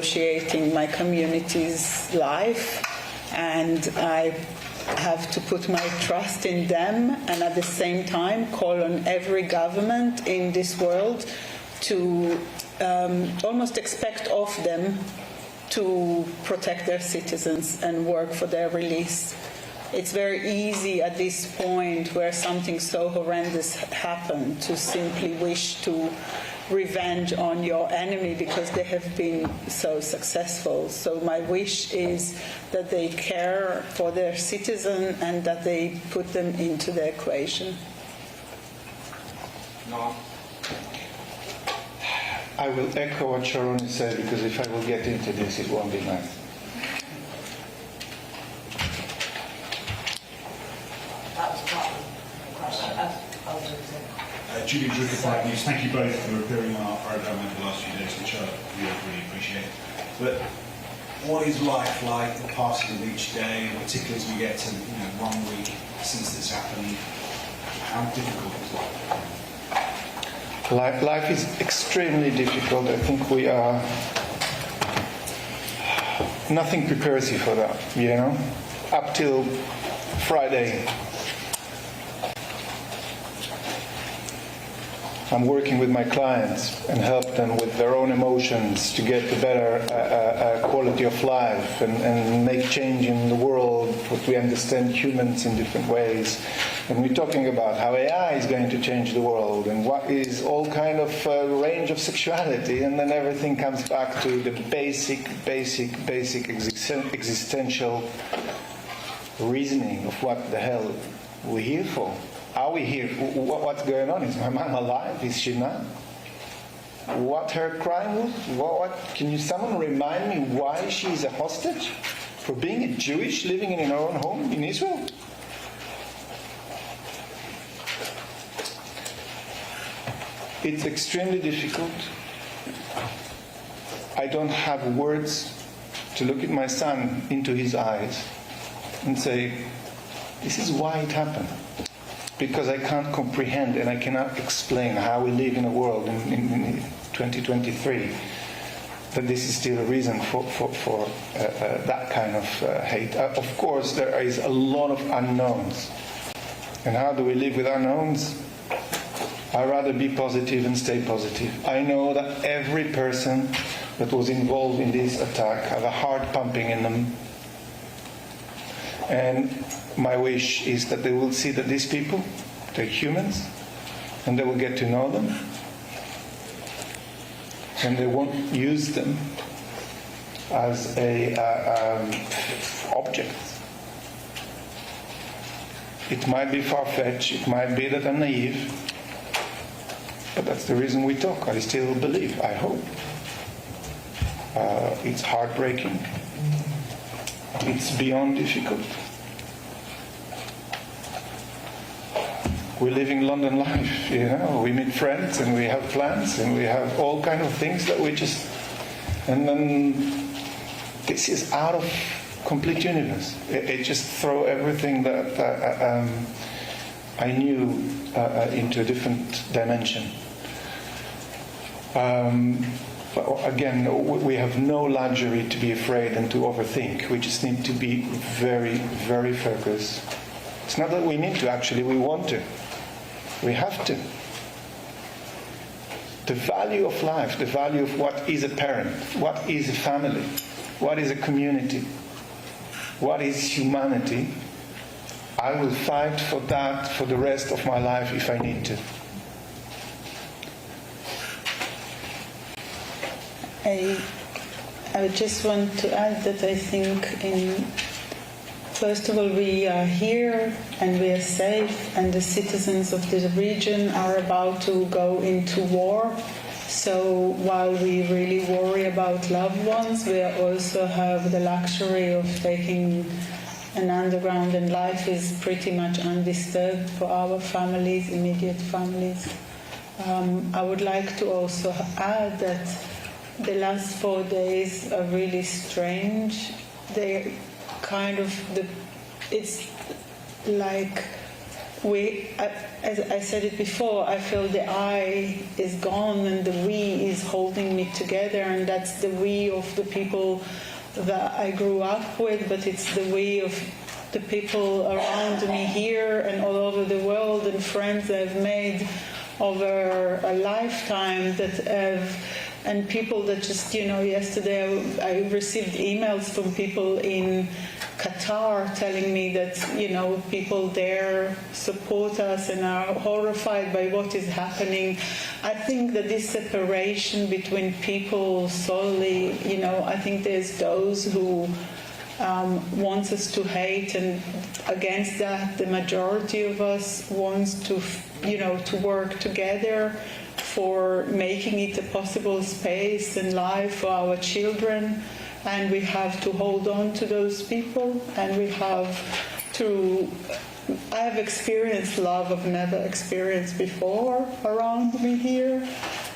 negotiating my community's life, and I have to put my trust in them, and at the same time call on every government in this world to almost expect of them to protect their citizens and work for their release. It's very easy at this point where something so horrendous happened to simply wish to revenge on your enemy because they have been so successful. So my wish is that they care for their citizen and that they put them into the equation. No. I will echo what Sharon said, because if I will get into this, it won't be nice. GBNews, GBNews, thank you both for appearing on our programme over the last few days, which I really appreciate. But what is life like, the passing of each day, particularly as we get to 1 week since this happened? How difficult is life? Life is extremely difficult. I think we are... Nothing prepares you for that, Up till Friday, I'm working with my clients and help them with their own emotions to get a better quality of life and make change in the world, what we understand humans in different ways. And we're talking about how AI is going to change the world and what is all kind of range of sexuality, and then everything comes back to the basic existential reasoning of what the hell we're here for. Are we here? What's going on? Is my mom alive? Is she not? What her crime was? What? Can someone remind me why she's a hostage? For being a Jewish living in her own home in Israel? It's extremely difficult. I don't have words to look at my son into his eyes and say, this is why it happened. Because I can't comprehend and I cannot explain how we live in a world in 2023 that this is still a reason for that kind of hate. Of course, there is a lot of unknowns. And how do we live with unknowns? I'd rather be positive and stay positive. I know that every person that was involved in this attack have a heart pumping in them. And my wish is that they will see that these people, they're humans, and they will get to know them, and they won't use them as a object. It might be far-fetched, it might be that I'm naive, but that's the reason we talk. I still believe, I hope. It's heartbreaking. It's beyond difficult. We're living London life, We meet friends and we have plans and we have all kind of things that we just... And then this is out of complete universe. It just throw everything that I knew into a different dimension. But again, we have no luxury to be afraid and to overthink. We just need to be very, very focused. It's not that we need to, actually, we want to. We have to. The value of life, the value of what is a parent, what is a family, what is a community, what is humanity, I will fight for that for the rest of my life if I need to. I just want to add that I think first of all, we are here and we are safe, and the citizens of the region are about to go into war. So while we really worry about loved ones, we also have the luxury of taking an underground, and life is pretty much undisturbed for our families, immediate families. I would like to also add that the last 4 days are really strange. They're kind of it's like as I said it before, I feel the I is gone and the we is holding me together, and that's the we of the people that I grew up with, but it's the we of the people around me here and all over the world, and friends I've made over a lifetime that have, and people that just, yesterday I received emails from people in Qatar telling me that, people there support us and are horrified by what is happening. I think that this separation between people solely, I think there's those who wants us to hate, and against that, the majority of us wants to, to work together for making it a possible space and life for our children. And we have to hold on to those people, and we have to. I have experienced love I've never experienced before around me here,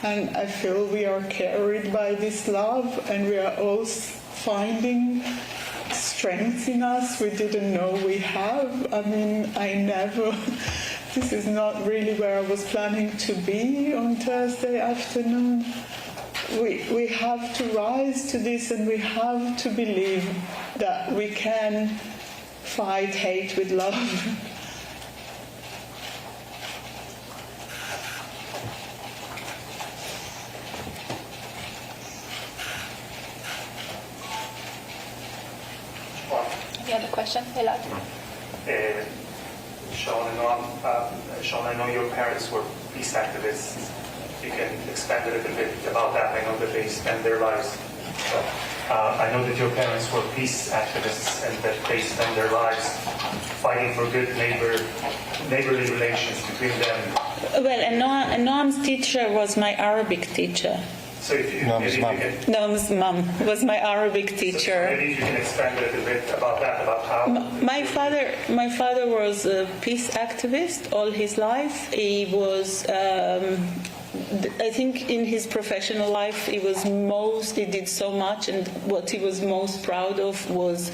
and I feel we are carried by this love, and we are all finding strength in us we didn't know we have. I mean, this is not really where I was planning to be on Thursday afternoon. We have to rise to this, and we have to believe that we can fight hate with love. Any other question? Elad? Sean, I know your parents were peace activists. You can expand a little bit about that. I know that they spend their lives. I know that your parents were peace activists and that they spend their lives fighting for good neighborly relations between them. Well, and Noam's teacher was my Arabic teacher. So if you, Noam's mom was my Arabic teacher. So maybe you can expand a little bit about that, about how. My father was a peace activist all his life. He was. I think in his professional life, he did so much, and what he was most proud of was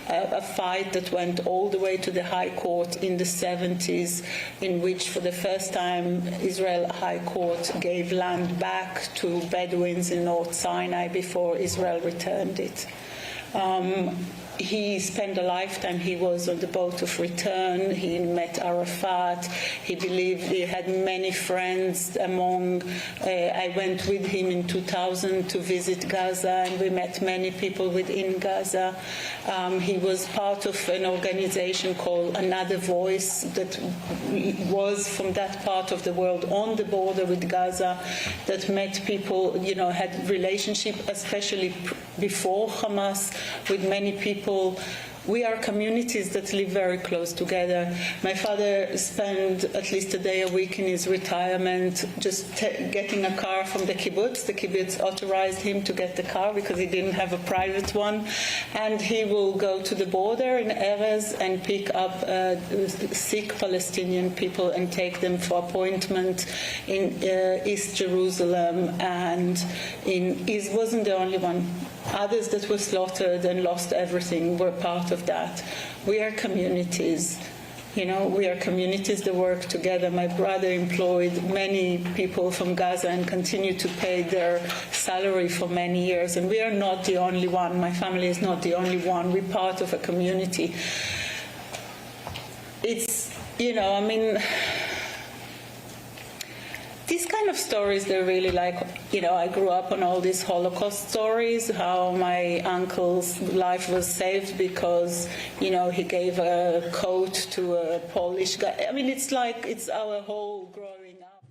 a fight that went all the way to the High Court in the 70s, in which for the first time Israel High Court gave land back to Bedouins in North Sinai before Israel returned it. He spent a lifetime, he was on the boat of return, he met Arafat, he believed he had many friends among, I went with him in 2000 to visit Gaza, and we met many people within Gaza. He was part of an organization called Another Voice that was from that part of the world on the border with Gaza, that met people, had relationship, especially before Hamas, with many people. We are communities that live very close together. My father spent at least a day a week in his retirement just getting a car from the kibbutz. The kibbutz authorized him to get the car because he didn't have a private one. And he will go to the border in Erez and pick up sick Palestinian people and take them for appointment in East Jerusalem. And he wasn't the only one. Others that were slaughtered and lost everything were part of that. We are communities. We are communities that work together. My brother employed many people from Gaza and continued to pay their salary for many years. And we are not the only one. My family is not the only one. We're part of a community. It's, these kind of stories, they're really like, I grew up on all these Holocaust stories, how my uncle's life was saved because, he gave a coat to a Polish guy. I mean, it's our whole growing up.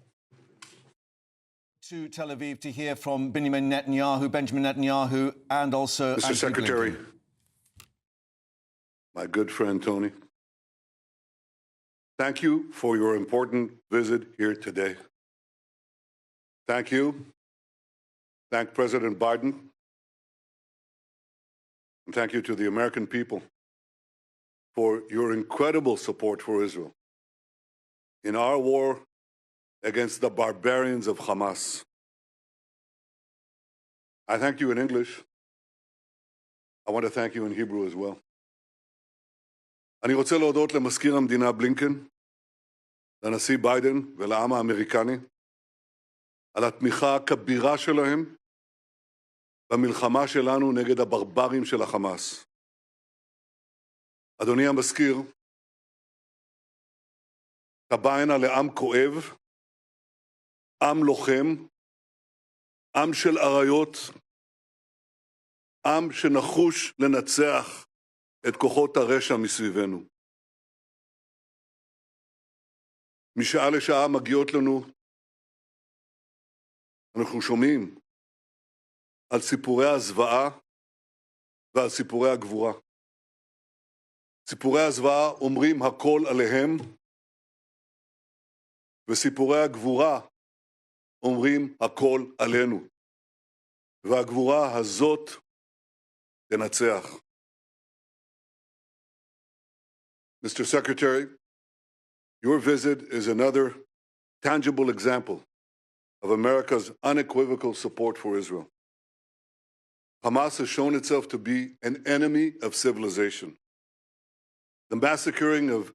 To Tel Aviv to hear from Benjamin Netanyahu, and also Mr. Secretary, my good friend Tony, thank you for your important visit here today. Thank you. Thank President Biden. And thank you to the American people for your incredible support for Israel in our war against the barbarians of Hamas. I thank you in English. I want to thank you in Hebrew as well. אני רוצה להודות למזכיר המדינה בלינקן לנשיא ביידן ולעם האמריקני על התמיכה הכבירה שלהם במלחמה שלנו נגד הברברים של החמאס. אדוני המזכיר, אתה בא הנה לעם כואב, עם לוחם, עם של אריות, עם שנחוש לנצח את כוחות הרשע מסביבנו. משעה לשעה מגיעות לנו, אנחנו שומעים על סיפורי הזוועה ועל סיפורי הגבורה. סיפורי הזוועה אומרים הכל עליהם, וסיפורי הגבורה אומרים הכל עלינו. והגבורה הזאת תנצח. Mr. Secretary, your visit is another tangible example of America's unequivocal support for Israel. Hamas has shown itself to be an enemy of civilization. The massacring of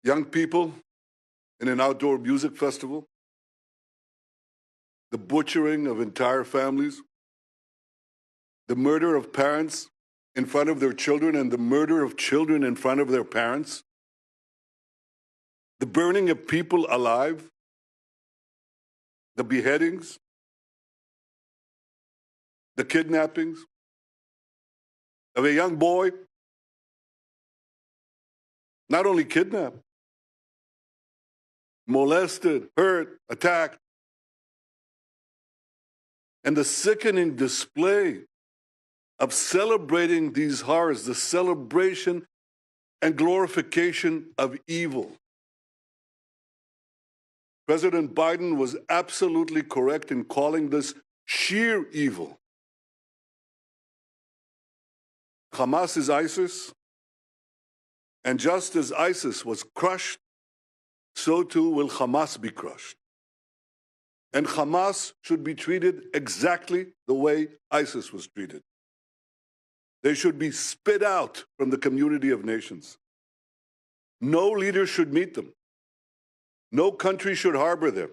young people in an outdoor music festival, the butchering of entire families, the murder of parents in front of their children and the murder of children in front of their parents, the burning of people alive, the beheadings, the kidnappings of a young boy, not only kidnapped, molested, hurt, attacked, and the sickening display of celebrating these horrors, the celebration and glorification of evil. President Biden was absolutely correct in calling this sheer evil. Hamas is ISIS, and just as ISIS was crushed, so too will Hamas be crushed. And Hamas should be treated exactly the way ISIS was treated. They should be spit out from the community of nations. No leader should meet them. No country should harbor them.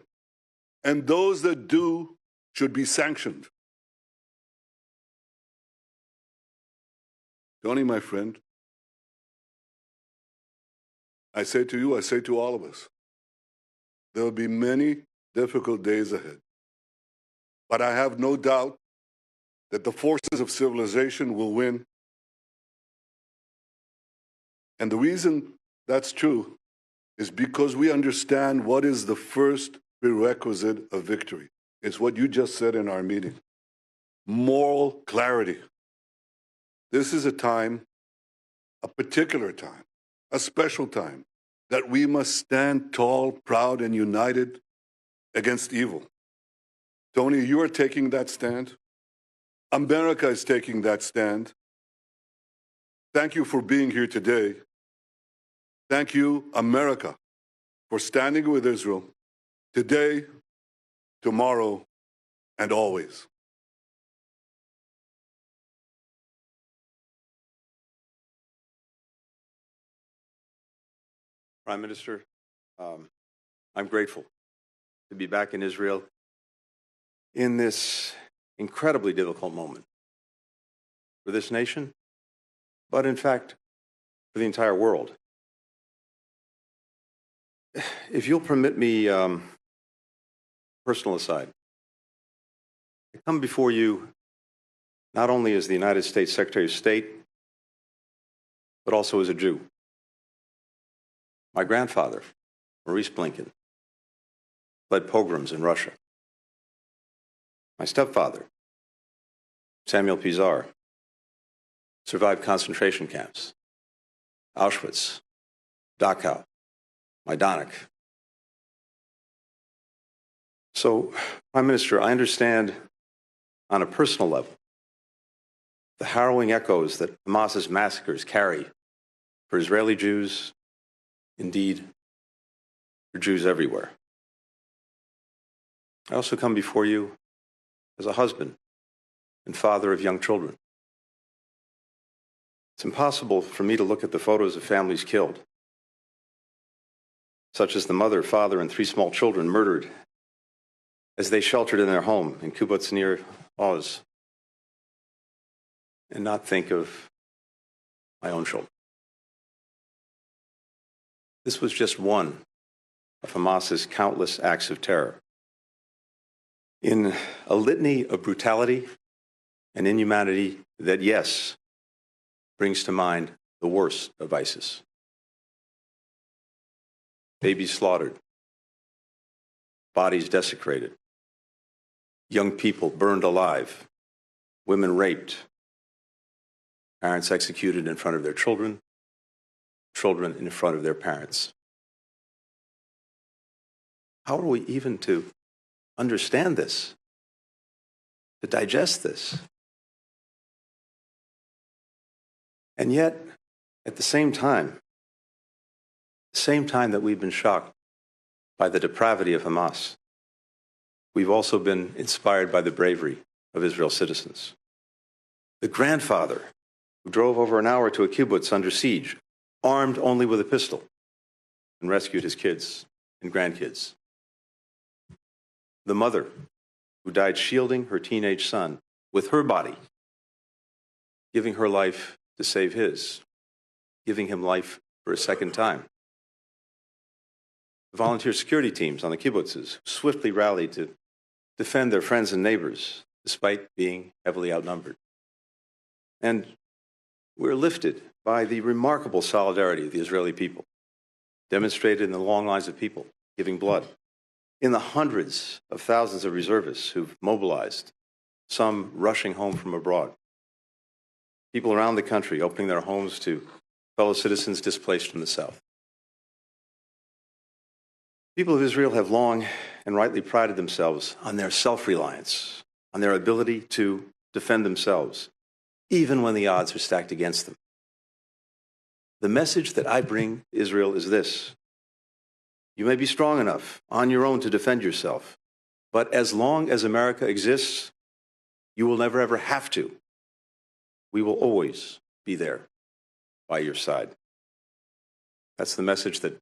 And those that do should be sanctioned. Tony, my friend, I say to you, I say to all of us, there will be many difficult days ahead. But I have no doubt that the forces of civilization will win. And the reason that's true is because we understand what is the first prerequisite of victory. It's what you just said in our meeting. Moral clarity. This is a time, a particular time, a special time, that we must stand tall, proud, and united against evil. Tony, you are taking that stand. America is taking that stand. Thank you for being here today. Thank you, America, for standing with Israel today, tomorrow, and always. Prime Minister, I'm grateful to be back in Israel in this incredibly difficult moment for this nation, but in fact, for the entire world. If you'll permit me, personal aside, I come before you not only as the United States Secretary of State, but also as a Jew. My grandfather, Maurice Blinken, led pogroms in Russia. My stepfather, Samuel Pizar, survived concentration camps, Auschwitz, Dachau, Majdanek. So, Prime Minister, I understand on a personal level the harrowing echoes that Hamas's massacres carry for Israeli Jews, indeed, for Jews everywhere. I also come before you as a husband and father of young children. It's impossible for me to look at the photos of families killed such as the mother, father, and 3 small children murdered as they sheltered in their home in kibbutz near Oz, and not think of my own children. This was just one of Hamas's countless acts of terror. In a litany of brutality and inhumanity that, yes, brings to mind the worst of ISIS. Babies slaughtered, bodies desecrated, young people burned alive, women raped, parents executed in front of their children, children in front of their parents. How are we even to understand this, to digest this? And yet, at the same time that we've been shocked by the depravity of Hamas, we've also been inspired by the bravery of Israel's citizens. The grandfather who drove over an hour to a kibbutz under siege, armed only with a pistol, and rescued his kids and grandkids. The mother who died shielding her teenage son with her body, giving her life to save his, giving him life for a second time. The volunteer security teams on the kibbutzes swiftly rallied to defend their friends and neighbors, despite being heavily outnumbered. And we're lifted by the remarkable solidarity of the Israeli people, demonstrated in the long lines of people giving blood, in the hundreds of thousands of reservists who've mobilized, some rushing home from abroad, people around the country opening their homes to fellow citizens displaced from the south. People of Israel have long and rightly prided themselves on their self-reliance, on their ability to defend themselves, even when the odds are stacked against them. The message that I bring to Israel is this: you may be strong enough on your own to defend yourself, but as long as America exists, you will never ever have to. We will always be there by your side. That's the message that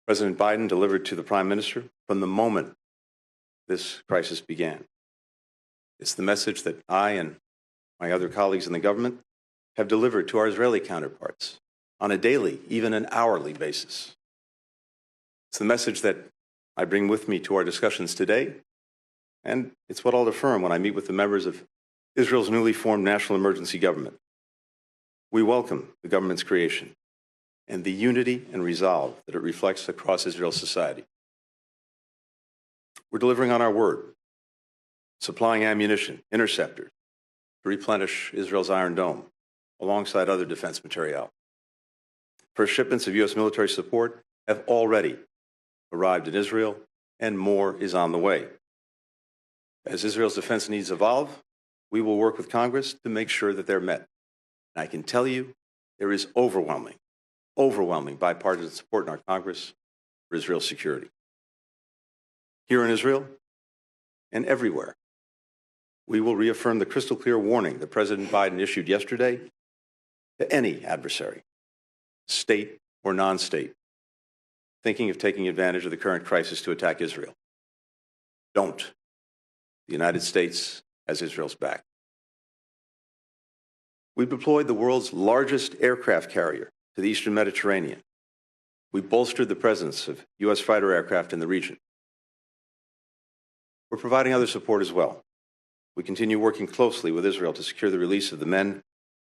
President Biden delivered to the Prime Minister from the moment this crisis began. It's the message that I and my other colleagues in the government have delivered to our Israeli counterparts on a daily, even an hourly basis. It's the message that I bring with me to our discussions today, and it's what I'll affirm when I meet with the members of Israel's newly formed national emergency government. We welcome the government's creation and the unity and resolve that it reflects across Israel's society. We're delivering on our word, supplying ammunition, interceptors, to replenish Israel's Iron Dome, alongside other defense materiel. First shipments of U.S. military support have already arrived in Israel, and more is on the way. As Israel's defense needs evolve, we will work with Congress to make sure that they're met. And I can tell you, there is overwhelming bipartisan support in our Congress for Israel's security. Here in Israel and everywhere, we will reaffirm the crystal clear warning that President Biden issued yesterday to any adversary, state or non-state, thinking of taking advantage of the current crisis to attack Israel. Don't. The United States has Israel's back. We've deployed the world's largest aircraft carrier to the Eastern Mediterranean. We bolstered the presence of U.S. fighter aircraft in the region. We're providing other support as well. We continue working closely with Israel to secure the release of the men,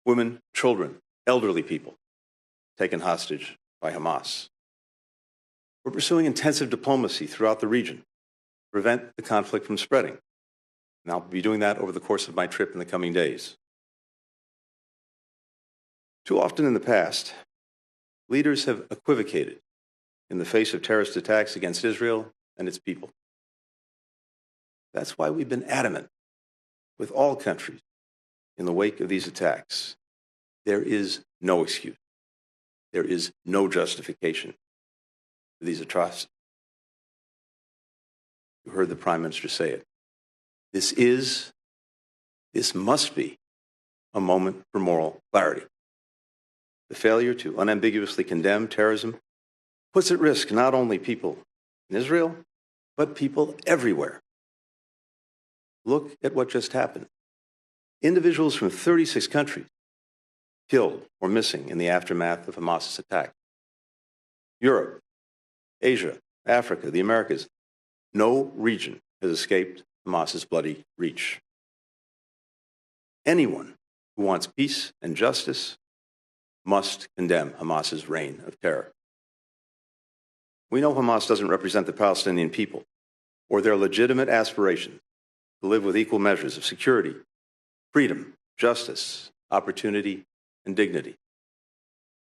women, children, elderly people taken hostage by Hamas. We're pursuing intensive diplomacy throughout the region to prevent the conflict from spreading. And I'll be doing that over the course of my trip in the coming days. Too often in the past, leaders have equivocated in the face of terrorist attacks against Israel and its people. That's why we've been adamant with all countries in the wake of these attacks. There is no excuse. There is no justification for these atrocities. You heard the Prime Minister say it. This must be a moment for moral clarity. The failure to unambiguously condemn terrorism puts at risk not only people in Israel, but people everywhere. Look at what just happened. Individuals from 36 countries killed or missing in the aftermath of Hamas's attack. Europe, Asia, Africa, the Americas, no region has escaped Hamas's bloody reach. Anyone who wants peace and justice must condemn Hamas's reign of terror. We know Hamas doesn't represent the Palestinian people or their legitimate aspiration to live with equal measures of security, freedom, justice, opportunity, and dignity.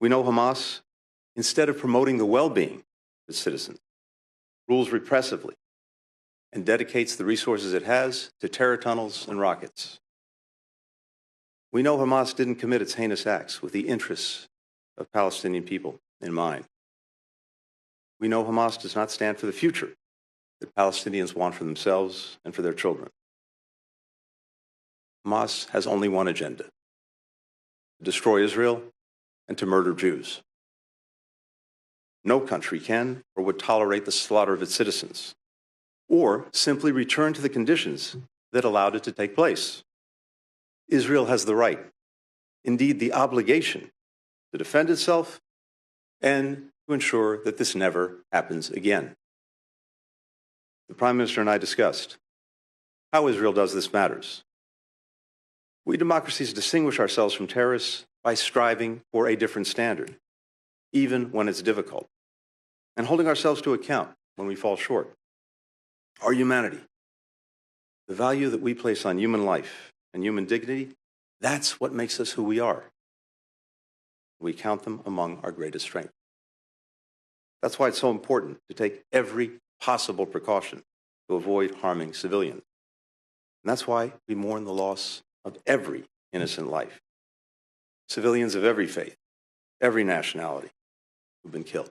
We know Hamas, instead of promoting the well-being of its citizens, rules repressively and dedicates the resources it has to terror tunnels and rockets. We know Hamas didn't commit its heinous acts with the interests of Palestinian people in mind. We know Hamas does not stand for the future that Palestinians want for themselves and for their children. Hamas has only one agenda: to destroy Israel and to murder Jews. No country can or would tolerate the slaughter of its citizens, or simply return to the conditions that allowed it to take place. Israel has the right, indeed the obligation, to defend itself and to ensure that this never happens again. The Prime Minister and I discussed how Israel does this matters. We democracies distinguish ourselves from terrorists by striving for a different standard, even when it's difficult, and holding ourselves to account when we fall short. Our humanity, the value that we place on human life and human dignity, that's what makes us who we are. We count them among our greatest strength. That's why it's so important to take every possible precaution to avoid harming civilians. And that's why we mourn the loss of every innocent life. Civilians of every faith, every nationality who've been killed.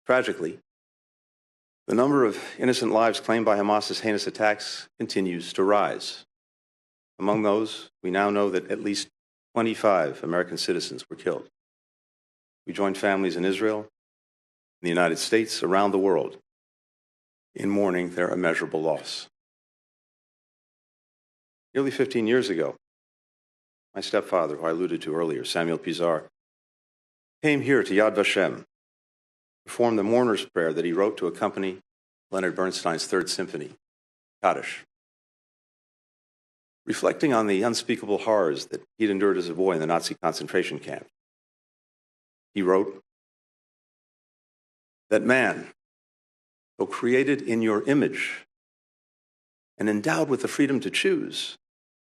Tragically, the number of innocent lives claimed by Hamas's heinous attacks continues to rise. Among those, we now know that at least 25 American citizens were killed. We joined families in Israel, in the United States, around the world, in mourning their immeasurable loss. Nearly 15 years ago, my stepfather, who I alluded to earlier, Samuel Pizar, came here to Yad Vashem, performed the mourner's prayer that he wrote to accompany Leonard Bernstein's Third Symphony, Kaddish. Reflecting on the unspeakable horrors that he'd endured as a boy in the Nazi concentration camp, he wrote that man, though created in your image and endowed with the freedom to choose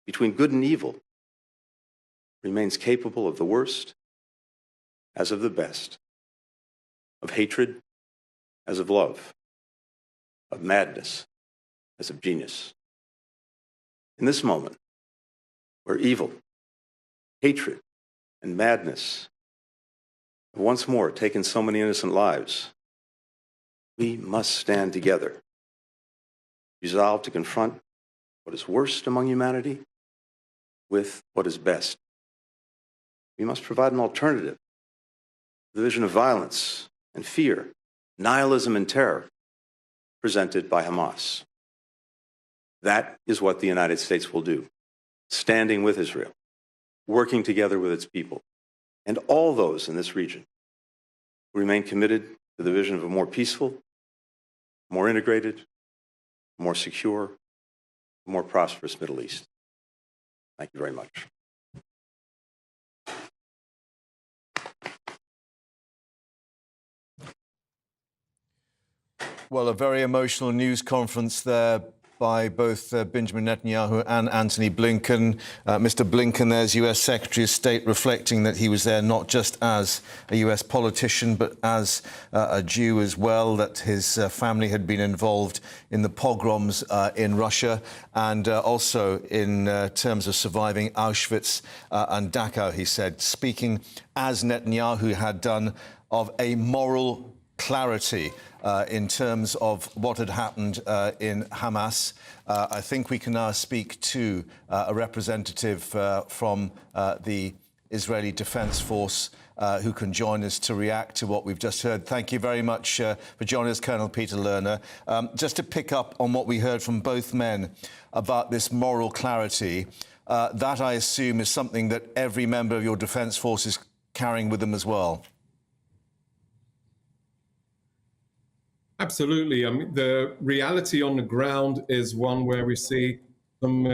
between good and evil, remains capable of the worst as of the best, of hatred as of love, of madness as of genius. In this moment, where evil, hatred, and madness have once more taken so many innocent lives, we must stand together, resolved to confront what is worst among humanity with what is best. We must provide an alternative to the vision of violence and fear, nihilism and terror presented by Hamas. That is what the United States will do, standing with Israel, working together with its people, and all those in this region who remain committed to the vision of a more peaceful, more integrated, more secure, more prosperous Middle East. Thank you very much. Well, a very emotional news conference there by both Benjamin Netanyahu and Antony Blinken. Mr. Blinken, there's US Secretary of State, reflecting that he was there not just as a US politician, but as a Jew as well, that his family had been involved in the pogroms in Russia, and also in terms of surviving Auschwitz and Dachau, he said, speaking as Netanyahu had done of a moral clarity in terms of what had happened in Hamas. I think we can now speak to a representative from the Israeli Defense Force who can join us to react to what we've just heard. Thank you very much for joining us, Colonel Peter Lerner. Just to pick up on what we heard from both men about this moral clarity, that I assume is something that every member of your defence force is carrying with them as well. Absolutely. I mean, the reality on the ground is one where we see some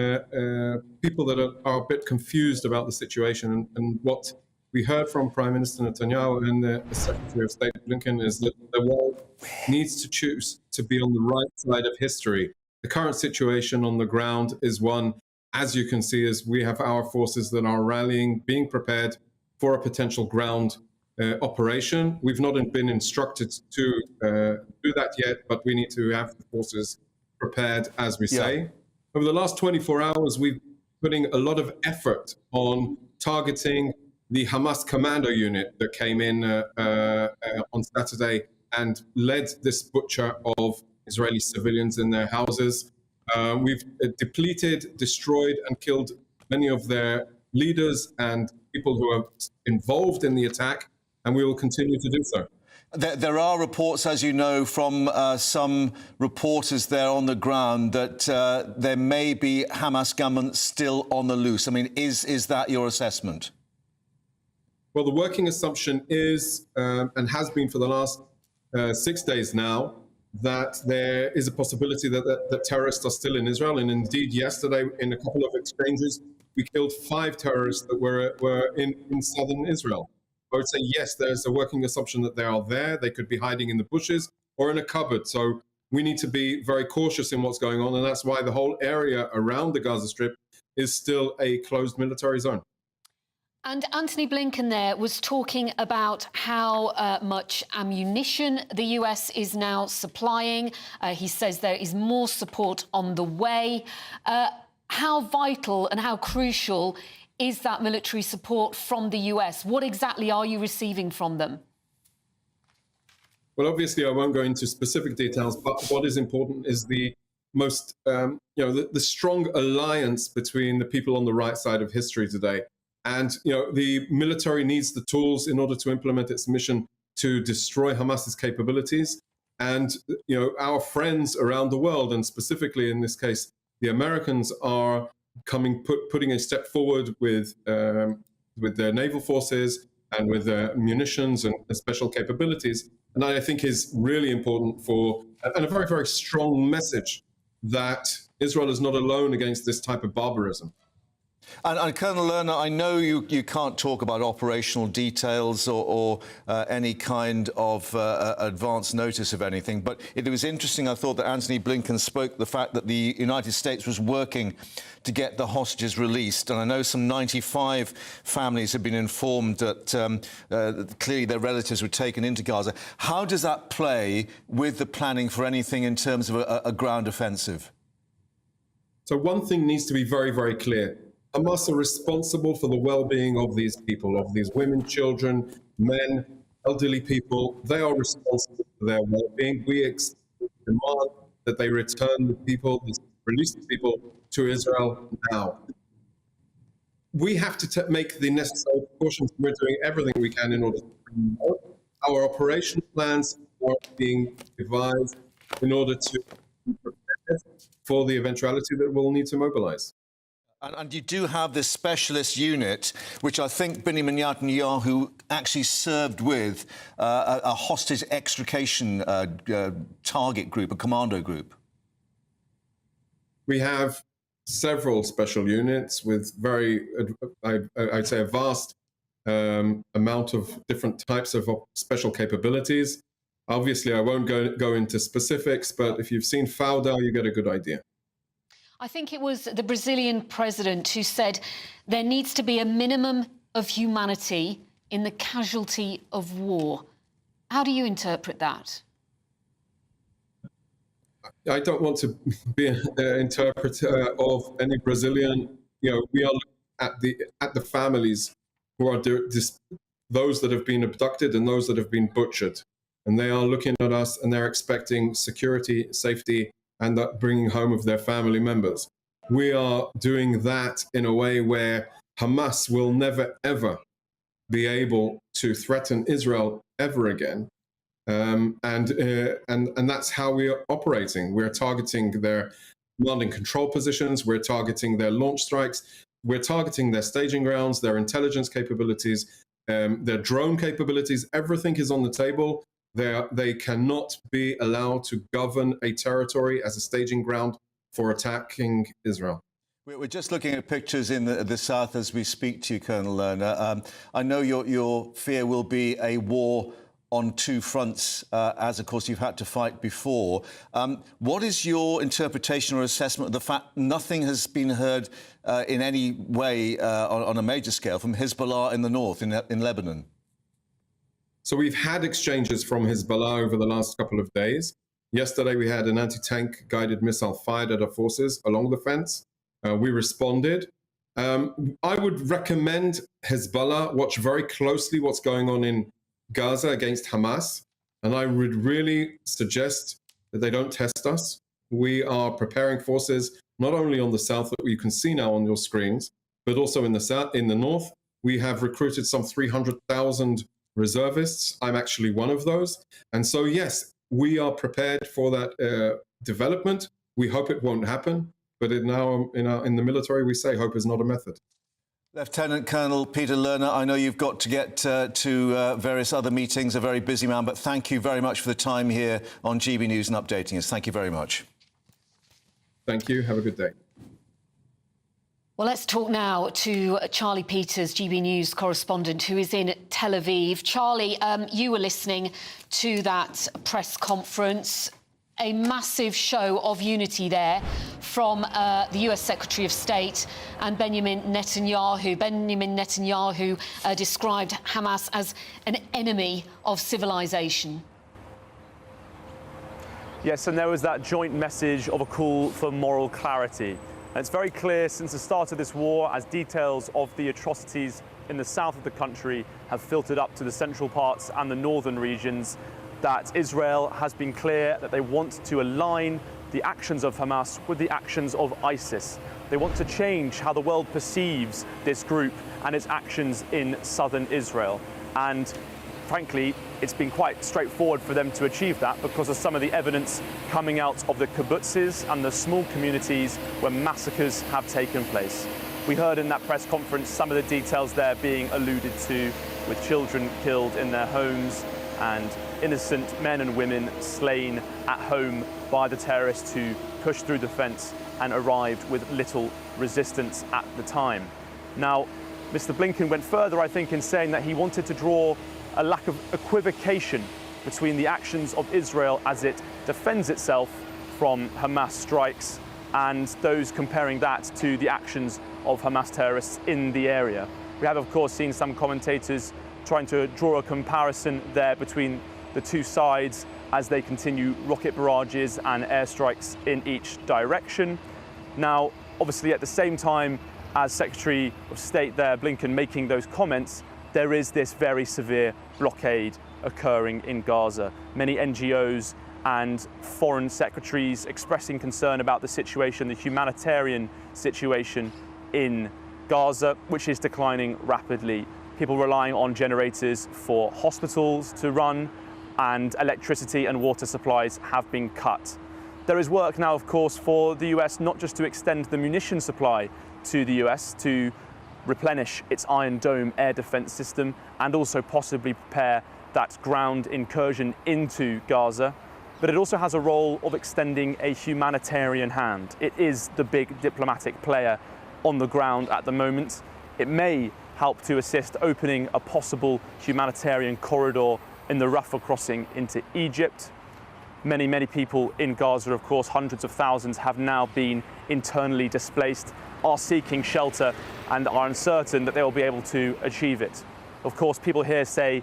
people that are a bit confused about the situation. And what we heard from Prime Minister Netanyahu and the Secretary of State Blinken is that the world needs to choose to be on the right side of history. The current situation on the ground is one, as you can see, is we have our forces that are rallying, being prepared for a potential ground operation. We've not been instructed to do that yet, but we need to have the forces prepared, as we say. Over the last 24 hours, we've been putting a lot of effort on targeting the Hamas commando unit that came in on Saturday and led this butcher of Israeli civilians in their houses. We've depleted, destroyed, and killed many of their leaders and people who are involved in the attack, and we will continue to do so. There are reports, as you know, from some reporters there on the ground that there may be Hamas gunmen still on the loose. I mean, is that your assessment? Well, the working assumption is, and has been for the last 6 days now, that there is a possibility that terrorists are still in Israel. And indeed, yesterday, in a couple of exchanges, we killed 5 terrorists that were in southern Israel. I would say, yes, there's a working assumption that they are there. They could be hiding in the bushes or in a cupboard. So we need to be very cautious in what's going on. And that's why the whole area around the Gaza Strip is still a closed military zone. And Antony Blinken there was talking about how much ammunition the US is now supplying. He says there is more support on the way. How vital and how crucial is that military support from the US? What exactly are you receiving from them? Well, obviously, I won't go into specific details, but what is important is the most, the strong alliance between the people on the right side of history today. And, the military needs the tools in order to implement its mission to destroy Hamas's capabilities. And, our friends around the world, and specifically in this case, the Americans, are putting a step forward with their naval forces and with their munitions and special capabilities. And I think is really important and a very, very strong message that Israel is not alone against this type of barbarism. And Colonel Lerner, I know you can't talk about operational details or any kind of advance notice of anything, but it was interesting, I thought, that Antony Blinken spoke the fact that the United States was working to get the hostages released. And I know some 95 families have been informed that clearly their relatives were taken into Gaza. How does that play with the planning for anything in terms of a ground offensive? So one thing needs to be very, very clear. Hamas are responsible for the well-being of these people, of these women, children, men, elderly people. They are responsible for their well-being. We demand that they return the people, release the people to Israel now. We have to make the necessary precautions. We're doing everything we can in order to bring them out. Our operation plans are being devised in order to be prepared for the eventuality that we'll need to mobilize. And you do have this specialist unit, which I think Benjamin Netanyahu actually served with a hostage extrication target group, a commando group. We have several special units with I'd say a vast amount of different types of special capabilities. Obviously, I won't go into specifics, but if you've seen Fauda, you get a good idea. I think it was the Brazilian president who said there needs to be a minimum of humanity in the casualty of war. How do you interpret that? I don't want to be an interpreter of any Brazilian. We are looking at the families who are those that have been abducted and those that have been butchered. And they are looking at us and they're expecting security, safety, and that bringing home of their family members. We are doing that in a way where Hamas will never, ever be able to threaten Israel ever again. And that's how we are operating. We're targeting their command and control positions. We're targeting their launch strikes. We're targeting their staging grounds, their intelligence capabilities, their drone capabilities. Everything is on the table. They cannot be allowed to govern a territory as a staging ground for attacking Israel. We're just looking at pictures in the south as we speak to you, Colonel Lerner. I know your fear will be a war on two fronts, as, of course, you've had to fight before. What is your interpretation or assessment of the fact nothing has been heard in any way on a major scale from Hezbollah in the north, in Lebanon? So we've had exchanges from Hezbollah over the last couple of days. Yesterday, we had an anti-tank guided missile fired at our forces along the fence. We responded. I would recommend Hezbollah watch very closely what's going on in Gaza against Hamas. And I would really suggest that they don't test us. We are preparing forces not only on the south that you can see now on your screens, but also in the south, in the north. We have recruited some 300,000 reservists. I'm actually one of those. And so, yes, we are prepared for that development. We hope it won't happen. But in the military, we say hope is not a method. Lieutenant Colonel Peter Lerner, I know you've got to get to various other meetings, a very busy man, but thank you very much for the time here on GB News and updating us. Thank you very much. Thank you. Have a good day. Well, let's talk now to Charlie Peters, GB News correspondent, who is in Tel Aviv. Charlie, you were listening to that press conference. A massive show of unity there from the US Secretary of State and Benjamin Netanyahu. Benjamin Netanyahu described Hamas as an enemy of civilization. Yes, and there was that joint message of a call for moral clarity. And it's very clear since the start of this war, as details of the atrocities in the south of the country have filtered up to the central parts and the northern regions, that Israel has been clear that they want to align the actions of Hamas with the actions of ISIS. They want to change how the world perceives this group and its actions in southern Israel. And frankly, it's been quite straightforward for them to achieve that because of some of the evidence coming out of the kibbutzes and the small communities where massacres have taken place. We heard in that press conference some of the details there being alluded to, with children killed in their homes and innocent men and women slain at home by the terrorists who pushed through the fence and arrived with little resistance at the time. Now, Mr. Blinken went further, I think, in saying that he wanted to draw a lack of equivocation between the actions of Israel as it defends itself from Hamas strikes and those comparing that to the actions of Hamas terrorists in the area. We have, of course, seen some commentators trying to draw a comparison there between the two sides as they continue rocket barrages and airstrikes in each direction. Now, obviously, at the same time as Secretary of State there, Blinken, making those comments, there is this very severe blockade occurring in Gaza. Many NGOs and foreign secretaries expressing concern about the situation, the humanitarian situation in Gaza, which is declining rapidly. People relying on generators for hospitals to run, and electricity and water supplies have been cut. There is work now, of course, for the US not just to extend the munition supply to the US to replenish its Iron Dome air defense system and also possibly prepare that ground incursion into Gaza, but it also has a role of extending a humanitarian hand. It is the big diplomatic player on the ground at the moment. It may help to assist opening a possible humanitarian corridor in the Rafah crossing into Egypt. Many, many people in Gaza, of course, hundreds of thousands, have now been internally displaced, are seeking shelter and are uncertain that they will be able to achieve it. Of course, people here say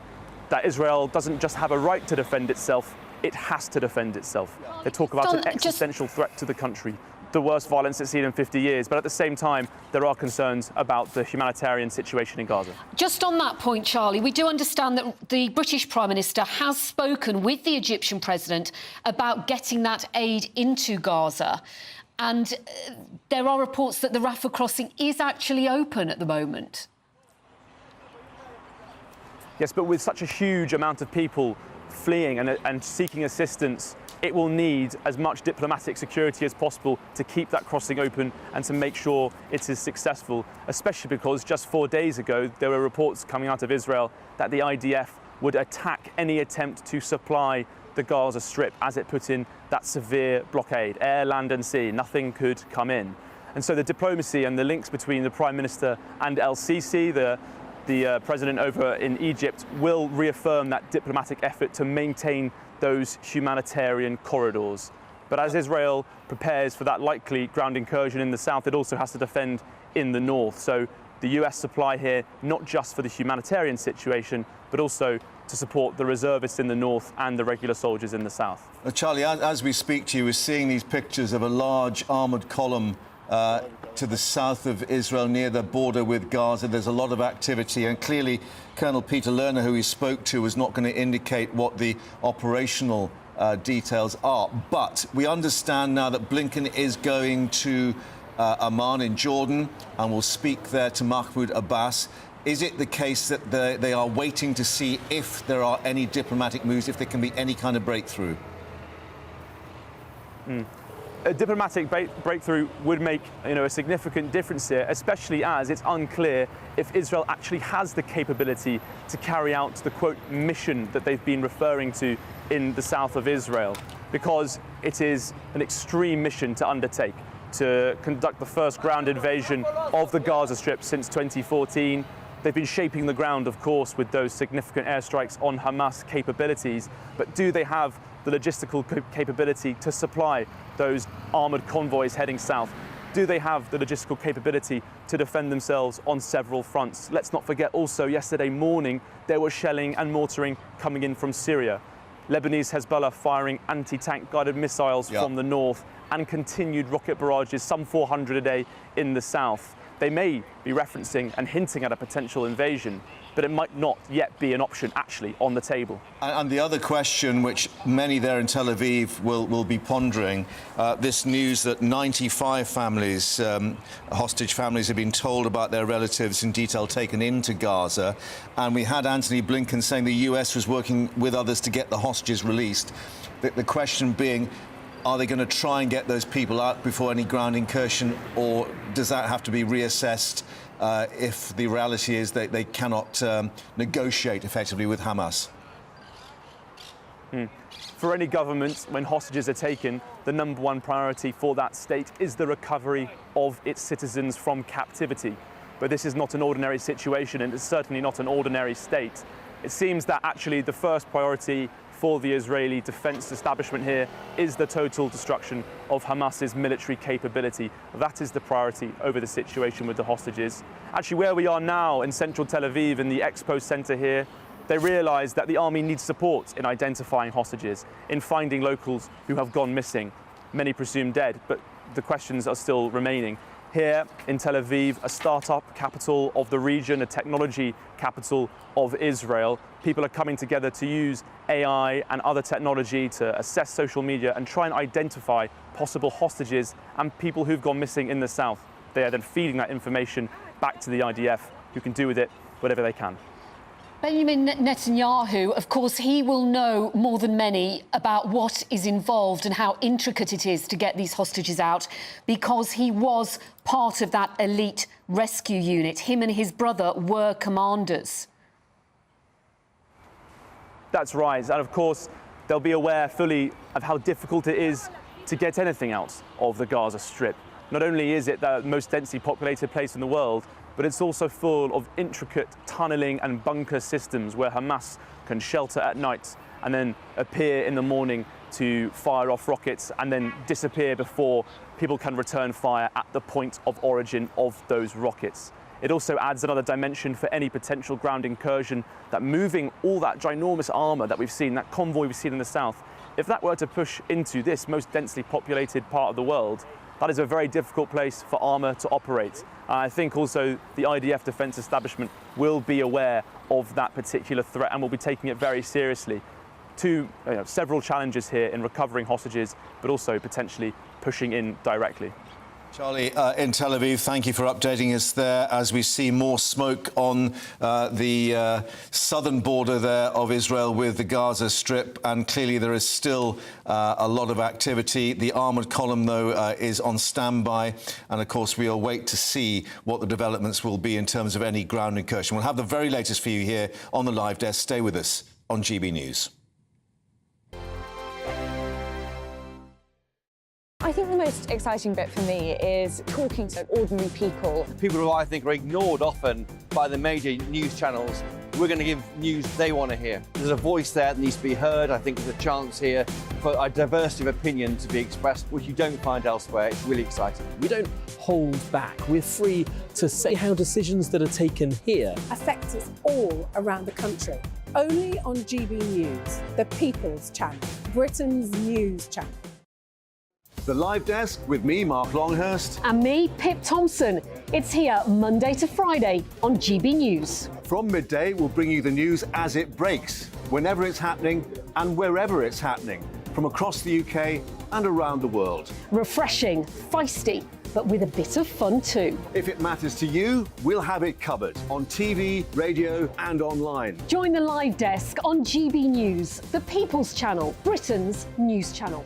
that Israel doesn't just have a right to defend itself, it has to defend itself. They talk about an existential threat to the country, the worst violence it's seen in 50 years. But at the same time, there are concerns about the humanitarian situation in Gaza. Just on that point, Charlie, we do understand that the British Prime Minister has spoken with the Egyptian President about getting that aid into Gaza. And there are reports that the Rafah crossing is actually open at the moment. Yes, but with such a huge amount of people fleeing and seeking assistance, it will need as much diplomatic security as possible to keep that crossing open and to make sure it is successful, especially because just 4 days ago there were reports coming out of Israel that the IDF would attack any attempt to supply the Gaza Strip as it put in that severe blockade, air, land and sea. Nothing could come in. And so the diplomacy and the links between the Prime Minister and El-Sisi, the president over in Egypt, will reaffirm that diplomatic effort to maintain those humanitarian corridors. But as Israel prepares for that likely ground incursion in the south, it also has to defend in the north. So the US supply here, not just for the humanitarian situation, but also to support the reservists in the north and the regular soldiers in the south. Charlie, as we speak to you, we're seeing these pictures of a large armoured column to the south of Israel, near the border with Gaza. There's a lot of activity, and clearly Colonel Peter Lerner, who we spoke to, was not going to indicate what the operational details are. But we understand now that Blinken is going to Amman in Jordan and will speak there to Mahmoud Abbas. Is it the case that they are waiting to see if there are any diplomatic moves, if there can be any kind of breakthrough? A diplomatic breakthrough would make a significant difference here, especially as it's unclear if Israel actually has the capability to carry out the, quote, mission that they've been referring to in the south of Israel, because it is an extreme mission to undertake, to conduct the first ground invasion of the Gaza Strip since 2014. They've been shaping the ground, of course, with those significant airstrikes on Hamas capabilities, but do they have the logistical capability to supply those armoured convoys heading south? Do they have the logistical capability to defend themselves on several fronts? Let's not forget also, yesterday morning, there was shelling and mortaring coming in from Syria. Lebanese Hezbollah firing anti-tank guided missiles from the north, and continued rocket barrages, some 400 a day, in the south. They may be referencing and hinting at a potential invasion, but it might not yet be an option actually on the table. And the other question, which many there in Tel Aviv will be pondering, this news that 95 families, hostage families, have been told about their relatives in detail taken into Gaza. And we had Antony Blinken saying the US was working with others to get the hostages released. The question being, are they going to try and get those people out before any ground incursion, or does that have to be reassessed if the reality is that they cannot negotiate effectively with Hamas? For any government, when hostages are taken, the number one priority for that state is the recovery of its citizens from captivity. But this is not an ordinary situation, and it's certainly not an ordinary state. It seems that actually the first priority for the Israeli defense establishment here is the total destruction of Hamas's military capability. That is the priority over the situation with the hostages. Actually, where we are now in central Tel Aviv, in the Expo Center here, they realize that the army needs support in identifying hostages, in finding locals who have gone missing, many presumed dead, but the questions are still remaining. Here in Tel Aviv, a startup capital of the region, a technology capital of Israel, people are coming together to use AI and other technology to assess social media and try and identify possible hostages and people who've gone missing in the south. They are then feeding that information back to the IDF, who can do with it whatever they can. Benjamin Netanyahu, of course, he will know more than many about what is involved and how intricate it is to get these hostages out, because he was part of that elite rescue unit. Him and his brother were commanders. That's right. And of course, they'll be aware fully of how difficult it is to get anything out of the Gaza Strip. Not only is it the most densely populated place in the world, but it's also full of intricate tunneling and bunker systems where Hamas can shelter at night and then appear in the morning to fire off rockets and then disappear before people can return fire at the point of origin of those rockets. It also adds another dimension for any potential ground incursion, that moving all that ginormous armour that we've seen, that convoy we've seen in the south, if that were to push into this most densely populated part of the world, that is a very difficult place for armour to operate. I think also the IDF defence establishment will be aware of that particular threat and will be taking it very seriously. several challenges here in recovering hostages, but also potentially pushing in directly. Charlie, in Tel Aviv, thank you for updating us there as we see more smoke on the southern border there of Israel with the Gaza Strip, and clearly there is still a lot of activity. The armoured column, though, is on standby, and of course we'll wait to see what the developments will be in terms of any ground incursion. We'll have the very latest for you here on the live desk. Stay with us on GB News. I think the most exciting bit for me is talking to ordinary people. People who I think are ignored often by the major news channels. We're going to give news they want to hear. There's a voice there that needs to be heard. I think there's a chance here for a diversity of opinion to be expressed, which you don't find elsewhere. It's really exciting. We don't hold back. We're free to say how decisions that are taken here affect us all around the country. Only on GB News, the People's Channel, Britain's news channel. The live desk with me, Mark Longhurst. And me, Pip Thompson. It's here Monday to Friday on GB News. From midday, we'll bring you the news as it breaks, whenever it's happening and wherever it's happening, from across the UK and around the world. Refreshing, feisty, but with a bit of fun too. If it matters to you, we'll have it covered on TV, radio and online. Join the live desk on GB News, the People's Channel, Britain's news channel.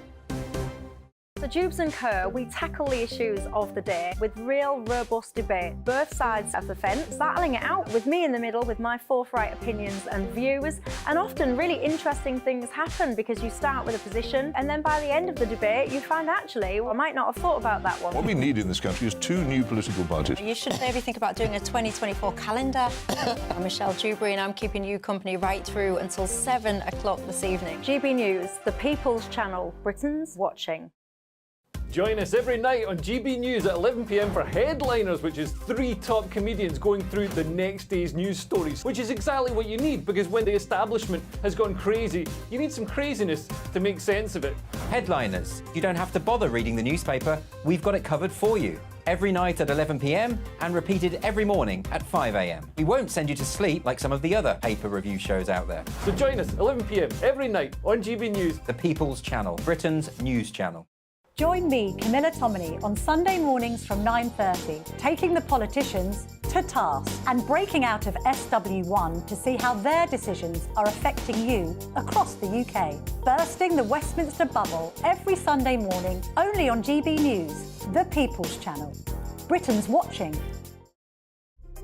So Jubes and Kerr, we tackle the issues of the day with real robust debate, both sides of the fence, battling it out with me in the middle with my forthright opinions and views. And often really interesting things happen because you start with a position and then by the end of the debate you find actually, well, I might not have thought about that one. What we need in this country is 2 new political parties. You should maybe think about doing a 2024 calendar. I'm Michelle Dewberry and I'm keeping you company right through until 7 o'clock this evening. GB News, the People's Channel, Britain's watching. Join us every night on GB News at 11 p.m. for Headliners, which is 3 top comedians going through the next day's news stories, which is exactly what you need, because when the establishment has gone crazy, you need some craziness to make sense of it. Headliners. You don't have to bother reading the newspaper. We've got it covered for you. Every night at 11 p.m. and repeated every morning at 5 a.m. We won't send you to sleep like some of the other paper review shows out there. So join us 11 p.m. every night on GB News. The People's Channel, Britain's news channel. Join me, Camilla Tominey, on Sunday mornings from 9:30, taking the politicians to task and breaking out of SW1 to see how their decisions are affecting you across the UK. Bursting the Westminster bubble every Sunday morning, only on GB News, the People's Channel. Britain's watching.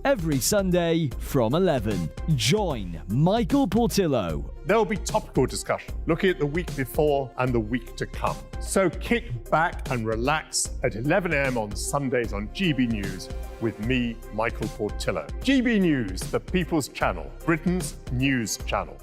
Every Sunday from 11, join Michael Portillo. There will be topical discussion, looking at the week before and the week to come. So kick back and relax at 11 a.m. on Sundays on GB News with me, Michael Portillo. GB News, the People's Channel, Britain's news channel.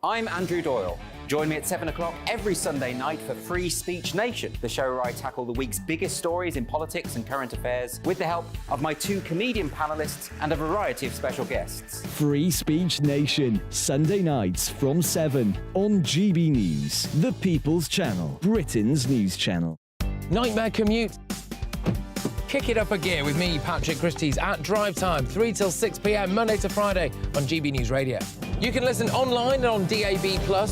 I'm Andrew Doyle. Join me at 7 o'clock every Sunday night for Free Speech Nation, the show where I tackle the week's biggest stories in politics and current affairs with the help of my 2 comedian panellists and a variety of special guests. Free Speech Nation, Sunday nights from 7 on GB News, the People's Channel, Britain's news channel. Nightmare commute. Kick it up a gear with me, Patrick Christie's, at drive time, 3 till 6 p.m, Monday to Friday on GB News Radio. You can listen online and on DAB+,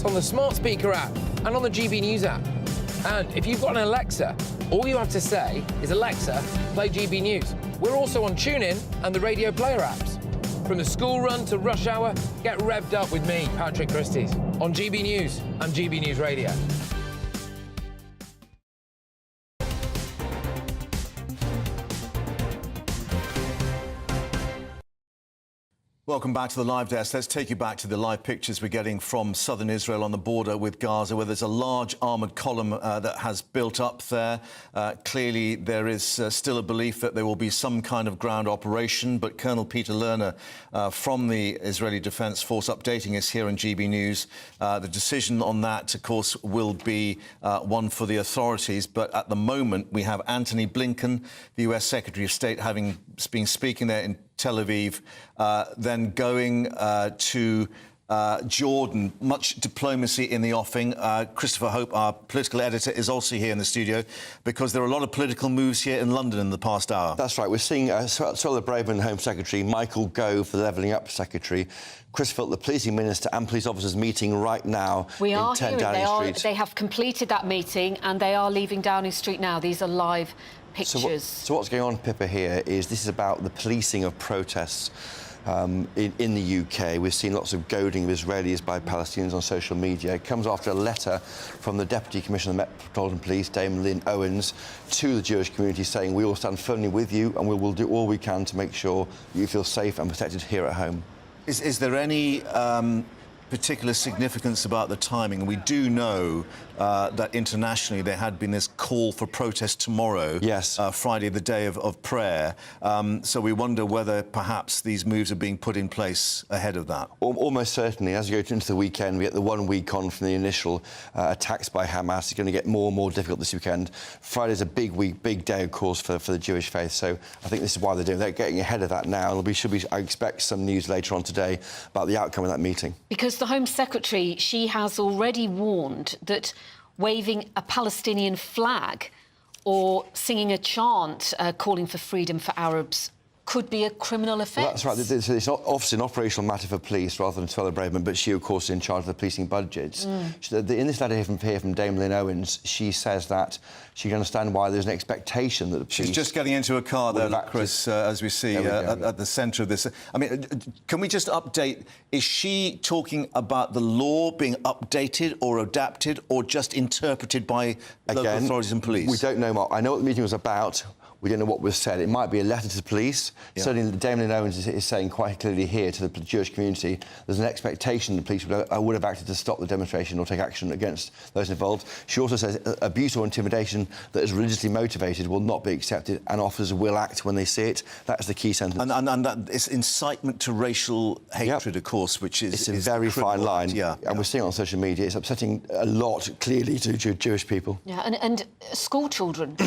on the smart speaker app, and on the GB News app. And if you've got an Alexa, all you have to say is, Alexa, play GB News. We're also on TuneIn and the Radio Player apps. From the school run to rush hour, get revved up with me, Patrick Christie's, on GB News and GB News Radio. Welcome back to the live desk. Let's take you back to the live pictures we're getting from southern Israel on the border with Gaza, where there's a large armoured column that has built up there. Clearly, there is still a belief that there will be some kind of ground operation, but Colonel Peter Lerner from the Israeli Defence Force updating us here on GB News. The decision on that, of course, will be one for the authorities, but at the moment we have Antony Blinken, the US Secretary of State, having been speaking there in Tel Aviv, then going to Jordan, much diplomacy in the offing. Christopher Hope, our political editor, is also here in the studio because there are a lot of political moves here in London in the past hour. That's right. We're seeing Suella Braverman, Home Secretary, Michael Gove, the Levelling Up Secretary, Chris Philp, the Policing Minister, and police officers meeting right now We in are 10 hearing Downing Street. they have completed that meeting and they are leaving Downing Street now. These are live pictures. So what's going on, Pippa, here is this is about the policing of protests. In the UK, we've seen lots of goading of Israelis by Palestinians on social media. It comes after a letter from the Deputy Commissioner of the Metropolitan Police, Dame Lynn Owens, to the Jewish community saying we will stand firmly with you and we will do all we can to make sure you feel safe and protected here at home. Is there any particular significance about the timing? We do know that internationally there had been this call for protest tomorrow, yes, Friday, the day of prayer. So we wonder whether perhaps these moves are being put in place ahead of that. Almost certainly. As you go into the weekend, we get the 1 week on from the initial attacks by Hamas. It's going to get more and more difficult this weekend. Friday's a big week, big day, of course, for the Jewish faith. So I think this is why they're doing it. They're getting ahead of that now. I expect some news later on today about the outcome of that meeting. Because the Home Secretary, she has already warned that waving a Palestinian flag or singing a chant calling for freedom for Arabs could be a criminal offence. Well, that's right. It's not obviously an operational matter for police rather than Suella Braverman, but she, of course, is in charge of the policing budgets. In this letter here from Dame Lynn Owens, she says that she can understand why there's an expectation that the police... She's just getting into a car there, Chris, as we see at the centre of this. I mean, can we just update? Is she talking about the law being updated or adapted or just interpreted by local authorities and police? We don't know, Mark. I know what the meeting was about. We don't know what was said. It might be a letter to the police. Yeah. Certainly, Dame Lynn Owens is saying quite clearly here to the Jewish community there's an expectation the police would have acted to stop the demonstration or take action against those involved. She also says abuse or intimidation that is religiously motivated will not be accepted and officers will act when they see it. That's the key sentence. And that it's incitement to racial hatred, of course, which is... It's a very fine line. Yeah. And we're seeing it on social media. It's upsetting a lot, clearly, to Jewish people. Yeah, and school children.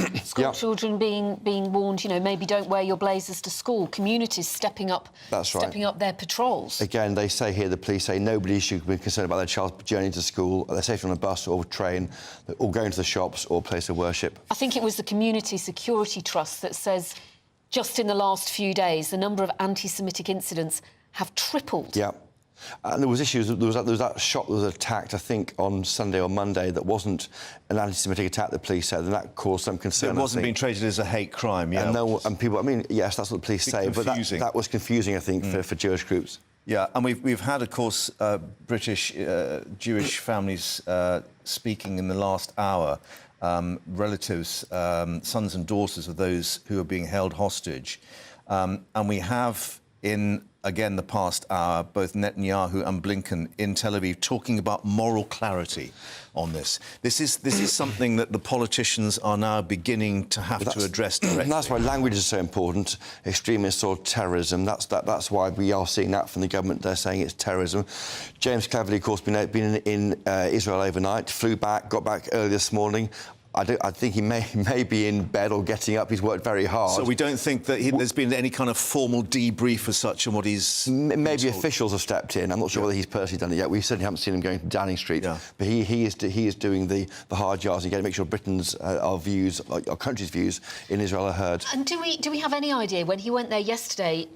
Children being warned, maybe don't wear your blazers to school. Communities stepping up, stepping up their patrols. Again, they say here, the police say nobody should be concerned about their child's journey to school. They're safe on a bus or a train, or going to the shops or place of worship. I think it was the Community Security Trust that says just in the last few days, the number of anti-Semitic incidents have tripled. Yeah. And there was issues. There was that shop that was attacked, I think, on Sunday or Monday. That wasn't an anti-Semitic attack. The police said, and that caused some concern. It wasn't being treated as a hate crime. Yeah. And people. I mean, yes, that's what the police say. But that was confusing, I think, for Jewish groups. Yeah, and we've had, of course, British Jewish families speaking in the last hour. Relatives, sons and daughters of those who are being held hostage, and we have in. Again, the past hour, both Netanyahu and Blinken in Tel Aviv talking about moral clarity on this. This is something that the politicians are now beginning to have to address directly. That's why language is so important. Extremist or terrorism. That's why we are seeing that from the government. They're saying it's terrorism. James Cleverly, of course, been in Israel overnight. Flew back, got back early this morning. I think he may be in bed or getting up. He's worked very hard. So we don't think that there's been any kind of formal debrief as such on what he's... Maybe officials have stepped in. I'm not sure whether he's personally done it yet. We certainly haven't seen him going to Downing Street. Yeah. But he is doing the hard yards again to make sure Britain's our views, our country's views in Israel are heard. And do we have any idea when he went there yesterday?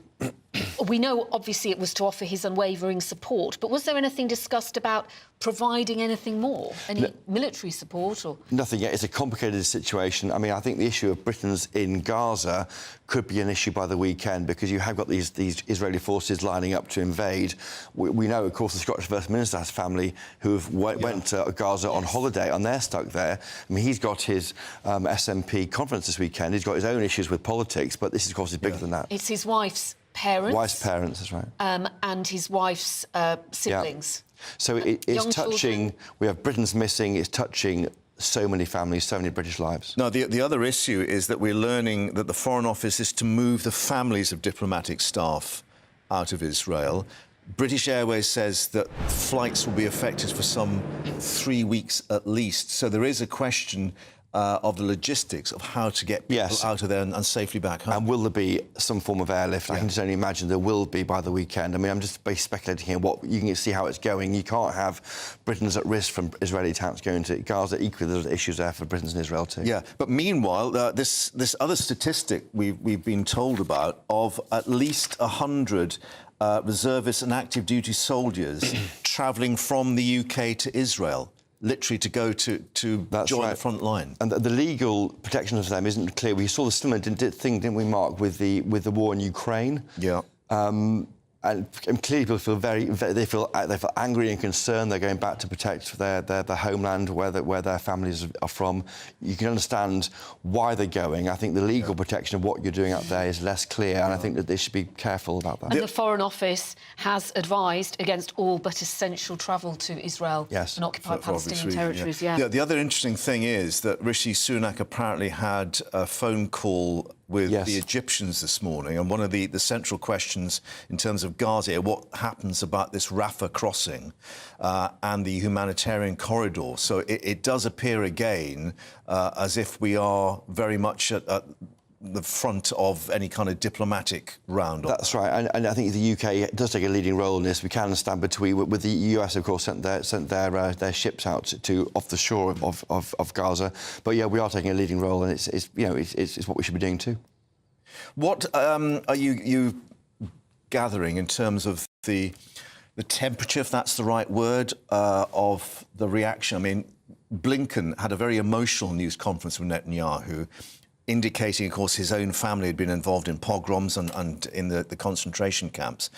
We know, obviously, it was to offer his unwavering support, but was there anything discussed about providing anything more? Any military support? Or nothing yet. It's a complicated situation. I mean, I think the issue of Britain's in Gaza could be an issue by the weekend because you have got these Israeli forces lining up to invade. We know, of course, the Scottish First Minister has family who went to Gaza on holiday, and they're stuck there. I mean, he's got his SNP conference this weekend. He's got his own issues with politics, but this, of course, is bigger than that. It's his wife's parents. Wife's parents, that's right. And his wife's siblings. Yeah. So it's touching... We have Britain's missing. It's touching so many families, so many British lives. No, the other issue is that we're learning that the Foreign Office is to move the families of diplomatic staff out of Israel. British Airways says that flights will be affected for some 3 weeks at least. So there is a question of the logistics of how to get people out of there and safely back home. And will there be some form of airlift? I can just only imagine there will be by the weekend. I mean, I'm just speculating here. What you can see how it's going. You can't have Britons at risk from Israeli tanks going to Gaza. Equally, there's issues there for Britons and Israel too. Yeah, but meanwhile, this other statistic we've been told about of at least 100 reservists and active duty soldiers travelling from the UK to Israel, literally to go to join the front line. And the legal protection of them isn't clear. We saw the similar thing, didn't we, Mark, with the war in Ukraine? Yeah. And clearly people feel they feel angry and concerned. They're going back to protect their homeland, where their families are from. You can understand why they're going. I think the legal protection of what you're doing up there is less clear, and I think that they should be careful about that. And the Foreign Office has advised against all but essential travel to Israel and occupied Palestinian territories. The other interesting thing is that Rishi Sunak apparently had a phone call with the Egyptians this morning, and one of the central questions in terms of Gaza, what happens about this Rafah crossing and the humanitarian corridor. So it does appear again as if we are very much at the front of any kind of diplomatic round. That's right, and I think the UK does take a leading role in this. We can stand between. With the US, of course, sent their ships out to off the shore of Gaza. But yeah, we are taking a leading role, and it's what we should be doing too. What are you gathering in terms of the temperature, if that's the right word, of the reaction? I mean, Blinken had a very emotional news conference with Netanyahu, indicating, of course, his own family had been involved in pogroms and in the concentration camps.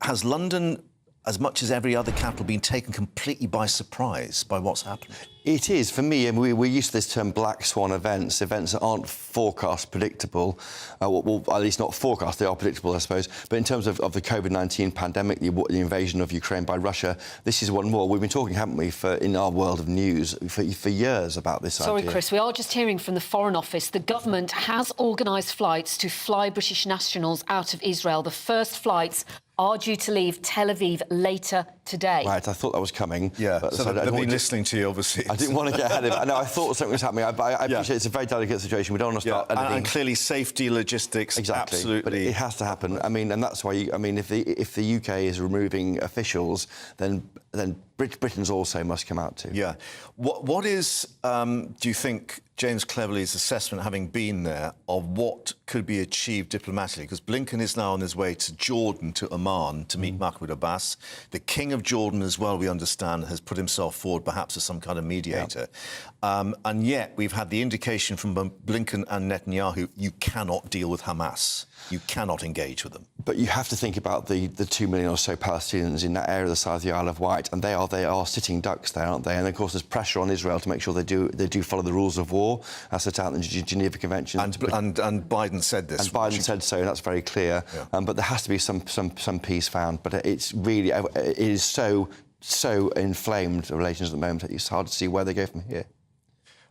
Has London, as much as every other capital, been taken completely by surprise by what's happened? It is, for me, and we're used to this term black swan events that aren't forecast predictable. Well, at least not forecast, they are predictable, I suppose. But in terms of the COVID-19 pandemic, the invasion of Ukraine by Russia, this is one more. We've been talking, haven't we, in our world of news for years about this idea. Sorry, Chris, we are just hearing from the Foreign Office. The government has organised flights to fly British nationals out of Israel. The first flights are due to leave Tel Aviv later today. Right, I thought that was coming. Yeah, so they've been listening to you, obviously. I didn't want to get ahead of it. No, I thought something was happening. I appreciate it's a very delicate situation. We don't want to start anything. And clearly safety, logistics, exactly. Absolutely. But it has to happen. I mean, and that's why, if the UK is removing officials, then Britons also must come out too. Yeah. What is, do you think, James Cleverly's assessment, having been there, of what could be achieved diplomatically? Because Blinken is now on his way to Jordan, to Amman, to meet Mahmoud Abbas. The King of Jordan as well, we understand, has put himself forward perhaps as some kind of mediator. And yet we've had the indication from Blinken and Netanyahu, you cannot deal with Hamas. You cannot engage with them. But you have to think about the 2 million or so Palestinians in that area, the side of the Isle of Wight, and they are sitting ducks there, aren't they? And of course, there's pressure on Israel to make sure they do follow the rules of war as set out in the Geneva Convention. And Biden said this. And Biden said so, and that's very clear. Yeah. But there has to be some peace found. But it's really it is so inflamed, the relations at the moment. It's hard to see where they go from here.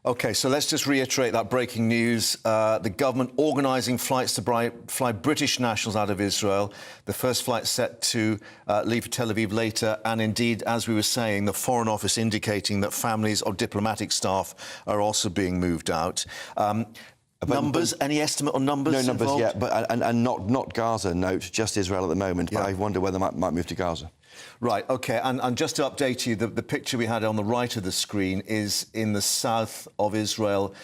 OK, so let's just reiterate that breaking news. The government organising flights to fly British nationals out of Israel. The first flight set to leave for Tel Aviv later. And indeed, as we were saying, the Foreign Office indicating that families of diplomatic staff are also being moved out. Numbers? Any estimate on numbers? No numbers involved? yet, but and not Gaza. Note, just Israel at the moment. Yeah. But I wonder whether they might move to Gaza. Right, OK, and just to update you, the picture we had on the right of the screen is in the south of Israel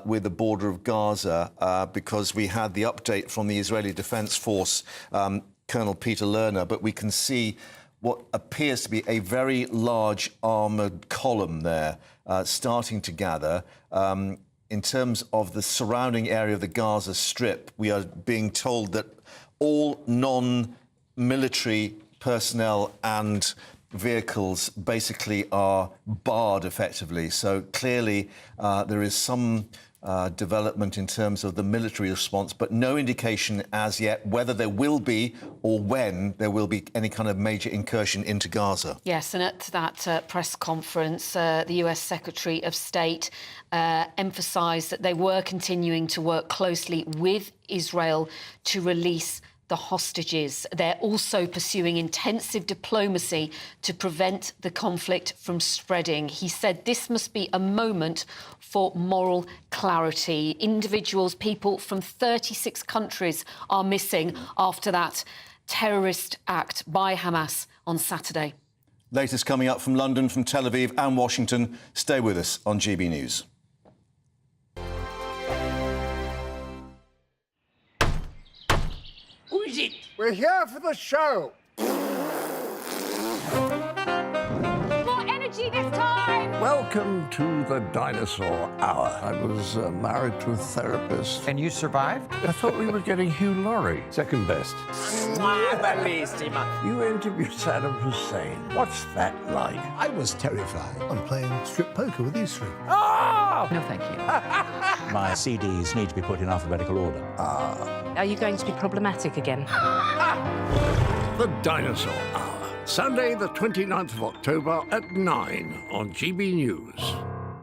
with the border of Gaza, because we had the update from the Israeli Defence Force, Colonel Peter Lerner, but we can see what appears to be a very large armoured column there starting to gather. In terms of the surrounding area of the Gaza Strip, we are being told that all non-military personnel and vehicles basically are barred effectively. So clearly there is some development in terms of the military response, but no indication as yet whether there will be or when there will be any kind of major incursion into Gaza. Yes, and at that press conference, the US Secretary of State emphasised that they were continuing to work closely with Israel to release the hostages. They're also pursuing intensive diplomacy to prevent the conflict from spreading. He said this must be a moment for moral clarity. Individuals, people from 36 countries are missing after that terrorist act by Hamas on Saturday. Latest coming up from London, from Tel Aviv and Washington. Stay with us on GB News. Who is it? We're here for the show. More energy this time! Welcome to the Dinosaur Hour. I was married to a therapist. And you survived? I thought we were getting Hugh Laurie. Second best. You interviewed Saddam Hussein. What's that like? I was terrified. I'm playing strip poker with these three. Oh! No, thank you. My CDs need to be put in alphabetical order. Are you going to be problematic again? The Dinosaur Hour. Sunday, the 29th of October at 9 on GB News.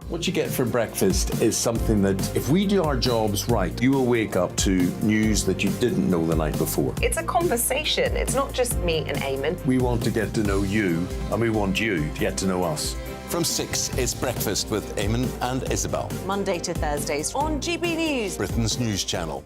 What you get for breakfast is something that, if we do our jobs right, you will wake up to news that you didn't know the night before. It's a conversation. It's not just me and Eamon. We want to get to know you, and we want you to get to know us. From 6, it's Breakfast with Eamon and Isabel. Monday to Thursdays on GB News. Britain's news channel.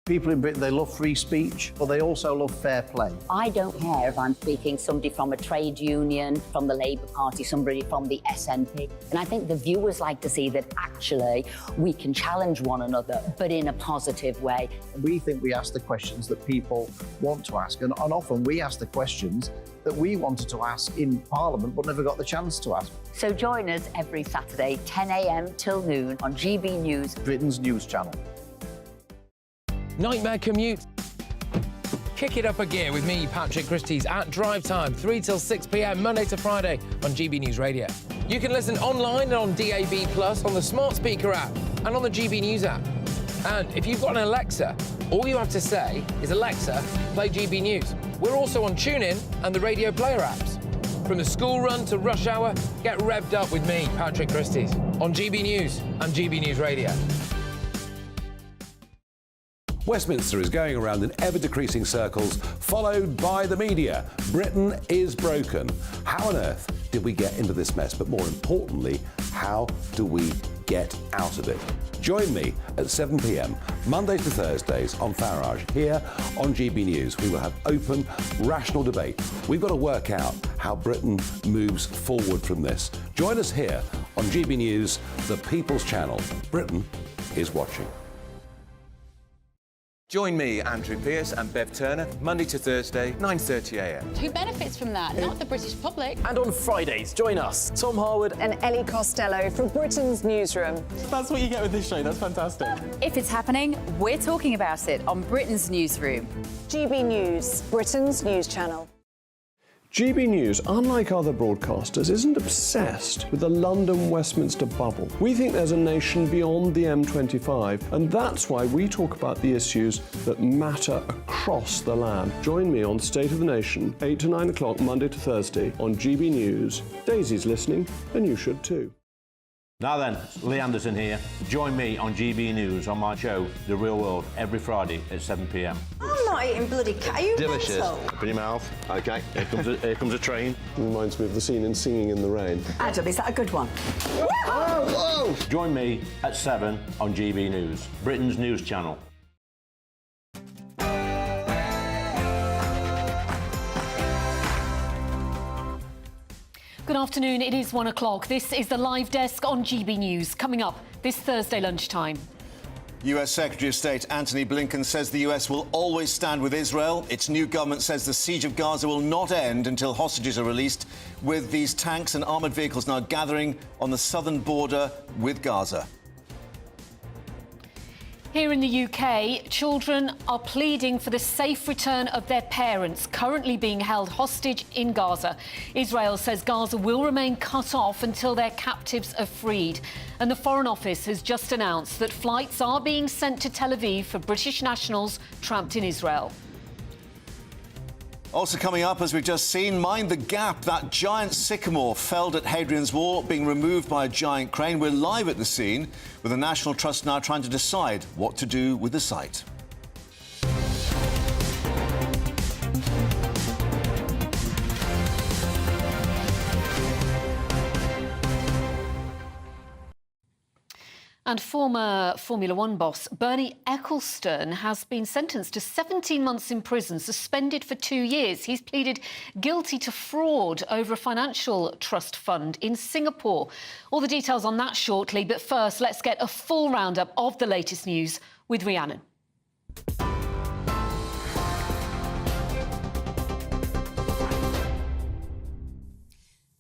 People in Britain, they love free speech, but they also love fair play. I don't care if I'm speaking somebody from a trade union, from the Labour Party, somebody from the SNP. And I think the viewers like to see that actually we can challenge one another, but in a positive way. We think we ask the questions that people want to ask, and often we ask the questions that we wanted to ask in Parliament but never got the chance to ask. So join us every Saturday, 10 a.m. till noon on GB News, Britain's news channel. Nightmare commute. Kick it up a gear with me, Patrick Christie's, at drive time, 3 till 6 p.m, Monday to Friday on GB News Radio. You can listen online and on DAB+, on the smart speaker app and on the GB News app. And if you've got an Alexa, all you have to say is, Alexa, play GB News. We're also on TuneIn and the Radio Player apps. From the school run to rush hour, get revved up with me, Patrick Christie's, on GB News and GB News Radio. Westminster is going around in ever-decreasing circles, followed by the media. Britain is broken. How on earth did we get into this mess? But more importantly, how do we get out of it? Join me at 7 p.m, Mondays to Thursdays on Farage, here on GB News. We will have open, rational debate. We've got to work out how Britain moves forward from this. Join us here on GB News, the People's Channel. Britain is watching. Join me, Andrew Pearce and Bev Turner, Monday to Thursday, 9:30 a.m. Who benefits from that? Not the British public. And on Fridays, join us, Tom Harwood And Ellie Costello from Britain's Newsroom. That's what you get with this show. That's fantastic. If it's happening, we're talking about it on Britain's Newsroom. GB News, Britain's news channel. GB News, unlike other broadcasters, isn't obsessed with the London-Westminster bubble. We think there's a nation beyond the M25, and that's why we talk about the issues that matter across the land. Join me on State of the Nation, 8 to 9 o'clock, Monday to Thursday, on GB News. Daisy's listening, and you should too. Now then, Lee Anderson here. Join me on GB News on my show, The Real World, every Friday at 7 p.m. I'm not eating bloody cat. Are you Delicious. mental? Open your mouth. OK, here comes a train. Reminds me of the scene in Singing in the Rain. Adam, is that a good one? Whoa! Join me at 7 on GB News, Britain's news channel. Good afternoon, it is 1 o'clock. This is the live desk on GB News. Coming up this Thursday lunchtime. US Secretary of State Antony Blinken says the US will always stand with Israel. Its new government says the siege of Gaza will not end until hostages are released, with these tanks and armoured vehicles now gathering on the southern border with Gaza. Here in the UK, children are pleading for the safe return of their parents currently being held hostage in Gaza. Israel says Gaza will remain cut off until their captives are freed. And the Foreign Office has just announced that flights are being sent to Tel Aviv for British nationals trapped in Israel. Also coming up, as we've just seen, mind the gap. That giant sycamore felled at Hadrian's Wall being removed by a giant crane. We're live at the scene with the National Trust now trying to decide what to do with the site. And former Formula One boss Bernie Ecclestone has been sentenced to 17 months in prison, suspended for 2 years. He's pleaded guilty to fraud over a financial trust fund in Singapore. All the details on that shortly, but first, let's get a full roundup of the latest news with Rhiannon.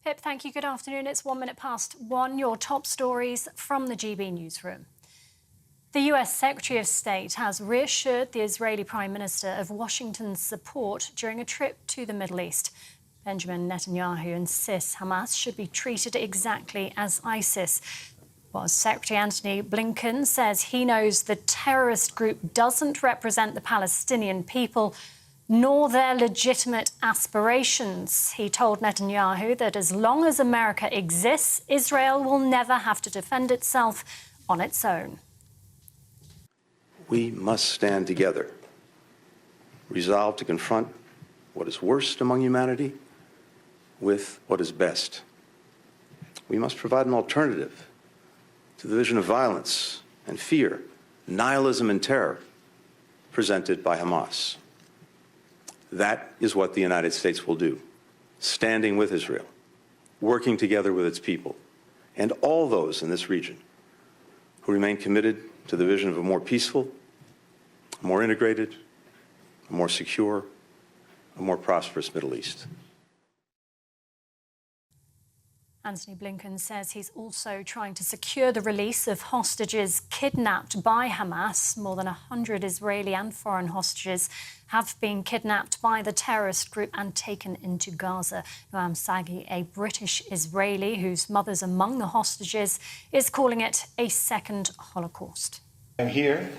Pip, thank you. Good afternoon. It's 1:01. Your top stories from the GB newsroom. The US Secretary of State has reassured the Israeli Prime Minister of Washington's support during a trip to the Middle East. Benjamin Netanyahu insists Hamas should be treated exactly as ISIS. While Secretary Antony Blinken says he knows the terrorist group doesn't represent the Palestinian people nor their legitimate aspirations. He told Netanyahu that as long as America exists, Israel will never have to defend itself on its own. We must stand together, resolved to confront what is worst among humanity with what is best. We must provide an alternative to the vision of violence and fear, nihilism and terror presented by Hamas. That is what the United States will do, standing with Israel, working together with its people, and all those in this region who remain committed to the vision of a more peaceful, a more integrated, a more secure, a more prosperous Middle East. Antony Blinken says he's also trying to secure the release of hostages kidnapped by Hamas. More than 100 Israeli and foreign hostages have been kidnapped by the terrorist group and taken into Gaza. Noam Sagi, a British Israeli whose mother's among the hostages, is calling it a second Holocaust. I'm here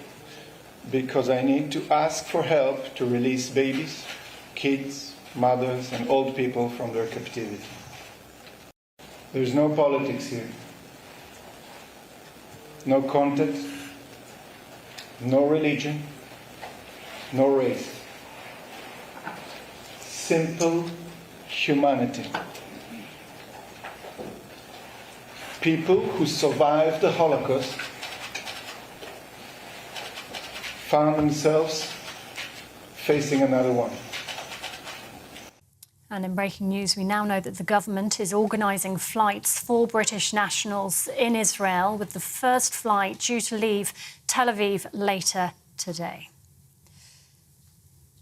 because I need to ask for help to release babies, kids, mothers, and old people from their captivity. There's no politics here, no context, no religion, no race. Simple humanity. People who survived the Holocaust found themselves facing another one. And in breaking news, we now know that the government is organising flights for British nationals in Israel, with the first flight due to leave Tel Aviv later today.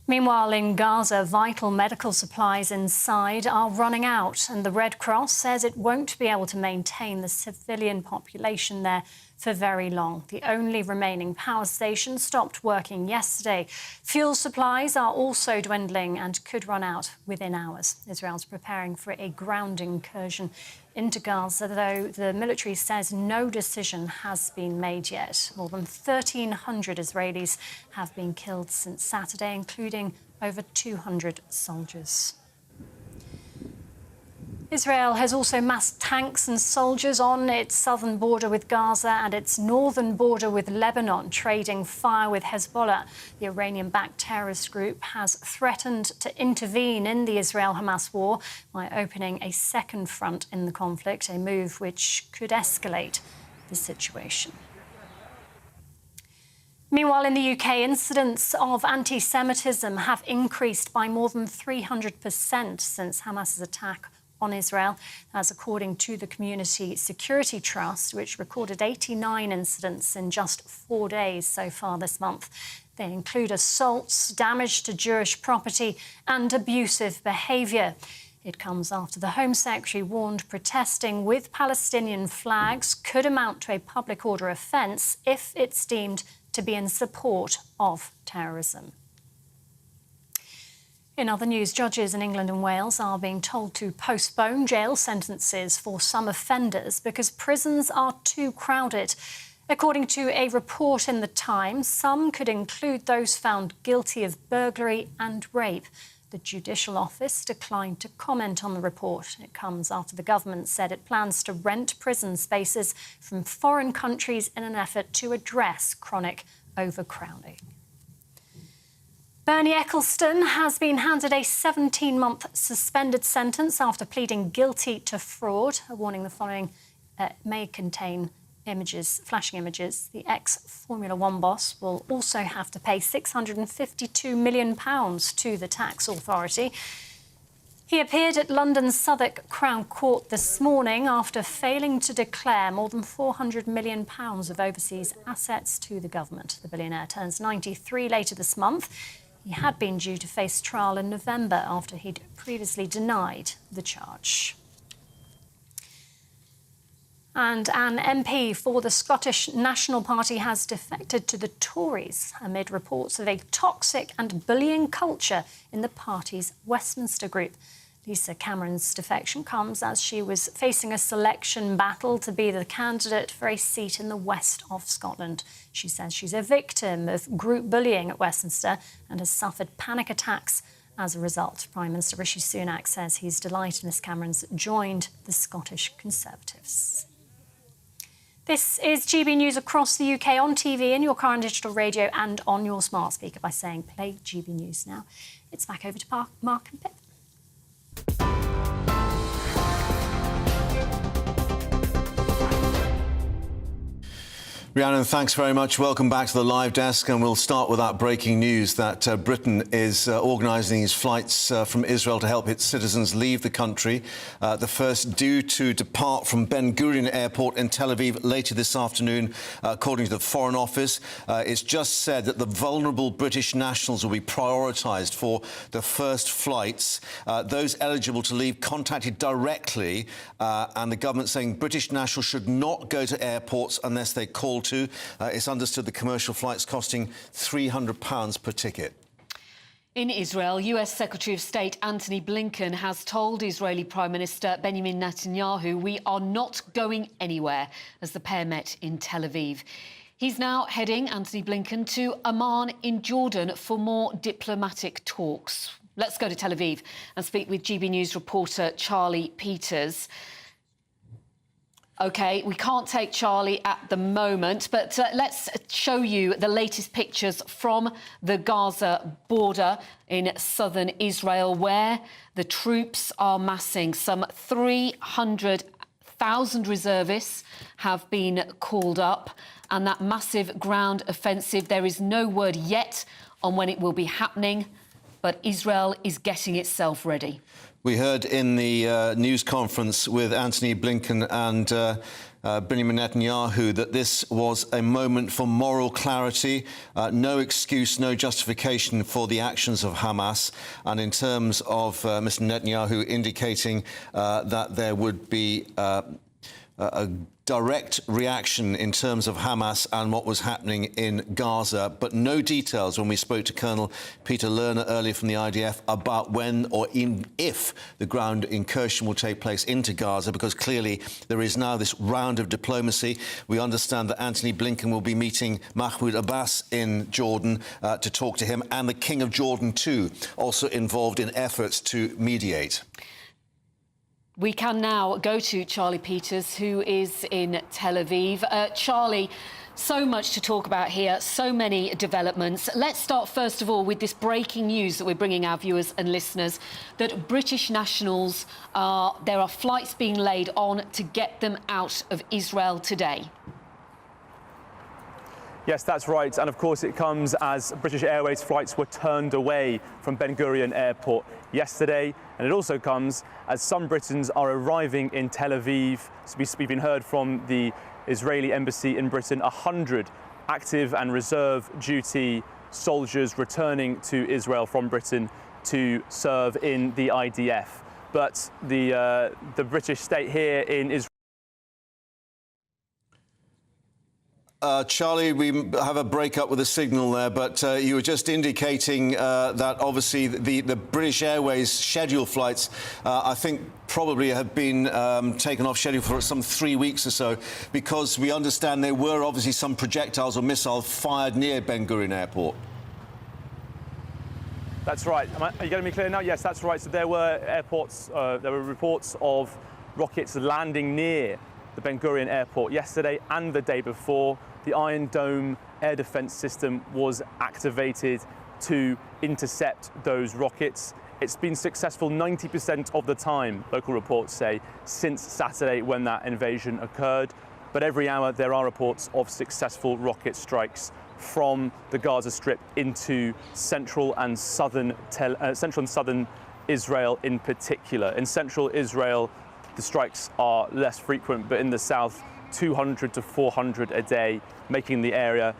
Meanwhile, in Gaza, vital medical supplies inside are running out, and the Red Cross says it won't be able to maintain the civilian population there for very long. The only remaining power station stopped working yesterday. Fuel supplies are also dwindling and could run out within hours. Israel's preparing for a ground incursion into Gaza, though the military says no decision has been made yet. More than 1,300 Israelis have been killed since Saturday, including over 200 soldiers. Israel has also massed tanks and soldiers on its southern border with Gaza and its northern border with Lebanon, trading fire with Hezbollah. The Iranian-backed terrorist group has threatened to intervene in the Israel-Hamas war by opening a second front in the conflict, a move which could escalate the situation. Meanwhile, in the UK, incidents of anti-Semitism have increased by more than 300% since Hamas's attack on Israel. That's according to the Community Security Trust, which recorded 89 incidents in just 4 days so far this month. They include assaults, damage to Jewish property, and abusive behaviour. It comes after the Home Secretary warned protesting with Palestinian flags could amount to a public order offence if it's deemed to be in support of terrorism. In other news, judges in England and Wales are being told to postpone jail sentences for some offenders because prisons are too crowded. According to a report in The Times, some could include those found guilty of burglary and rape. The Judicial Office declined to comment on the report. It comes after the government said it plans to rent prison spaces from foreign countries in an effort to address chronic overcrowding. Bernie Ecclestone has been handed a 17-month suspended sentence after pleading guilty to fraud, a warning the following may contain flashing images, the ex-Formula One boss will also have to pay £652 million to the tax authority. He appeared at London's Southwark Crown Court this morning after failing to declare more than £400 million of overseas assets to the government. The billionaire turns 93 later this month. He had been due to face trial in November after he'd previously denied the charge. And an MP for the Scottish National Party has defected to the Tories amid reports of a toxic and bullying culture in the party's Westminster group. Lisa Cameron's defection comes as she was facing a selection battle to be the candidate for a seat in the west of Scotland. She says she's a victim of group bullying at Westminster and has suffered panic attacks as a result. Prime Minister Rishi Sunak says he's delighted Ms Cameron's joined the Scottish Conservatives. This is GB News across the UK on TV, in your car and digital radio and on your smart speaker by saying play GB News now. It's back over to Mark and Pip. Rhiannon, thanks very much. Welcome back to the live desk, and we'll start with that breaking news that Britain is organising these flights from Israel to help its citizens leave the country. The first due to depart from Ben Gurion Airport in Tel Aviv later this afternoon, according to the Foreign Office. It's just said that the vulnerable British nationals will be prioritised for the first flights. Those eligible to leave contacted directly, and the government saying British nationals should not go to airports unless they call to. It's understood the commercial flights costing £300 per ticket. In Israel, US Secretary of State Antony Blinken has told Israeli Prime Minister Benjamin Netanyahu, "We are not going anywhere," as the pair met in Tel Aviv. He's now heading, Antony Blinken, to Amman in Jordan for more diplomatic talks. Let's go to Tel Aviv and speak with GB News reporter Charlie Peters. OK, we can't take Charlie at the moment, but let's show you the latest pictures from the Gaza border in southern Israel, where the troops are massing. Some 300,000 reservists have been called up, and that massive ground offensive, there is no word yet on when it will be happening, but Israel is getting itself ready. We heard in the news conference with Antony Blinken and Benjamin Netanyahu that this was a moment for moral clarity, no excuse, no justification for the actions of Hamas. And in terms of Mr. Netanyahu indicating that there would be a direct reaction in terms of Hamas and what was happening in Gaza, but no details when we spoke to Colonel Peter Lerner earlier from the IDF about when or even if the ground incursion will take place into Gaza, because clearly there is now this round of diplomacy. We understand that Antony Blinken will be meeting Mahmoud Abbas in Jordan to talk to him, and the King of Jordan too, also involved in efforts to mediate. We can now go to Charlie Peters, who is in Tel Aviv. Charlie, so much to talk about here, so many developments. Let's start, first of all, with this breaking news that we're bringing our viewers and listeners, that British nationals there are flights being laid on to get them out of Israel today. Yes, that's right. And of course, it comes as British Airways flights were turned away from Ben Gurion Airport yesterday. And it also comes as some Britons are arriving in Tel Aviv. So we've been heard from the Israeli embassy in Britain, 100 active and reserve duty soldiers returning to Israel from Britain to serve in the IDF. But the British state here in Israel. Charlie, we have a break-up with the signal there, but you were just indicating that obviously the British Airways scheduled flights, I think, probably have been taken off schedule for some 3 weeks or so, because we understand there were obviously some projectiles or missiles fired near Ben Gurion Airport. That's right. Are you getting me clear now? Yes, that's right. So there were reports of rockets landing near the Ben Gurion Airport yesterday and the day before. The Iron Dome air defence system was activated to intercept those rockets. It's been successful 90% of the time, local reports say, since Saturday when that invasion occurred. but every hour there are reports of successful rocket strikes from the Gaza Strip into central and southern Israel in particular. In central Israel, the strikes are less frequent, but in the south, 200 to 400 a day, making the area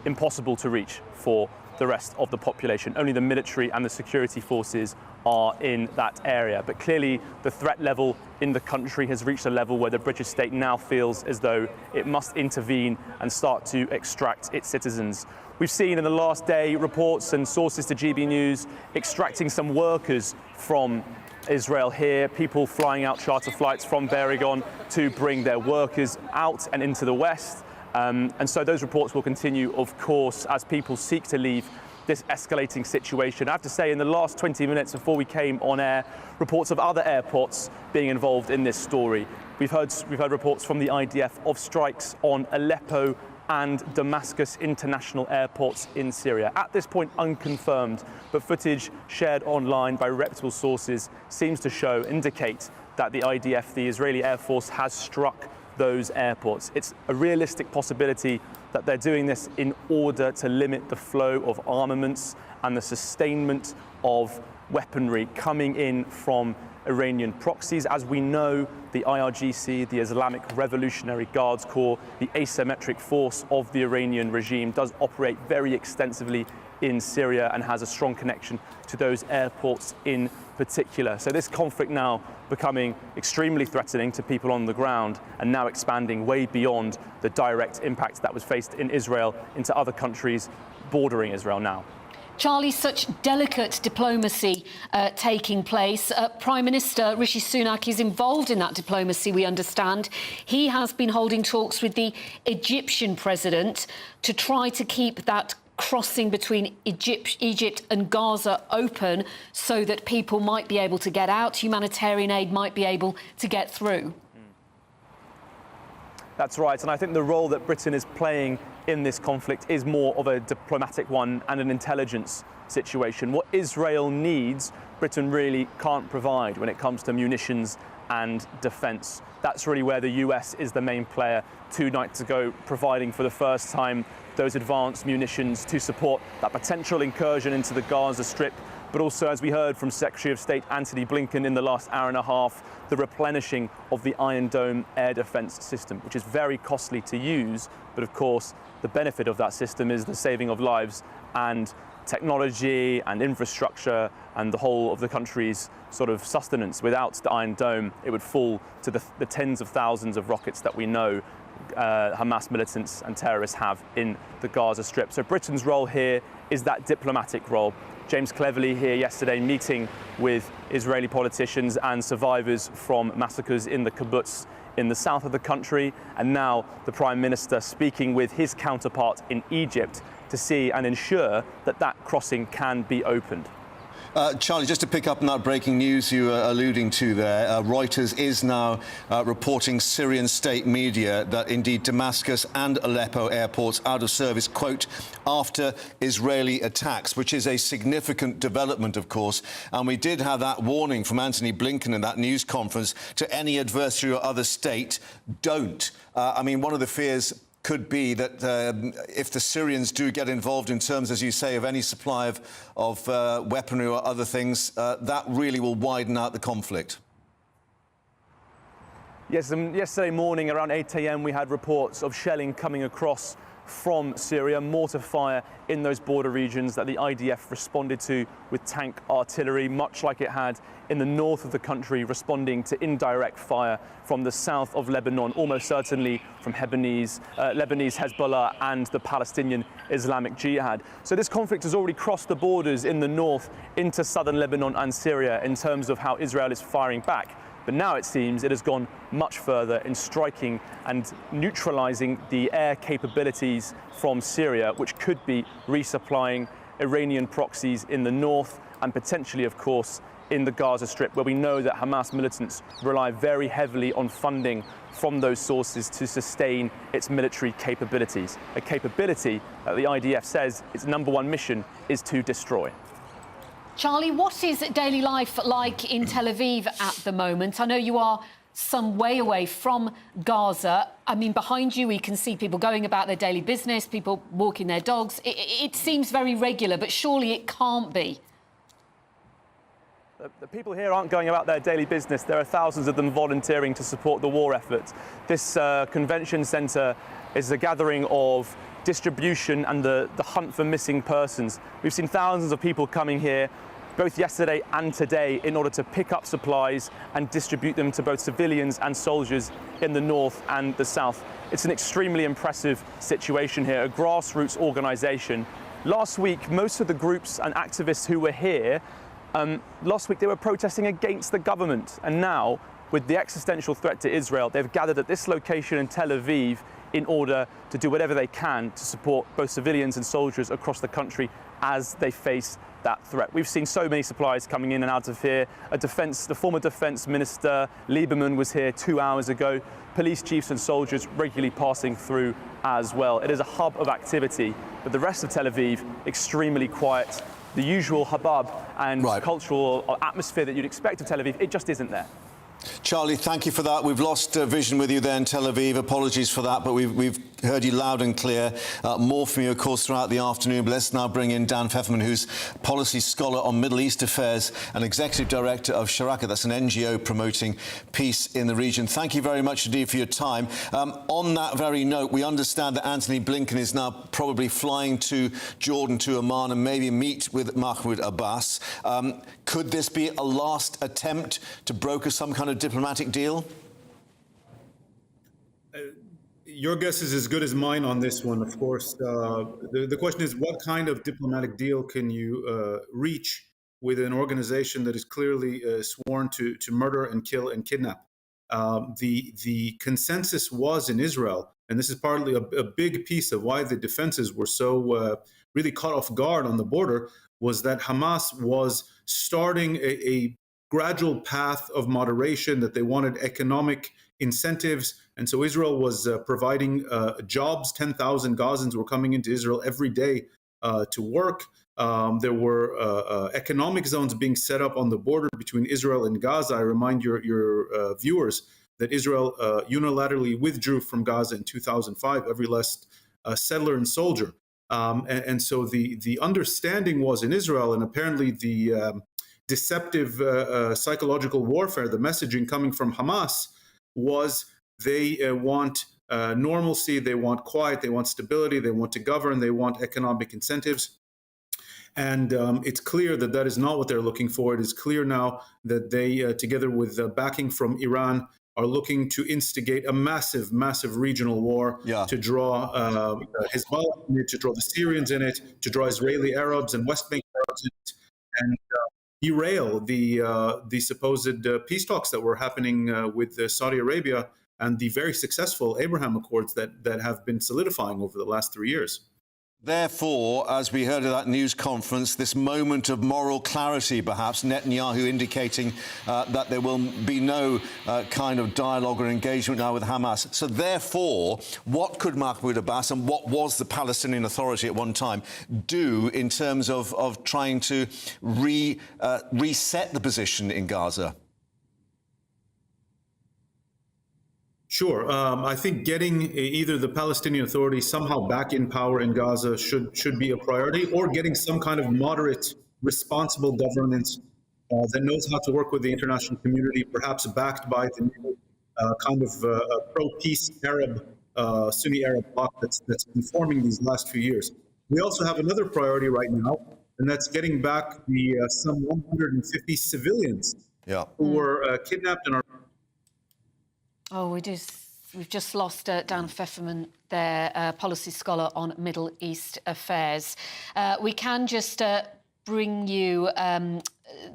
impossible to reach for the rest of the population. Only the military and the security forces are in that area. But clearly, the threat level in the country has reached a level where the British state now feels as though it must intervene and start to extract its citizens. We've seen in the last day reports and sources to GB News extracting some workers from Israel here, people flying out charter flights from Be'er Igon to bring their workers out and into the West. And so those reports will continue, of course, as people seek to leave this escalating situation. I have to say, in the last 20 minutes before we came on air, reports of other airports being involved in this story. We've heard reports from the IDF of strikes on Aleppo and Damascus international airports in Syria. At this point, unconfirmed, but footage shared online by reputable sources seems to indicate that the IDF, the Israeli Air Force, has struck those airports. It's a realistic possibility that they're doing this in order to limit the flow of armaments and the sustainment of weaponry coming in from Iranian proxies. As we know, the IRGC, the Islamic Revolutionary Guards Corps, the asymmetric force of the Iranian regime, does operate very extensively in Syria and has a strong connection to those airports in particular. So this conflict now becoming extremely threatening to people on the ground and now expanding way beyond the direct impact that was faced in Israel into other countries bordering Israel now. Charlie, such delicate diplomacy taking place. Prime Minister Rishi Sunak is involved in that diplomacy, we understand. He has been holding talks with the Egyptian president to try to keep that crossing between Egypt and Gaza open so that people might be able to get out, humanitarian aid might be able to get through. That's right, and I think the role that Britain is playing in this conflict is more of a diplomatic one and an intelligence situation. What Israel needs, Britain really can't provide when it comes to munitions and defence. That's really where the US is the main player 2 nights ago, providing for the first time those advanced munitions to support that potential incursion into the Gaza Strip, but also, as we heard from Secretary of State Antony Blinken in the last hour and a half, the replenishing of the Iron Dome air defence system, which is very costly to use, but of course the benefit of that system is the saving of lives and technology and infrastructure and the whole of the country's sort of sustenance. Without the Iron Dome, it would fall to the tens of thousands of rockets that we know Hamas militants and terrorists have in the Gaza Strip. So Britain's role here is that diplomatic role. James Cleverly here yesterday meeting with Israeli politicians and survivors from massacres in the kibbutz in the south of the country, and now the Prime Minister speaking with his counterpart in Egypt to see and ensure that that crossing can be opened. Charlie, just to pick up on that breaking news you were alluding to there, Reuters is now reporting Syrian state media that indeed Damascus and Aleppo airports out of service, quote, after Israeli attacks, which is a significant development, of course. And we did have that warning from Antony Blinken in that news conference to any adversary or other state, don't. I mean, one of the fears could be that if the Syrians do get involved in terms, as you say, of any supply of weaponry or other things, that really will widen out the conflict. Yes, yesterday morning around 8 a.m. we had reports of shelling coming across from Syria, mortar fire in those border regions that the IDF responded to with tank artillery, much like it had in the north of the country, responding to indirect fire from the south of Lebanon, almost certainly from Lebanese Hezbollah and the Palestinian Islamic Jihad. So this conflict has already crossed the borders in the north into southern Lebanon and Syria in terms of how Israel is firing back. But now it seems it has gone much further in striking and neutralising the air capabilities from Syria, which could be resupplying Iranian proxies in the north and potentially, of course, in the Gaza Strip, where we know that Hamas militants rely very heavily on funding from those sources to sustain its military capabilities, a capability that the IDF says its #1 mission is to destroy. Charlie, what is daily life like in Tel Aviv at the moment? I know you are some way away from Gaza. I mean, behind you, we can see people going about their daily business, people walking their dogs. It seems very regular, but surely it can't be. The people here aren't going about their daily business. There are thousands of them volunteering to support the war effort. This convention centre is a gathering of distribution and the hunt for missing persons. We've seen thousands of people coming here, both yesterday and today, in order to pick up supplies and distribute them to both civilians and soldiers in the north and the south. It's an extremely impressive situation here, a grassroots organisation. Last week, most of the groups and activists who were here last week they were protesting against the government, and now with the existential threat to Israel, they've gathered at this location in Tel Aviv in order to do whatever they can to support both civilians and soldiers across the country as they face that threat. We've seen so many supplies coming in and out of here. The former defence minister Lieberman was here 2 hours ago. Police chiefs and soldiers regularly passing through as well. It is a hub of activity, but the rest of Tel Aviv extremely quiet. The usual hubbub and cultural atmosphere that you'd expect of Tel Aviv, it just isn't there. Charlie, thank you for that. We've lost vision with you there in Tel Aviv. Apologies for that, but we've heard you loud and clear. More from you, of course, throughout the afternoon. But let's now bring in Dan Pfefferman, who's policy scholar on Middle East affairs and executive director of Sharaka. That's an NGO promoting peace in the region. Thank you very much indeed for your time. On that very note, we understand that Anthony Blinken is now probably flying to Jordan, to Amman, and maybe meet with Mahmoud Abbas. Could this be a last attempt to broker some kind of diplomatic deal? Your guess is as good as mine on this one, of course. The question is, what kind of diplomatic deal can you reach with an organization that is clearly sworn to murder and kill and kidnap? The consensus was in Israel, and this is partly a big piece of why the defenses were so really caught off guard on the border, was that Hamas was starting a gradual path of moderation, that they wanted economic incentives. And so Israel was providing jobs. 10,000 Gazans were coming into Israel every day to work. There were economic zones being set up on the border between Israel and Gaza. I remind your viewers that Israel unilaterally withdrew from Gaza in 2005, every last settler and soldier. And so the understanding was in Israel, and apparently the deceptive psychological warfare, the messaging coming from Hamas, was they want normalcy, they want quiet, they want stability, they want to govern, they want economic incentives. And it's clear that that is not what they're looking for. It is clear now that they, together with backing from Iran, are looking to instigate a massive, massive regional war to draw Hezbollah in it, to draw the Syrians in it, to draw Israeli Arabs and West Bank Arabs in it, and derail the supposed peace talks that were happening with Saudi Arabia and the very successful Abraham Accords that have been solidifying over the last 3 years. Therefore, as we heard at that news conference, this moment of moral clarity, perhaps, Netanyahu indicating that there will be no kind of dialogue or engagement now with Hamas. So therefore, what could Mahmoud Abbas and what was the Palestinian Authority at one time do in terms of trying to reset the position in Gaza? Sure. I think getting either the Palestinian Authority somehow back in power in Gaza should be a priority, or getting some kind of moderate, responsible governance that knows how to work with the international community, perhaps backed by the new kind of pro-peace Arab, Sunni Arab bloc that's been forming these last few years. We also have another priority right now, and that's getting back the some 150 civilians who were kidnapped and are... Oh, we've just lost Dan Pfefferman, their policy scholar on Middle East affairs. We can just bring you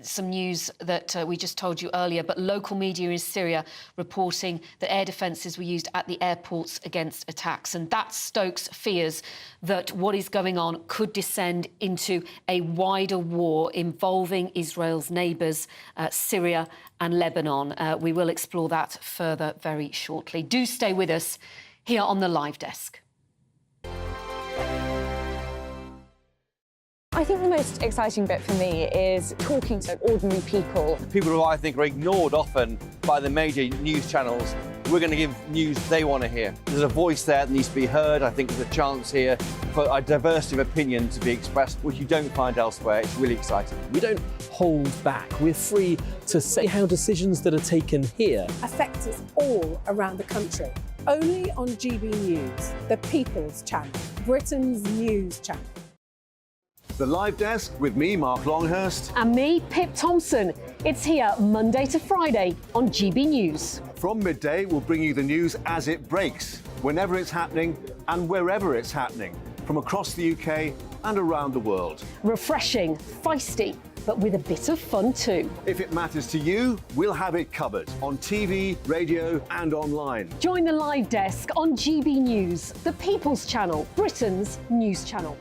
some news that we just told you earlier, but local media in Syria reporting that air defences were used at the airports against attacks. And that stokes fears that what is going on could descend into a wider war involving Israel's neighbours, Syria and Lebanon. We will explore that further very shortly. Do stay with us here on the Live Desk. I I think the most exciting bit for me is talking to ordinary people. People who I think are ignored often by the major news channels. We're going to give news they want to hear. There's a voice there that needs to be heard. I think there's a chance here for a diversity of opinion to be expressed, which you don't find elsewhere. It's really exciting. We don't hold back. We're free to say how decisions that are taken here affect us all around the country. Only on GB News, the People's Channel, Britain's news channel. The Live Desk with me, Mark Longhurst. And me, Pip Thompson. It's here Monday to Friday on GB News. From midday, we'll bring you the news as it breaks, whenever it's happening and wherever it's happening, from across the UK and around the world. Refreshing, feisty, but with a bit of fun too. If it matters to you, we'll have it covered on TV, radio and online. Join the Live Desk on GB News, the People's Channel, Britain's news channel.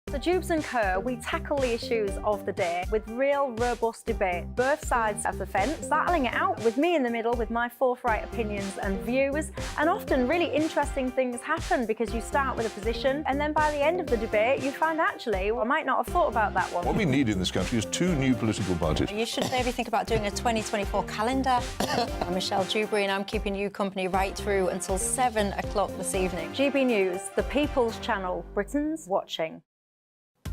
So Jubes and Kerr, we tackle the issues of the day with real robust debate, both sides of the fence, battling it out with me in the middle with my forthright opinions and views. And often really interesting things happen because you start with a position and then by the end of the debate you find actually, well, I might not have thought about that one. What we need in this country is 2 new political parties. You should maybe think about doing a 2024 calendar. I'm Michelle Dewberry and I'm keeping you company right through until 7 o'clock this evening. GB News, the People's Channel, Britain's watching.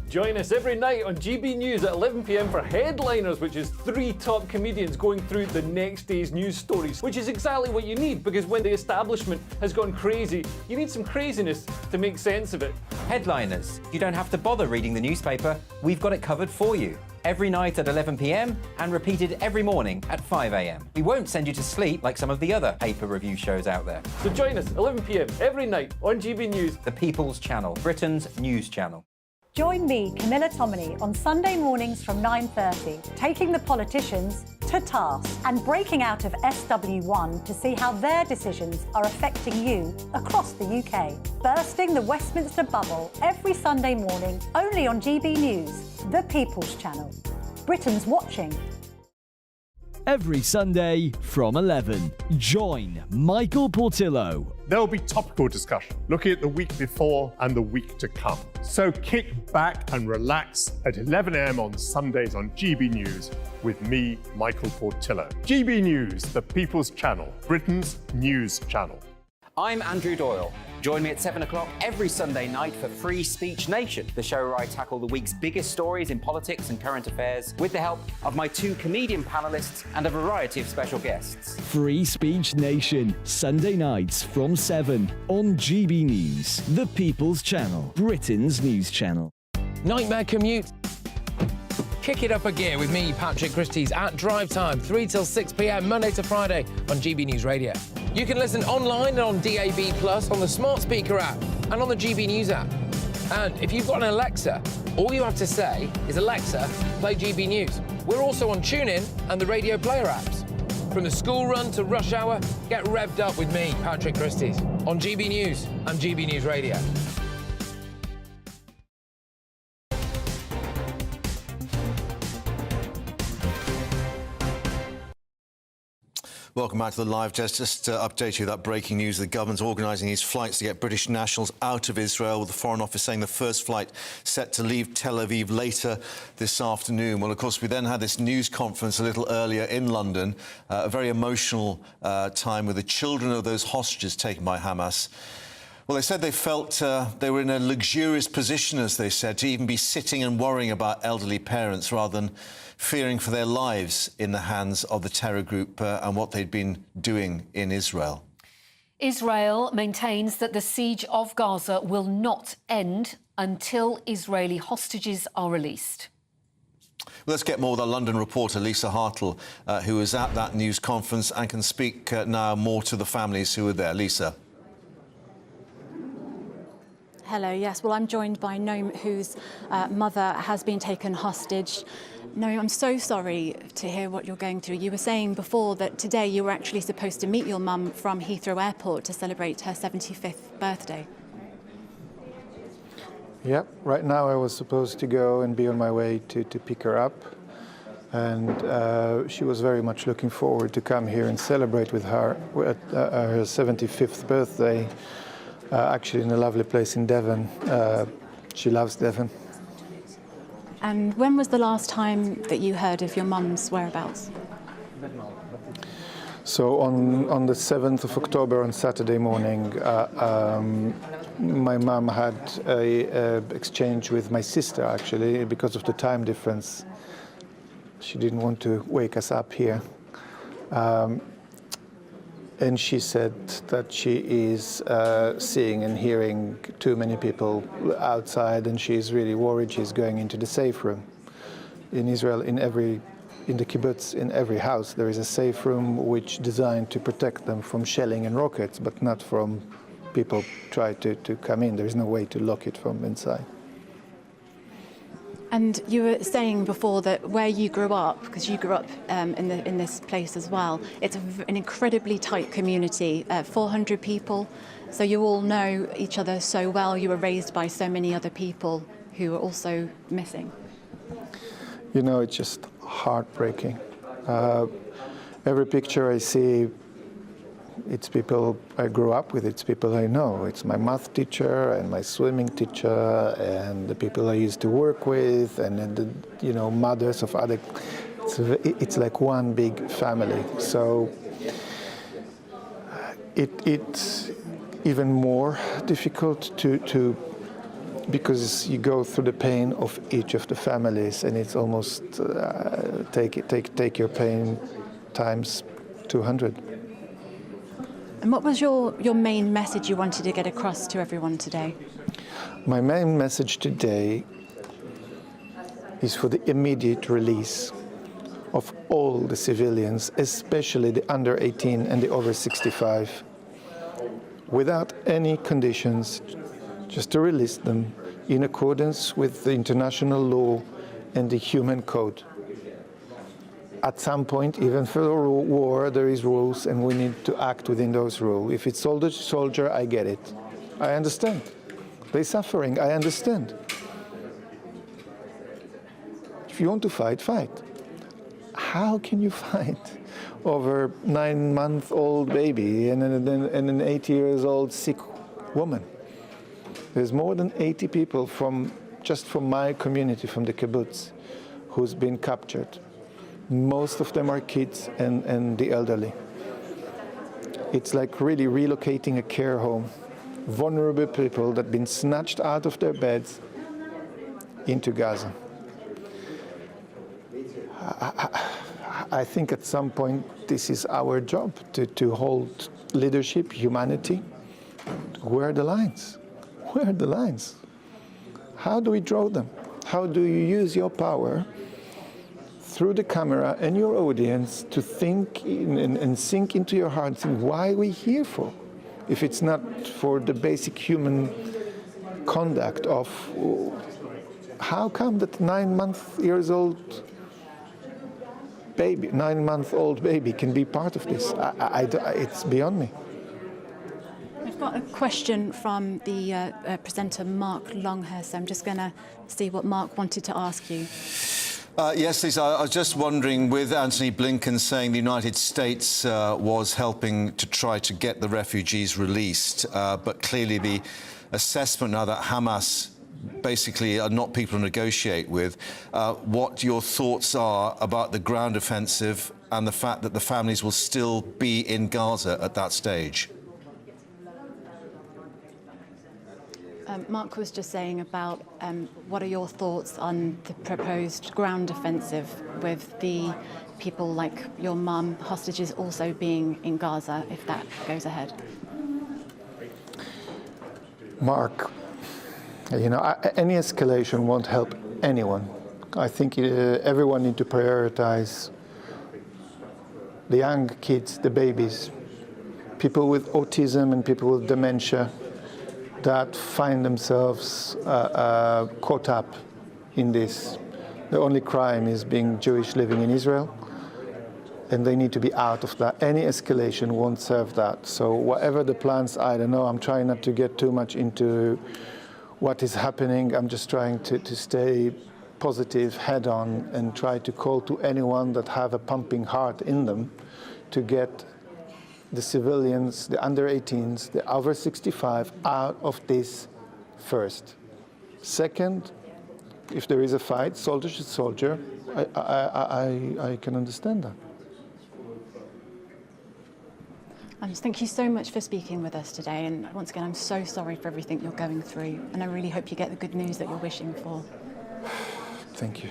Join us every night on GB News at 11 p.m. for Headliners, which is 3 top comedians going through the next day's news stories, which is exactly what you need, because when the establishment has gone crazy, you need some craziness to make sense of it. Headliners. You don't have to bother reading the newspaper. We've got it covered for you. Every night at 11 p.m. and repeated every morning at 5 a.m. We won't send you to sleep like some of the other paper review shows out there. So join us 11 p.m. every night on GB News. The People's Channel, Britain's news channel. Join me, Camilla Tominey, on Sunday mornings from 9:30, taking the politicians to task and breaking out of SW1 to see how their decisions are affecting you across the UK. Bursting the Westminster bubble every Sunday morning, only on GB News, the People's Channel. Britain's watching. Every Sunday from 11, join Michael Portillo. There'll be topical discussion, looking at the week before and the week to come. So kick back and relax at 11 a.m. on Sundays on GB News with me, Michael Portillo. GB News, the People's Channel, Britain's news channel. I'm Andrew Doyle. Join me at 7 o'clock every Sunday night for Free Speech Nation, the show where I tackle the week's biggest stories in politics and current affairs with the help of my 2 comedian panellists and a variety of special guests. Free Speech Nation, Sunday nights from 7 on GB News, the People's Channel, Britain's news channel. Nightmare commute. Kick it up a gear with me, Patrick Christie's at Drive Time, 3 till 6 p.m, Monday to Friday on GB News Radio. You can listen online and on DAB+, on the smart speaker app and on the GB News app. And if you've got an Alexa, all you have to say is, Alexa, play GB News. We're also on TuneIn and the Radio Player apps. From the school run to rush hour, get revved up with me, Patrick Christie's, on GB News and GB News Radio. Welcome back to the Live Desk. Just to update you that breaking news, the government's organising these flights to get British nationals out of Israel, with the Foreign Office saying the first flight set to leave Tel Aviv later this afternoon. Well, of course, we then had this news conference a little earlier in London, a very emotional time with the children of those hostages taken by Hamas. Well, they said they felt they were in a luxurious position, as they said, to even be sitting and worrying about elderly parents rather than fearing for their lives in the hands of the terror group and what they'd been doing in Israel. Israel maintains that the siege of Gaza will not end until Israeli hostages are released. Let's get more with our London reporter, Lisa Hartle, who was at that news conference and can speak now more to the families who were there. Lisa. Hello, yes. Well, I'm joined by Noam, whose mother has been taken hostage. Noam, I'm so sorry to hear what you're going through. You were saying before that today you were actually supposed to meet your mum from Heathrow Airport to celebrate her 75th birthday. Yep, right now I was supposed to go and be on my way to pick her up. And she was very much looking forward to come here and celebrate with her at her 75th birthday. Actually in a lovely place in Devon. She loves Devon. And when was the last time that you heard of your mum's whereabouts? So on the 7th of October, on Saturday morning, my mum had a exchange with my sister, actually, because of the time difference. She didn't want to wake us up here. And she said that she is seeing and hearing too many people outside, and she's really worried. She's going into the safe room. In Israel, in the kibbutz, in every house, there is a safe room which designed to protect them from shelling and rockets, but not from people try to come in. There is no way to lock it from inside. And you were saying before that where you grew up, because you grew up in this place as well, it's an incredibly tight community, 400 people. So you all know each other so well. You were raised by so many other people who are also missing. You know, it's just heartbreaking. Every picture I see, it's people I grew up with, it's people I know. It's my math teacher and my swimming teacher and the people I used to work with and the mothers of other. It's like one big family. So it's even more difficult to because you go through the pain of each of the families, and it's almost take your pain times 200. And what was your main message you wanted to get across to everyone today? My main message today is for the immediate release of all the civilians, especially the under 18 and the over 65, without any conditions, just to release them in accordance with the international law and the human code. At some point, even for a war, there is rules, and we need to act within those rules. If it's soldier, I get it. I understand. They're suffering, I understand. If you want to fight, fight. How can you fight over 9-month-old baby and an 8-year-old sick woman? There's more than 80 people just from my community, from the kibbutz, who's been captured. Most of them are kids and the elderly. It's like really relocating a care home. Vulnerable people that have been snatched out of their beds into Gaza. I think at some point this is our job to hold leadership, humanity. Where are the lines? Where are the lines? How do we draw them? How do you use your power through the camera and your audience to think and sink into your heart and think, why are we here for? If it's not for the basic human conduct of how come that 9-month-old baby can be part of this? It's beyond me. I've got a question from the presenter Mark Longhurst. I'm just going to see what Mark wanted to ask you. Yes, Lisa, I was just wondering, with Antony Blinken saying the United States was helping to try to get the refugees released, but clearly the assessment now that Hamas basically are not people to negotiate with, what your thoughts are about the ground offensive and the fact that the families will still be in Gaza at that stage. Mark was just saying about what are your thoughts on the proposed ground offensive with the people like your mum, hostages also being in Gaza, if that goes ahead? Mark, any escalation won't help anyone. I think everyone needs to prioritize the young kids, the babies, people with autism and people with dementia that find themselves caught up in this. The only crime is being Jewish living in Israel, and they need to be out of that. Any escalation won't serve that. So whatever the plans, I don't know, I'm trying not to get too much into what is happening. I'm just trying to stay positive, head on, and try to call to anyone that have a pumping heart in them to get the civilians, the under 18s, the over 65 out of this first. Second, If there is a fight, soldier should soldier. I can understand that. Thank you so much for speaking with us today. And once again, I'm so sorry for everything you're going through. And I really hope you get the good news that you're wishing for. Thank you.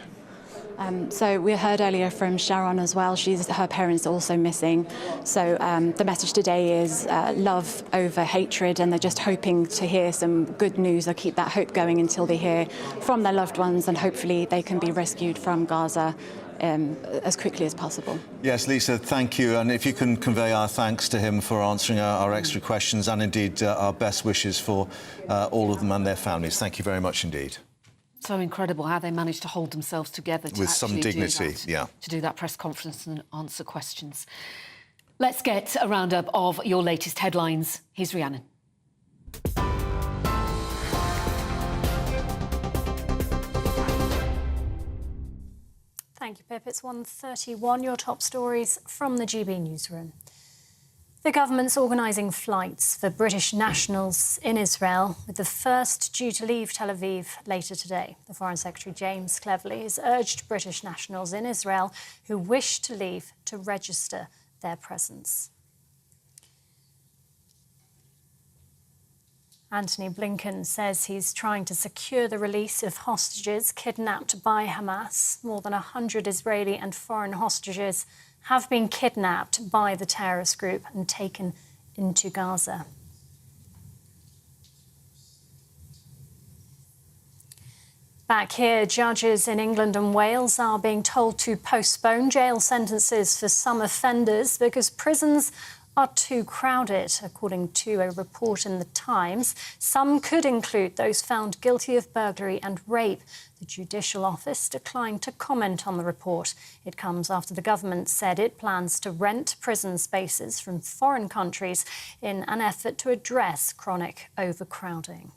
So we heard earlier from Sharon as well. Her parents are also missing. So the message today is love over hatred, and they're just hoping to hear some good news or keep that hope going until they hear from their loved ones, and hopefully they can be rescued from Gaza as quickly as possible. Yes, Lisa, thank you. And if you can convey our thanks to him for answering our extra questions, and indeed our best wishes for all of them and their families. Thank you very much indeed. So incredible how they managed to hold themselves together to with some dignity, to do that press conference and answer questions. Let's get a roundup of your latest headlines. Here's Rhiannon. Thank you, Pip. It's 1:31. Your top stories from the GB newsroom. The government's organising flights for British nationals in Israel, with the first due to leave Tel Aviv later today. The Foreign Secretary James Cleverly has urged British nationals in Israel who wish to leave to register their presence. Antony Blinken says he's trying to secure the release of hostages kidnapped by Hamas. More than 100 Israeli and foreign hostages have been kidnapped by the terrorist group and taken into Gaza. Back here, judges in England and Wales are being told to postpone jail sentences for some offenders because prisons are too crowded, according to a report in The Times. Some could include those found guilty of burglary and rape. The Judicial Office declined to comment on the report. It comes after the government said it plans to rent prison spaces from foreign countries in an effort to address chronic overcrowding.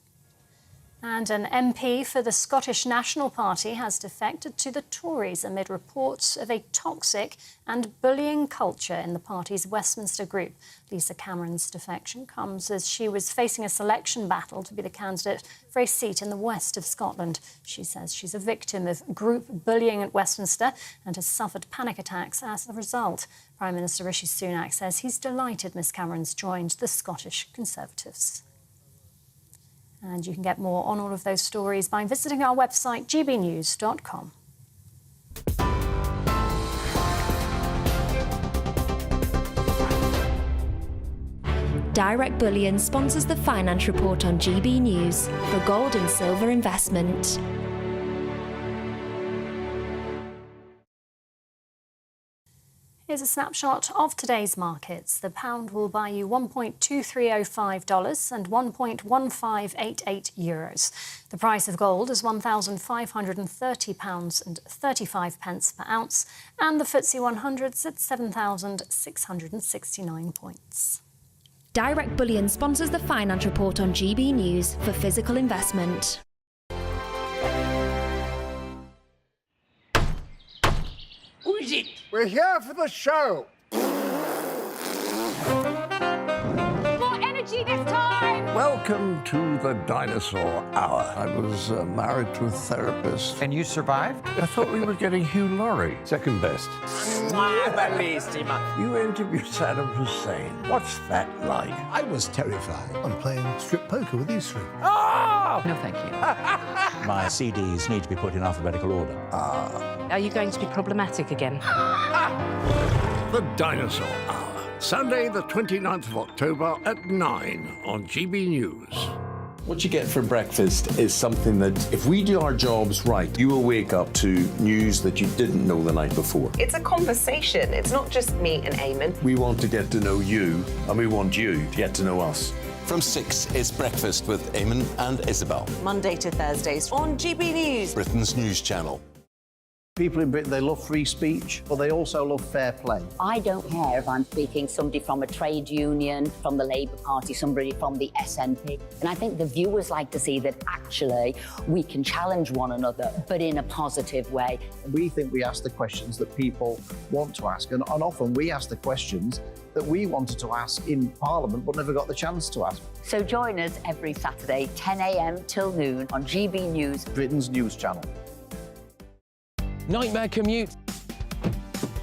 And an MP for the Scottish National Party has defected to the Tories amid reports of a toxic and bullying culture in the party's Westminster group. Lisa Cameron's defection comes as she was facing a selection battle to be the candidate for a seat in the west of Scotland. She says she's a victim of group bullying at Westminster and has suffered panic attacks as a result. Prime Minister Rishi Sunak says he's delighted Miss Cameron's joined the Scottish Conservatives. And you can get more on all of those stories by visiting our website, gbnews.com. Direct Bullion sponsors the Finance Report on GB News for gold and silver investment. Here's a snapshot of today's markets. The pound will buy you $1.2305 and €1.1588. The price of gold is £1,530.35 per ounce, and the FTSE 100's at 7,669 points. Direct Bullion sponsors the Finance Report on GB News for physical investment. Who is it? We're here for the show. More energy this time! Welcome to the Dinosaur Hour. I was married to a therapist. And you survived? I thought we were getting Hugh Laurie. Second best. You interviewed Saddam Hussein. What's that like? I was terrified. I'm playing strip poker with these three. Oh! No, thank you. My CDs need to be put in alphabetical order. Are you going to be problematic again? The Dinosaur Hour. Sunday, the 29th of October at 9 on GB News. What you get for breakfast is something that, if we do our jobs right, you will wake up to news that you didn't know the night before. It's a conversation. It's not just me and Eamon. We want to get to know you, and we want you to get to know us. From 6, it's Breakfast with Eamon and Isabel. Monday to Thursdays on GB News. Britain's news channel. People in Britain, they love free speech, but they also love fair play. I don't care if I'm speaking somebody from a trade union, from the Labour Party, somebody from the SNP. And I think the viewers like to see that actually we can challenge one another, but in a positive way. We think we ask the questions that people want to ask, and often we ask the questions that we wanted to ask in Parliament but never got the chance to ask. So join us every Saturday, 10 a.m. till noon on GB News. Britain's news channel. Nightmare commute?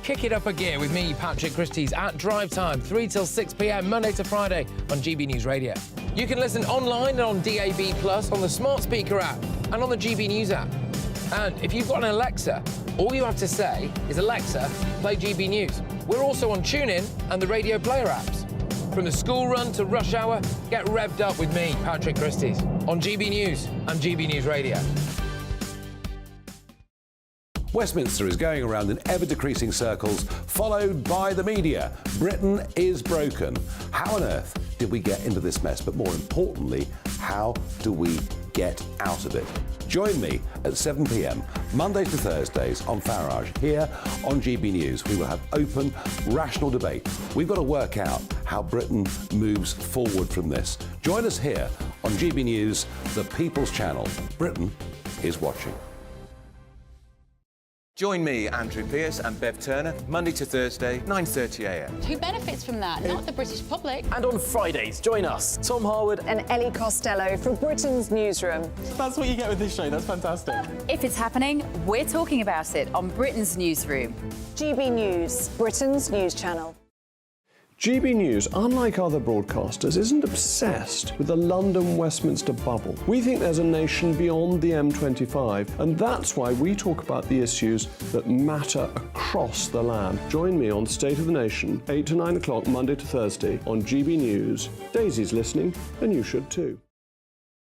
Kick it up a gear with me, Patrick Christie's, at drive time, 3 till 6 p.m, Monday to Friday on GB News Radio. You can listen online and on DAB+, on the smart speaker app and on the GB News app. And if you've got an Alexa, all you have to say is, Alexa, play GB News. We're also on TuneIn and the Radio Player apps. From the school run to rush hour, get revved up with me, Patrick Christie's, on GB News and GB News Radio. Westminster is going around in ever-decreasing circles, followed by the media. Britain is broken. How on earth did we get into this mess? But more importantly, how do we get out of it? Join me at 7 p.m, Mondays to Thursdays on Farage, here on GB News. We will have open, rational debate. We've got to work out how Britain moves forward from this. Join us here on GB News, the People's Channel. Britain is watching. Join me, Andrew Pearce and Bev Turner, Monday to Thursday, 9:30 a.m. Who benefits from that? Not the British public. And on Fridays, join us, Tom Harwood and Ellie Costello from Britain's Newsroom. That's what you get with this show. That's fantastic. If it's happening, we're talking about it on Britain's Newsroom. GB News, Britain's news channel. GB News, unlike other broadcasters, isn't obsessed with the London-Westminster bubble. We think there's a nation beyond the M25, and that's why we talk about the issues that matter across the land. Join me on State of the Nation, 8 to 9 o'clock, Monday to Thursday, on GB News. Daisy's listening, and you should too.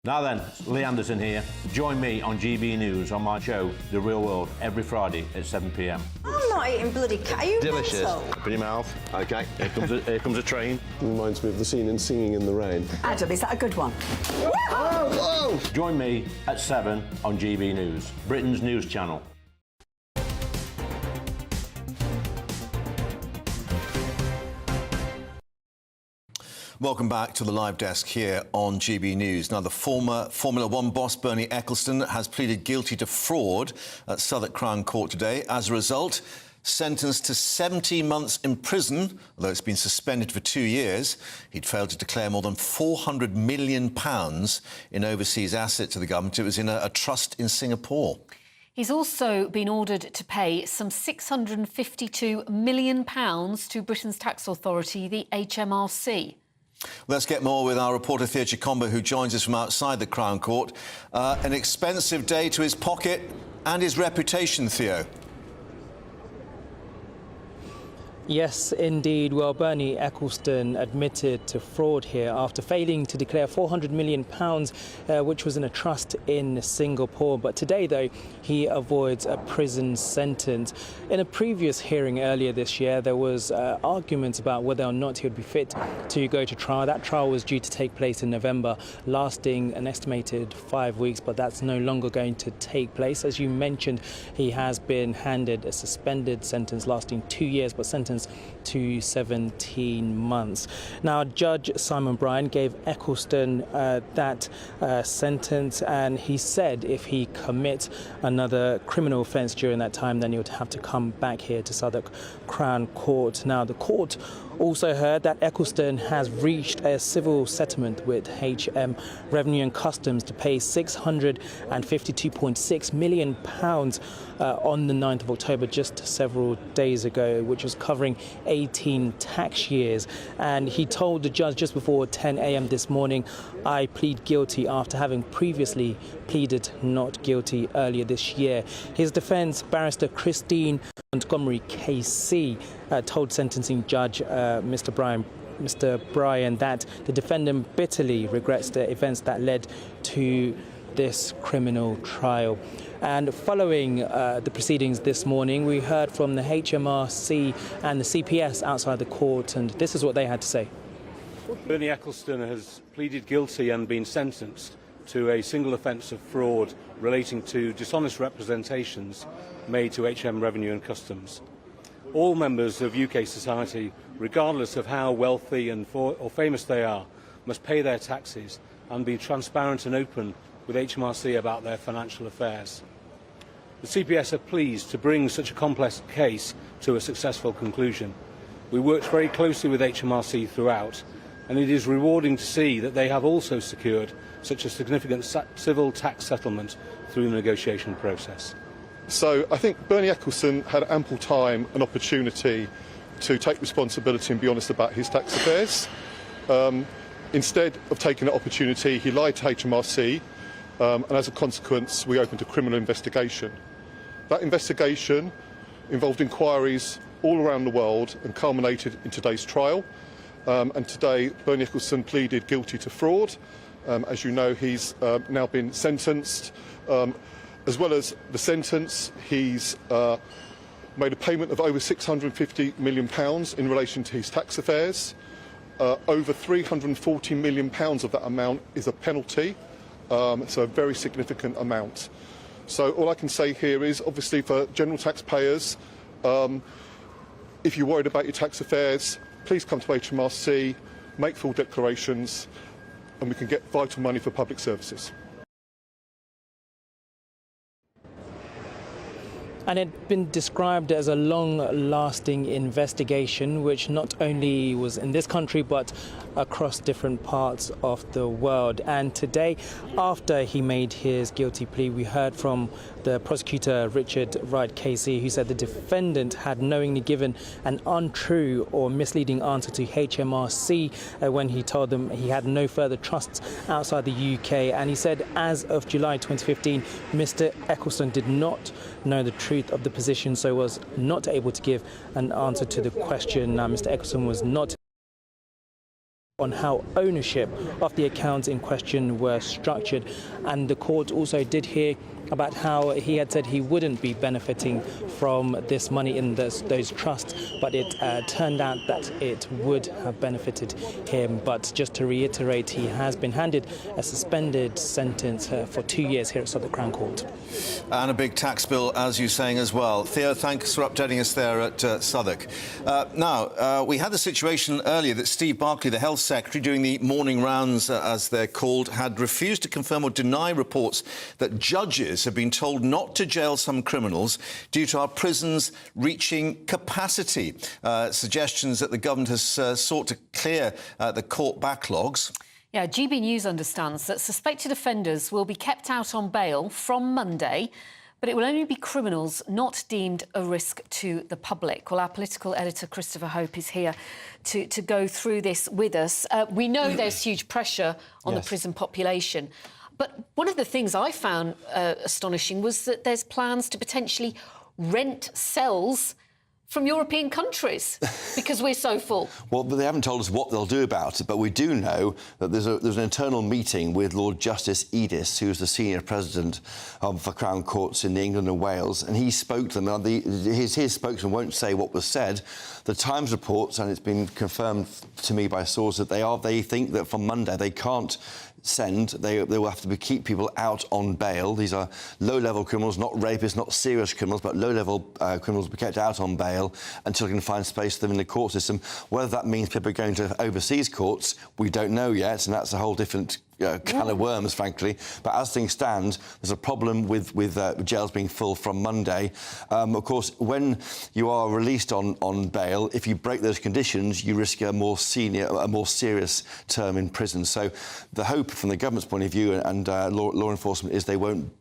Now then, Lee Anderson here. Join me on GB News on my show, The Real World, every Friday at 7 p.m. I'm not eating bloody cat. Are you Delicious. mental? Open your mouth. OK, here comes a train. Reminds me of the scene in Singing in the Rain. Adam, is that a good one? Whoa! Join me at 7 on GB News, Britain's news channel. Welcome back to the live desk here on GB News. Now, the former Formula One boss Bernie Ecclestone has pleaded guilty to fraud at Southwark Crown Court today. As a result, sentenced to 70 months in prison, although it's been suspended for 2 years. He'd failed to declare more than £400 million in overseas assets to the government. It was in a trust in Singapore. He's also been ordered to pay some £652 million to Britain's tax authority, the HMRC. Let's get more with our reporter Theo Chicomba, who joins us from outside the Crown Court. An expensive day to his pocket and his reputation, Theo. Yes, indeed. Well, Bernie Ecclestone admitted to fraud here after failing to declare £400 million, which was in a trust in Singapore. But today, though, he avoids a prison sentence. In a previous hearing earlier this year, there was arguments about whether or not he would be fit to go to trial. That trial was due to take place in November, lasting an estimated 5 weeks, but that's no longer going to take place. As you mentioned, he has been handed a suspended sentence lasting 2 years, but sentenced to 17 months. Now, Judge Simon Bryan gave Ecclestone that sentence, and he said if he commits another criminal offence during that time, then he would have to come back here to Southwark Crown Court. Now, the court also heard that Ecclestone has reached a civil settlement with HM Revenue and Customs to pay £652.6 million on the 9th of October, just several days ago, which was covering 18 tax years. And he told the judge just before 10 a.m. this morning, I plead guilty, after having previously pleaded not guilty earlier this year. His defence, Barrister Christine Montgomery KC, told sentencing judge Mr. Bryan that the defendant bitterly regrets the events that led to this criminal trial. And following the proceedings this morning, we heard from the HMRC and the CPS outside the court, and this is what they had to say. Bernie Ecclestone has pleaded guilty and been sentenced to a single offence of fraud relating to dishonest representations made to HM Revenue and Customs. All members of UK society, regardless of how wealthy or famous they are, must pay their taxes and be transparent and open with HMRC about their financial affairs. The CPS are pleased to bring such a complex case to a successful conclusion. We worked very closely with HMRC throughout, and it is rewarding to see that they have also secured such a significant civil tax settlement through the negotiation process. So I think Bernie Ecclestone had ample time and opportunity to take responsibility and be honest about his tax affairs. Instead of taking that opportunity, he lied to HMRC, and as a consequence, we opened a criminal investigation. That investigation involved inquiries all around the world and culminated in today's trial. And today, Bernie Ecclestone pleaded guilty to fraud. As you know, he's now been sentenced. As well as the sentence, he's made a payment of over £650 million in relation to his tax affairs. Over £340 million of that amount is a penalty, so a very significant amount. So all I can say here is, obviously, for general taxpayers, if you're worried about your tax affairs, please come to HMRC, make full declarations, and we can get vital money for public services. And it had been described as a long-lasting investigation, which not only was in this country, but across different parts of the world. And today, after he made his guilty plea, we heard from the prosecutor, Richard Wright Casey, who said the defendant had knowingly given an untrue or misleading answer to HMRC when he told them he had no further trusts outside the UK. And he said as of July 2015, Mr. Ecclestone did not know the truth of the position, so was not able to give an answer to the question. Mr. Ecclestone was not on how ownership of the accounts in question were structured, and the court also did hear about how he had said he wouldn't be benefiting from this money in those trusts, but it turned out that it would have benefited him. But just to reiterate, he has been handed a suspended sentence for 2 years here at Southwark Crown Court. And a big tax bill, as you're saying as well. Theo, thanks for updating us there at Southwark. Now, we had the situation earlier that Steve Barclay, the Health Secretary, doing the morning rounds, as they're called, had refused to confirm or deny reports that judges have been told not to jail some criminals due to our prisons reaching capacity. Suggestions that the government has sought to clear the court backlogs. Yeah, GB News understands that suspected offenders will be kept out on bail from Monday, but it will only be criminals not deemed a risk to the public. Well, our political editor, Christopher Hope, is here to go through this with us. We know there's huge pressure on the prison population. But one of the things I found astonishing was that there's plans to potentially rent cells from European countries because we're so full. Well, they haven't told us what they'll do about it, but we do know that there's an internal meeting with Lord Justice Edis, who's the senior president of the Crown Courts in England and Wales, and he spoke to them. Now, his spokesman won't say what was said. The Times reports, and it's been confirmed to me by sources, that they think that from Monday they can't send, they will have to keep people out on bail. These are low-level criminals, not rapists, not serious criminals, but low-level criminals will be kept out on bail until they can find space for them in the court system. Whether that means people are going to overseas courts, we don't know yet, and that's a whole different can of worms, frankly. But as things stand, there's a problem with jails being full from Monday. Of course, when you are released on bail, if you break those conditions, you risk a more serious term in prison. So the hope from the government's point of view and law enforcement is they won't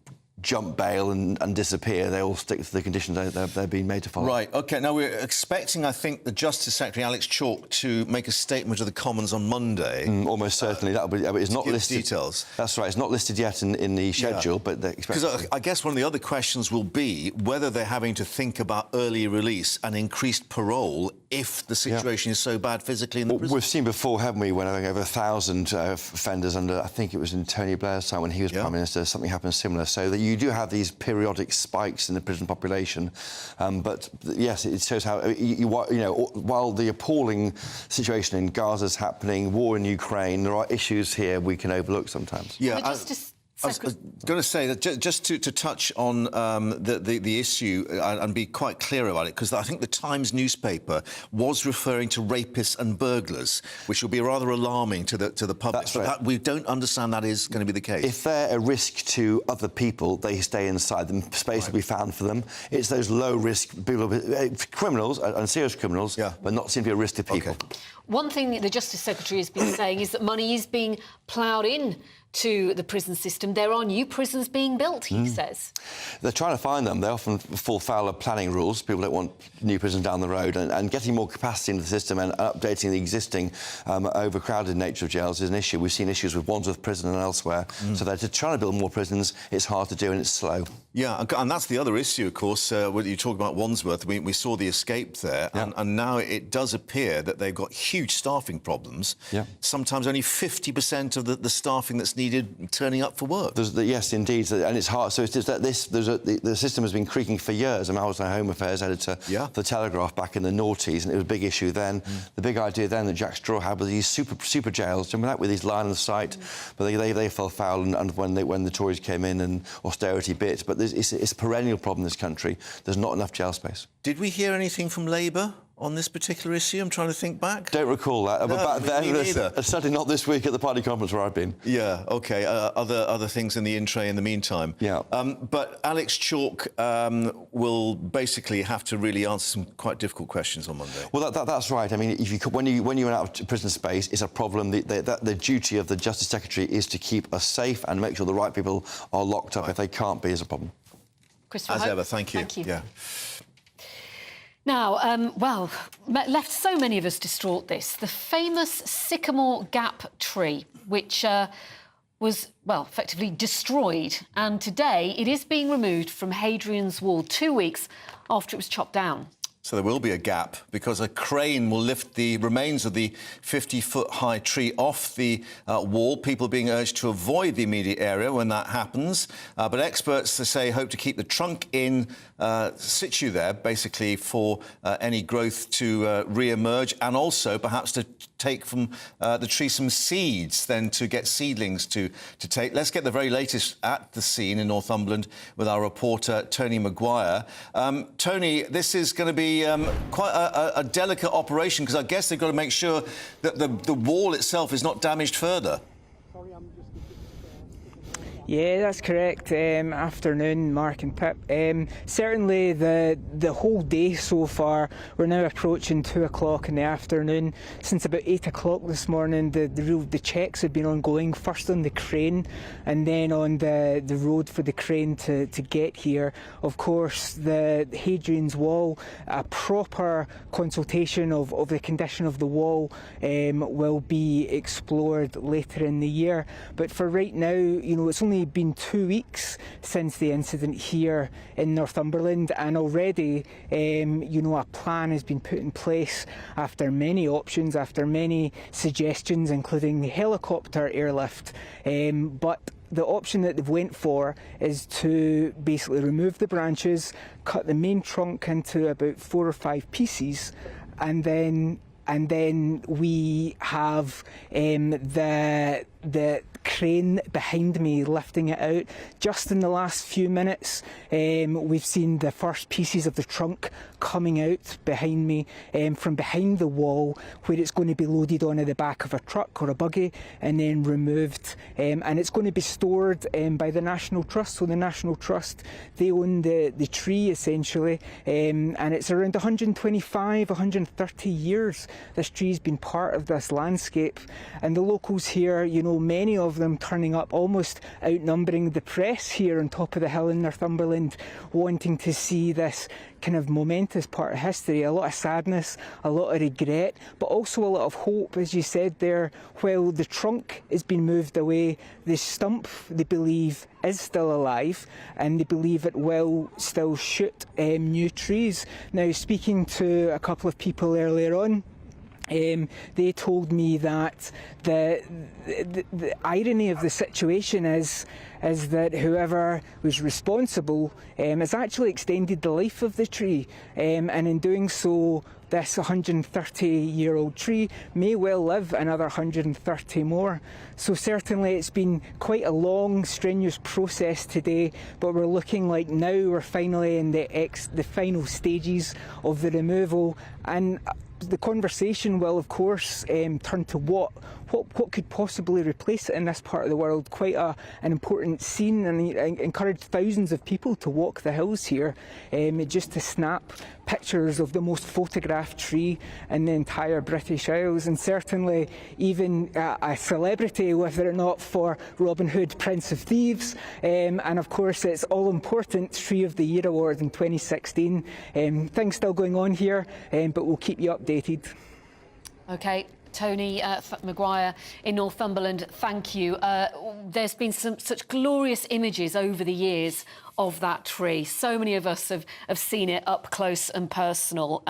jump bail and disappear. They all stick to the conditions they're being made to follow. Right, OK. Now, we're expecting, I think, the Justice Secretary, Alex Chalk, to make a statement to the Commons on Monday. Almost certainly. That'll be... It's not listed... Details. That's right. It's not listed yet in the schedule, but... Because I guess one of the other questions will be whether they're having to think about early release and increased parole if the situation is so bad physically in the prison. We've seen before, haven't we, when over 1,000 offenders under, I think it was in Tony Blair's time when he was Prime Minister, something happened similar. So that you do have these periodic spikes in the prison population. But, yes, it shows how, while the appalling situation in Gaza is happening, war in Ukraine, there are issues here we can overlook sometimes. Yeah. I was going to say that just to touch on the issue and be quite clear about it, because I think the Times newspaper was referring to rapists and burglars, which will be rather alarming to the public. That's right. We don't understand that is going to be the case. If they're a risk to other people, they stay inside them. Space will be found for them. It's those low-risk people, criminals and serious criminals, but not seem to be a risk to people. One thing that the Justice Secretary has been saying is that money is being ploughed in to the prison system. There are new prisons being built, he says. They're trying to find them. They often fall foul of planning rules. People don't want new prisons down the road. And getting more capacity into the system and updating the existing overcrowded nature of jails is an issue. We've seen issues with Wandsworth Prison and elsewhere. So they're trying to build more prisons. It's hard to do and it's slow. Yeah, and that's the other issue, of course. When you talk about Wandsworth, we saw the escape there, and now it does appear that they've got huge staffing problems. Yeah. Sometimes only 50% of the staffing that's needed turning up for work. Yes, indeed, and it's hard. So it's just that the system has been creaking for years. I mean, I was a Home Affairs editor for The Telegraph back in the noughties, and it was a big issue then. The big idea then that Jack Straw had was these super jails, jumping out with these line of sight, but they fell foul and when the Tories came in and austerity bit. But it's a perennial problem in this country. There's not enough jail space. Did we hear anything from Labour on this particular issue? I'm trying to think back. Don't recall that. No, but back then, certainly not this week at the party conference where I've been. Yeah, OK. Other things in the in-tray in the meantime. Yeah. But Alex Chalk will basically have to really answer some quite difficult questions on Monday. Well, that's right. I mean, when you run out of prison space, it's a problem. The duty of the Justice Secretary is to keep us safe and make sure the right people are locked up. If they can't be, is a problem. Christopher As Hope. ever, thank you. Thank you. Yeah. Now, well, left so many of us distraught this. The famous Sycamore Gap tree, which was, well, effectively destroyed. And today it is being removed from Hadrian's Wall 2 weeks after it was chopped down. So there will be a gap because a crane will lift the remains of the 50-foot-high tree off the wall. People being urged to avoid the immediate area when that happens. But experts, they say, hope to keep the trunk in situ there, basically for any growth to re-emerge, and also perhaps to take from the tree some seeds, then to get seedlings to take. Let's get the very latest at the scene in Northumberland with our reporter, Tony Maguire. Tony, this is going to be quite a delicate operation, because I guess they've got to make sure that the wall itself is not damaged further. Yeah, that's correct. Afternoon, Mark and Pip. Certainly the whole day so far, we're now approaching 2 o'clock in the afternoon. Since about 8 o'clock this morning, the checks have been ongoing, first on the crane and then on the road for the crane to get here. Of course, the Hadrian's Wall, a proper consultation of the condition of the wall will be explored later in the year. But for right now, you know, it's only been 2 weeks since the incident here in Northumberland, and already you know, a plan has been put in place after many options, after many suggestions, including the helicopter airlift, but the option that they've went for is to basically remove the branches, cut the main trunk into about 4 or 5 pieces, and then we have the crane behind me lifting it out. Just in the last few minutes, we've seen the first pieces of the trunk coming out behind me from behind the wall, where it's going to be loaded onto the back of a truck or a buggy and then removed. And it's going to be stored by the National Trust. So the National Trust, they own the tree essentially, and it's around 125, 130 years this tree's been part of this landscape. And the locals here, you know, many of them turning up, almost outnumbering the press here on top of the hill in Northumberland, wanting to see this kind of momentous part of history. A lot of sadness, a lot of regret, but also a lot of hope. As you said there, while the trunk is being moved away, the stump, they believe, is still alive, and they believe it will still shoot new trees. Now, speaking to a couple of people earlier on, they told me that the irony of the situation is that whoever was responsible has actually extended the life of the tree, and in doing so, this 130-year-old tree may well live another 130 more. So certainly it's been quite a long, strenuous process today, but we're looking like now we're finally in the final stages of the removal. And the conversation will, of course, turn to what what could possibly replace it in this part of the world? Quite an important scene, and he encouraged thousands of people to walk the hills here, just to snap pictures of the most photographed tree in the entire British Isles, and certainly even a celebrity, whether or not for Robin Hood, Prince of Thieves, and of course its all-important Tree of the Year award in 2016. Things still going on here, but we'll keep you updated. OK. Tony Maguire in Northumberland, thank you. There's been such glorious images over the years of that tree. So many of us have seen it up close and personal.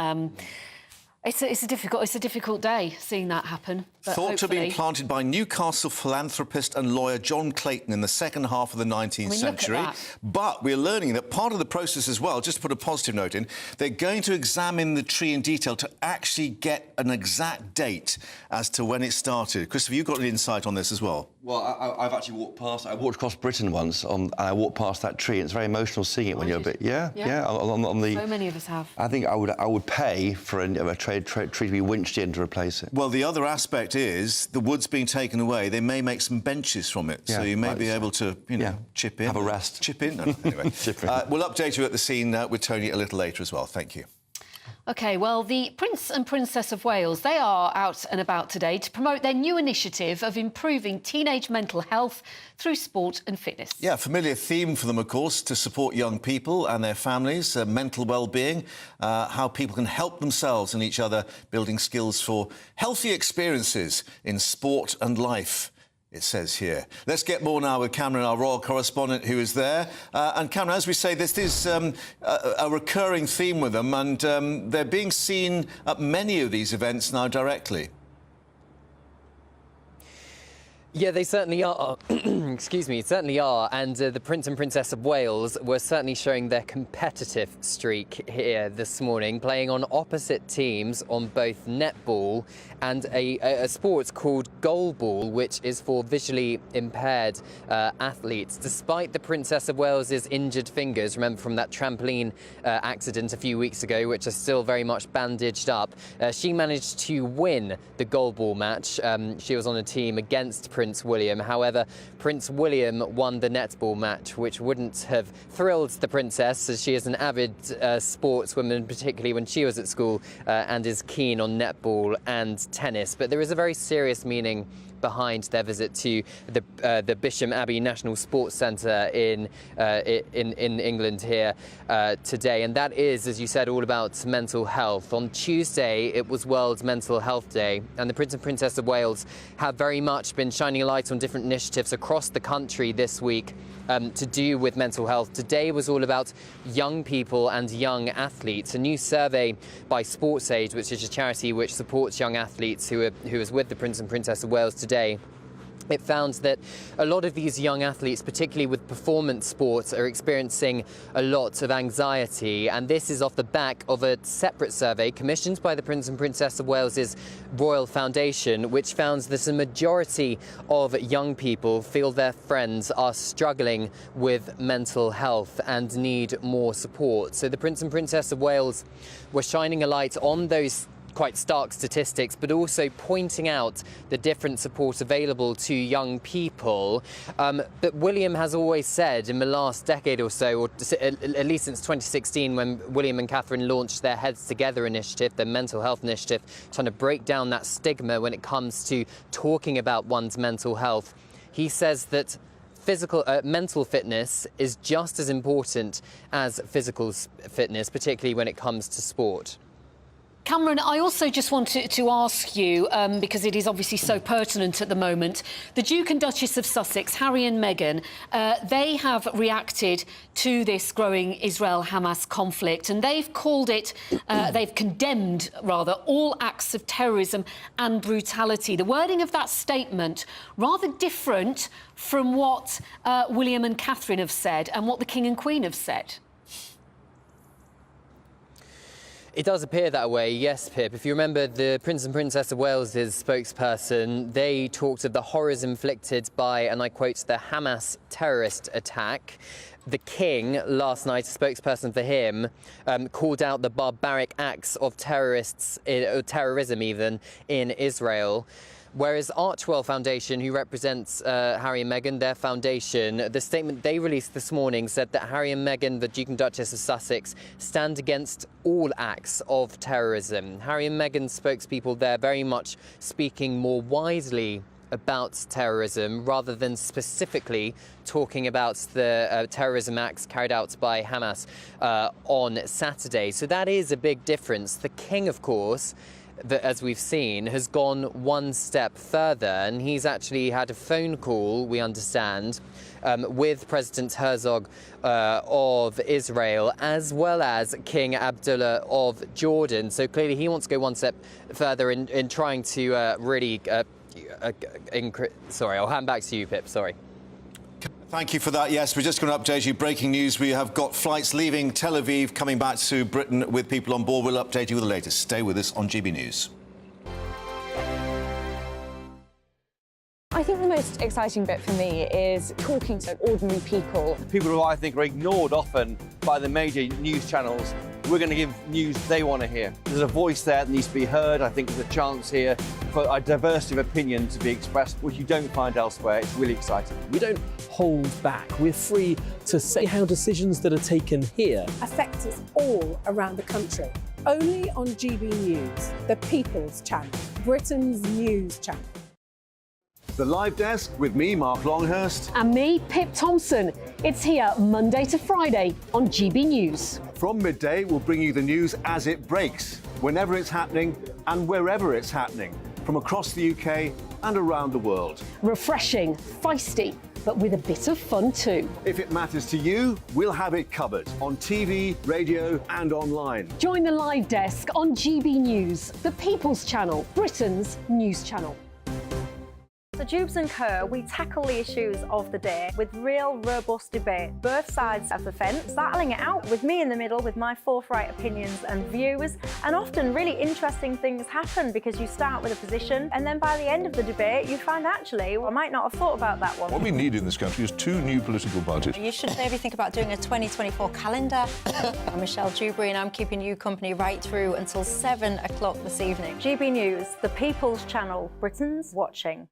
It's a difficult day seeing that happen. But Thought to have been planted by Newcastle philanthropist and lawyer John Clayton in the second half of the 19th century. But we're learning that part of the process as well, just to put a positive note in, they're going to examine the tree in detail to actually get an exact date as to when it started. Christopher, you've got an insight on this as well. Well, I've actually walked past. I walked across Britain once, and I walked past that tree. It's very emotional seeing it when you're a bit. Yeah. On the. So many of us have. I think I would pay for a tree to be winched in to replace it. Well, the other aspect is the wood's being taken away. They may make some benches from it, so you may be able to, chip in. Have a rest. Chip in. No, anyway, we'll update you at the scene with Tony a little later as well. Thank you. OK, well, the Prince and Princess of Wales, they are out and about today to promote their new initiative of improving teenage mental health through sport and fitness. Yeah, familiar theme for them, of course, to support young people and their families, mental well-being, how people can help themselves and each other, building skills for healthy experiences in sport and life. It says here. Let's get more now with Cameron, our royal correspondent, who is there. And Cameron, as we say, this is a recurring theme with them, and they're being seen at many of these events now directly. Yeah, they certainly are. Excuse me, certainly are. And the Prince and Princess of Wales were certainly showing their competitive streak here this morning, playing on opposite teams on both netball and a sport called goalball, which is for visually impaired athletes. Despite the Princess of Wales's injured fingers, remember from that trampoline accident a few weeks ago, which are still very much bandaged up, she managed to win the goalball match. She was on a team against Prince William. However, Prince William won the netball match, which wouldn't have thrilled the princess, as she is an avid sportswoman, particularly when she was at school, and is keen on netball and tennis. But there is a very serious meaning behind their visit to the Bisham Abbey National Sports Centre in England here today, and that is, as you said, all about mental health. On Tuesday, it was World Mental Health Day, and the Prince and Princess of Wales have very much been shining a light on different initiatives across the country this week to do with mental health. Today was all about young people and young athletes. A new survey by SportsAid, which is a charity which supports young athletes who is with the Prince and Princess of Wales today, it found that a lot of these young athletes, particularly with performance sports, are experiencing a lot of anxiety. And this is off the back of a separate survey commissioned by the Prince and Princess of Wales's Royal Foundation, which found that a majority of young people feel their friends are struggling with mental health and need more support. So the Prince and Princess of Wales were shining a light on those quite stark statistics, but also pointing out the different support available to young people. But William has always said in the last decade or so, or at least since 2016, when William and Catherine launched their Heads Together initiative, their mental health initiative, trying to break down that stigma when it comes to talking about one's mental health. He says that mental fitness is just as important as physical fitness, particularly when it comes to sport. Cameron, I also just wanted to ask you, because it is obviously so pertinent at the moment, the Duke and Duchess of Sussex, Harry and Meghan, they have reacted to this growing Israel-Hamas conflict, and they've called it, they've condemned, rather, all acts of terrorism and brutality. The wording of that statement, rather different from what William and Catherine have said and what the King and Queen have said. It does appear that way, yes, Pip. If you remember the Prince and Princess of Wales's spokesperson, they talked of the horrors inflicted by, and I quote, the Hamas terrorist attack. The King, last night, a spokesperson for him, called out the barbaric acts of terrorism even, in Israel. Whereas Archewell Foundation, who represents Harry and Meghan, their foundation, the statement they released this morning said that Harry and Meghan, the Duke and Duchess of Sussex, stand against all acts of terrorism. Harry and Meghan spokespeople there very much speaking more widely about terrorism rather than specifically talking about the terrorism acts carried out by Hamas on Saturday. So that is a big difference. The King, of course, as we've seen, has gone one step further, and he's actually had a phone call, we understand, with President Herzog of Israel, as well as King Abdullah of Jordan. So clearly he wants to go one step further in trying to really... Sorry, I'll hand back to you, Pip. Sorry. Thank you for that. Yes, we're just going to update you. Breaking news, we have got flights leaving Tel Aviv, coming back to Britain with people on board. We'll update you with the latest. Stay with us on GB News. I think the most exciting bit for me is talking to ordinary people. People who I think are ignored often by the major news channels. We're going to give news they want to hear. There's a voice there that needs to be heard. I think there's a chance here for a diversity of opinion to be expressed, which you don't find elsewhere. It's really exciting. We don't hold back. We're free to say how decisions that are taken here affect us all around the country. Only on GB News, the People's Channel, Britain's news channel. The Live Desk with me, Mark Longhurst. And me, Pip Thompson. It's here Monday to Friday on GB News. From midday, we'll bring you the news as it breaks, whenever it's happening and wherever it's happening, from across the UK and around the world. Refreshing, feisty, but with a bit of fun too. If it matters to you, we'll have it covered on TV, radio and online. Join the Live Desk on GB News, the People's Channel, Britain's news channel. So Jubes and Kerr, we tackle the issues of the day with real, robust debate, both sides of the fence, battling it out with me in the middle with my forthright opinions and views. And often really interesting things happen because you start with a position and then by the end of the debate you find actually, well, I might not have thought about that one. What we need in this country is two new political parties. You should maybe think about doing a 2024 calendar. I'm Michelle Dewberry and I'm keeping you company right through until 7 o'clock this evening. GB News, the People's Channel, Britain's watching.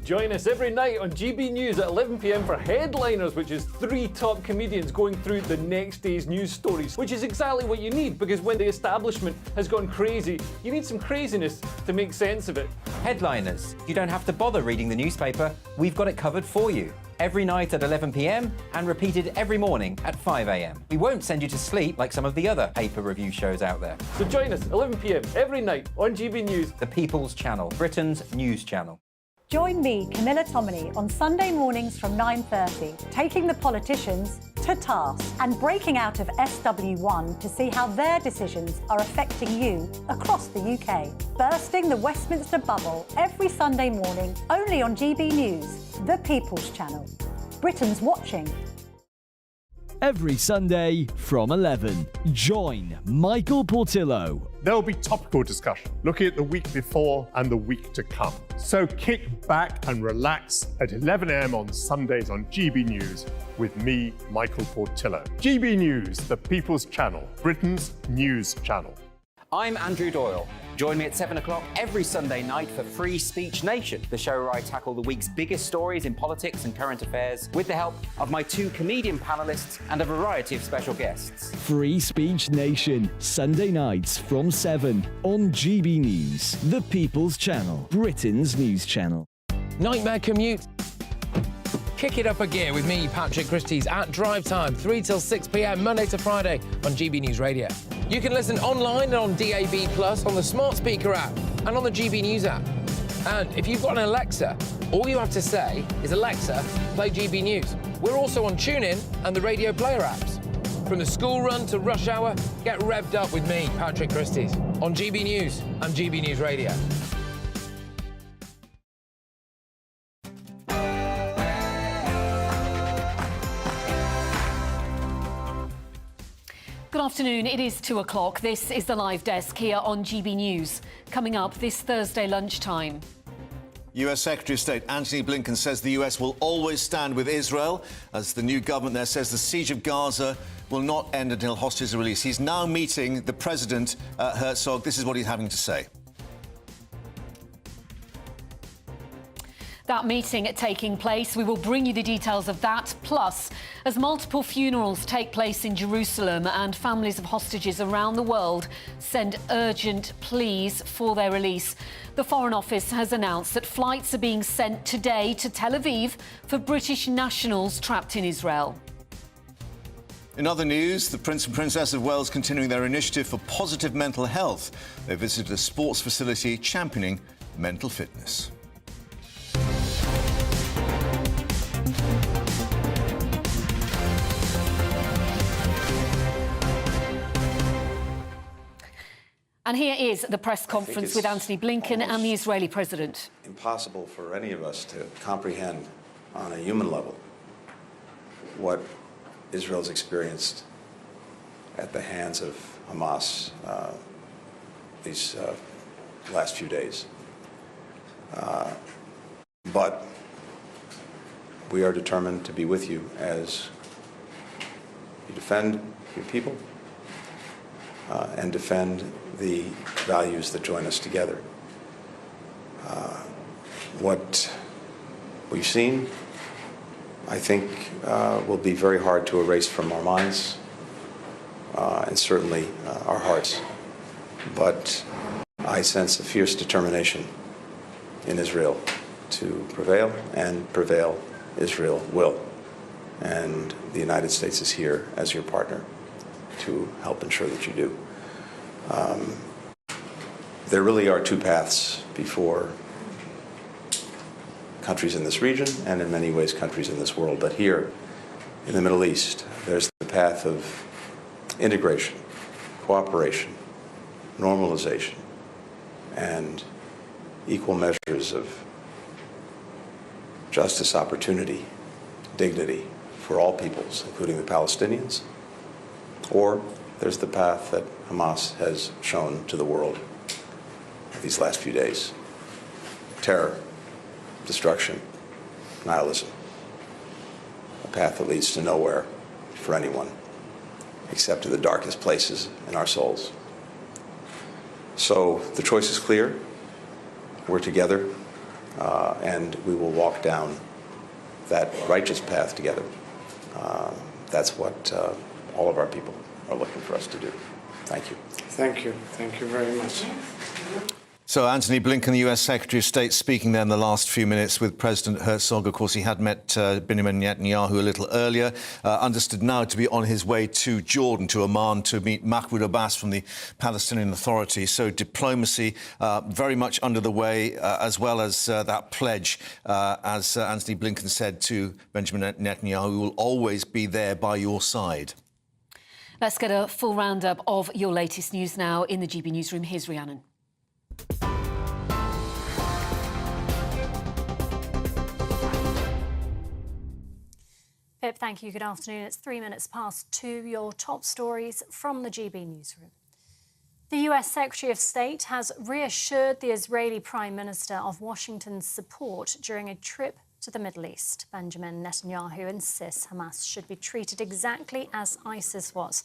Join us every night on GB News at 11 p.m. for Headliners, which is 3 top comedians going through the next day's news stories, which is exactly what you need, because when the establishment has gone crazy, you need some craziness to make sense of it. Headliners. You don't have to bother reading the newspaper. We've got it covered for you. Every night at 11 p.m. and repeated every morning at 5 a.m. We won't send you to sleep like some of the other paper review shows out there. So join us 11 p.m. every night on GB News. The People's Channel, Britain's news channel. Join me, Camilla Tominey, on Sunday mornings from 9:30, taking the politicians to task and breaking out of SW1 to see how their decisions are affecting you across the UK. Bursting the Westminster bubble every Sunday morning, only on GB News, the People's Channel. Britain's watching. Every Sunday from 11, join Michael Portillo. There will be topical discussion, looking at the week before and the week to come. So kick back and relax at 11 a.m. on Sundays on GB News with me, Michael Portillo. GB News, the People's Channel, Britain's news channel. I'm Andrew Doyle. Join me at 7 o'clock every Sunday night for Free Speech Nation, the show where I tackle the week's biggest stories in politics and current affairs with the help of my 2 comedian panellists and a variety of special guests. Free Speech Nation, Sunday nights from 7 on GB News, the People's Channel, Britain's news channel. Nightmare commute. Kick it up a gear with me, Patrick Christie's, at drive time, 3 till 6 p.m, Monday to Friday on GB News Radio. You can listen online and on DAB+, on the smart speaker app and on the GB News app. And if you've got an Alexa, all you have to say is, Alexa, play GB News. We're also on TuneIn and the Radio Player apps. From the school run to rush hour, get revved up with me, Patrick Christie's, on GB News and GB News Radio. Good afternoon, it is 2 o'clock. This is the Live Desk here on GB News. Coming up this Thursday lunchtime. US Secretary of State Antony Blinken says the US will always stand with Israel, as the new government there says the siege of Gaza will not end until hostages are released. He's now meeting the President, Herzog. This is what he's having to say. That meeting taking place, we will bring you the details of that. Plus, as multiple funerals take place in Jerusalem and families of hostages around the world send urgent pleas for their release, the Foreign Office has announced that flights are being sent today to Tel Aviv for British nationals trapped in Israel. In other news, the Prince and Princess of Wales continuing their initiative for positive mental health. They visited a sports facility championing mental fitness. And here is the press conference with Antony Blinken and the Israeli president. Impossible for any of us to comprehend on a human level what Israel's experienced at the hands of Hamas these last few days. But we are determined to be with you as you defend your people and defend the values that join us together. What we've seen, I think, will be very hard to erase from our minds and certainly our hearts. But I sense a fierce determination in Israel to prevail, and prevail Israel will. And the United States is here as your partner to help ensure that you do. There really are two paths before countries in this region and in many ways countries in this world. But here in the Middle East, there's the path of integration, cooperation, normalization, and equal measures of justice, opportunity, dignity for all peoples, including the Palestinians. Or there's the path that Hamas has shown to the world these last few days. Terror, destruction, nihilism. A path that leads to nowhere for anyone, except to the darkest places in our souls. So the choice is clear. We're together, and we will walk down that righteous path together. That's what all of our people are looking for us to do. Thank you. Thank you. Thank you very much. So Antony Blinken, the US Secretary of State, speaking there in the last few minutes with President Herzog. Of course, he had met Benjamin Netanyahu a little earlier, understood now to be on his way to Jordan, to Amman, to meet Mahmoud Abbas from the Palestinian Authority. So diplomacy very much under the way, as well as that pledge, as Antony Blinken said to Benjamin Netanyahu, who will always be there by your side. Let's get a full roundup of your latest news now in the GB newsroom. Here's Rhiannon. Pip, thank you. Good afternoon. It's 3 minutes past 2. Your top stories from the GB newsroom. The US Secretary of State has reassured the Israeli Prime Minister of Washington's support during a trip to the Middle East. Benjamin Netanyahu insists Hamas should be treated exactly as ISIS was.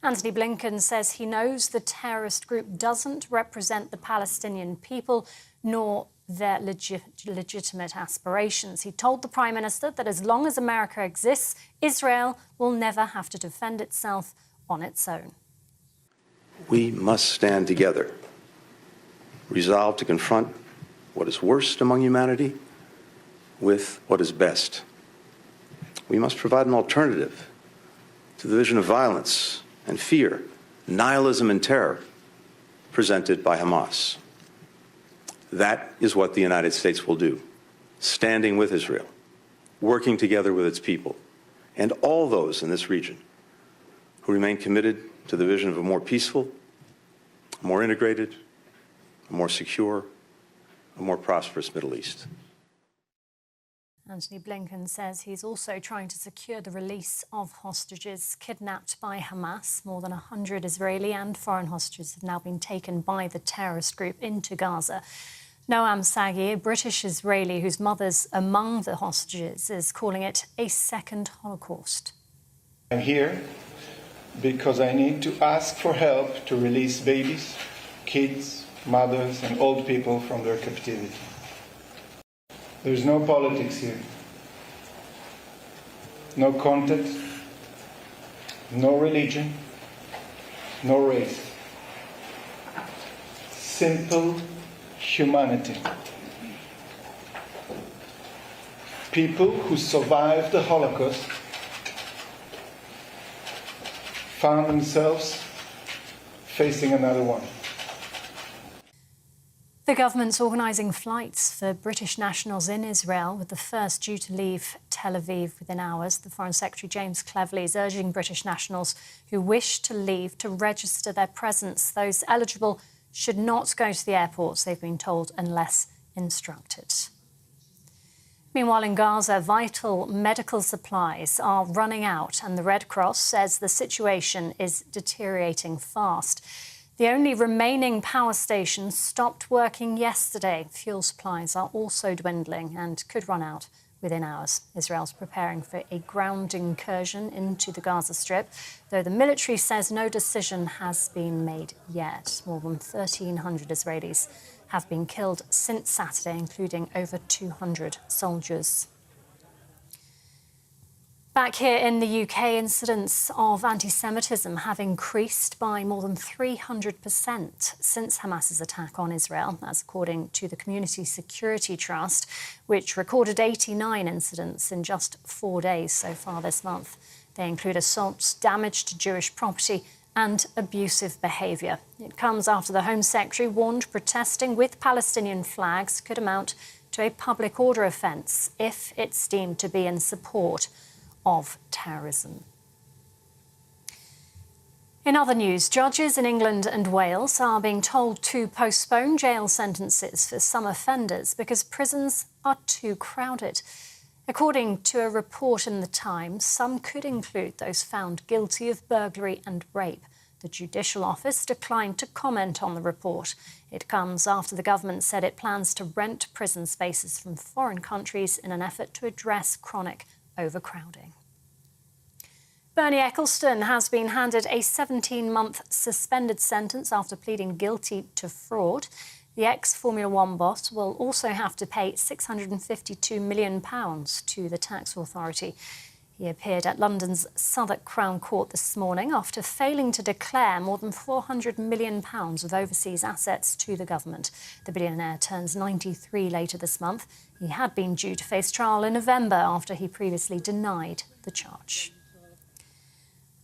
Antony Blinken says he knows the terrorist group doesn't represent the Palestinian people nor their legitimate aspirations. He told the Prime Minister that as long as America exists, Israel will never have to defend itself on its own. We must stand together, resolved to confront what is worst among humanity with what is best. We must provide an alternative to the vision of violence and fear, nihilism and terror presented by Hamas. That is what the United States will do, standing with Israel, working together with its people, and all those in this region who remain committed to the vision of a more peaceful, a more integrated, a more secure, a more prosperous Middle East. Antony Blinken says he's also trying to secure the release of hostages kidnapped by Hamas. More than 100 Israeli and foreign hostages have now been taken by the terrorist group into Gaza. Noam Sagi, a British Israeli whose mother's among the hostages, is calling it a second Holocaust. I'm here because I need to ask for help to release babies, kids, mothers and old people from their captivity. There's no politics here. No context, no religion, no race. Simple humanity. People who survived the Holocaust found themselves facing another one. The government's organising flights for British nationals in Israel, with the first due to leave Tel Aviv within hours. The Foreign Secretary James Cleverly is urging British nationals who wish to leave to register their presence. Those eligible should not go to the airports, they've been told, unless instructed. Meanwhile, in Gaza, vital medical supplies are running out, and the Red Cross says the situation is deteriorating fast. The only remaining power station stopped working yesterday. Fuel supplies are also dwindling and could run out within hours. Israel's preparing for a ground incursion into the Gaza Strip, though the military says no decision has been made yet. More than 1,300 Israelis have been killed since Saturday, including over 200 soldiers. Back here in the UK, incidents of anti-Semitism have increased by more than 300% since Hamas's attack on Israel. That's according to the Community Security Trust, which recorded 89 incidents in just 4 days so far this month. They include assaults, damage to Jewish property and abusive behaviour. It comes after the Home Secretary warned protesting with Palestinian flags could amount to a public order offence if it's deemed to be in support of terrorism. In other news, judges in England and Wales are being told to postpone jail sentences for some offenders because prisons are too crowded. According to a report in The Times, some could include those found guilty of burglary and rape. The Judicial Office declined to comment on the report. It comes after the government said it plans to rent prison spaces from foreign countries in an effort to address chronic overcrowding. Bernie Ecclestone has been handed a 17-month suspended sentence after pleading guilty to fraud. The ex-Formula One boss will also have to pay £652 million to the tax authority. He appeared at London's Southwark Crown Court this morning after failing to declare more than £400 million of overseas assets to the government. The billionaire turns 93 later this month. He had been due to face trial in November after he previously denied the charge.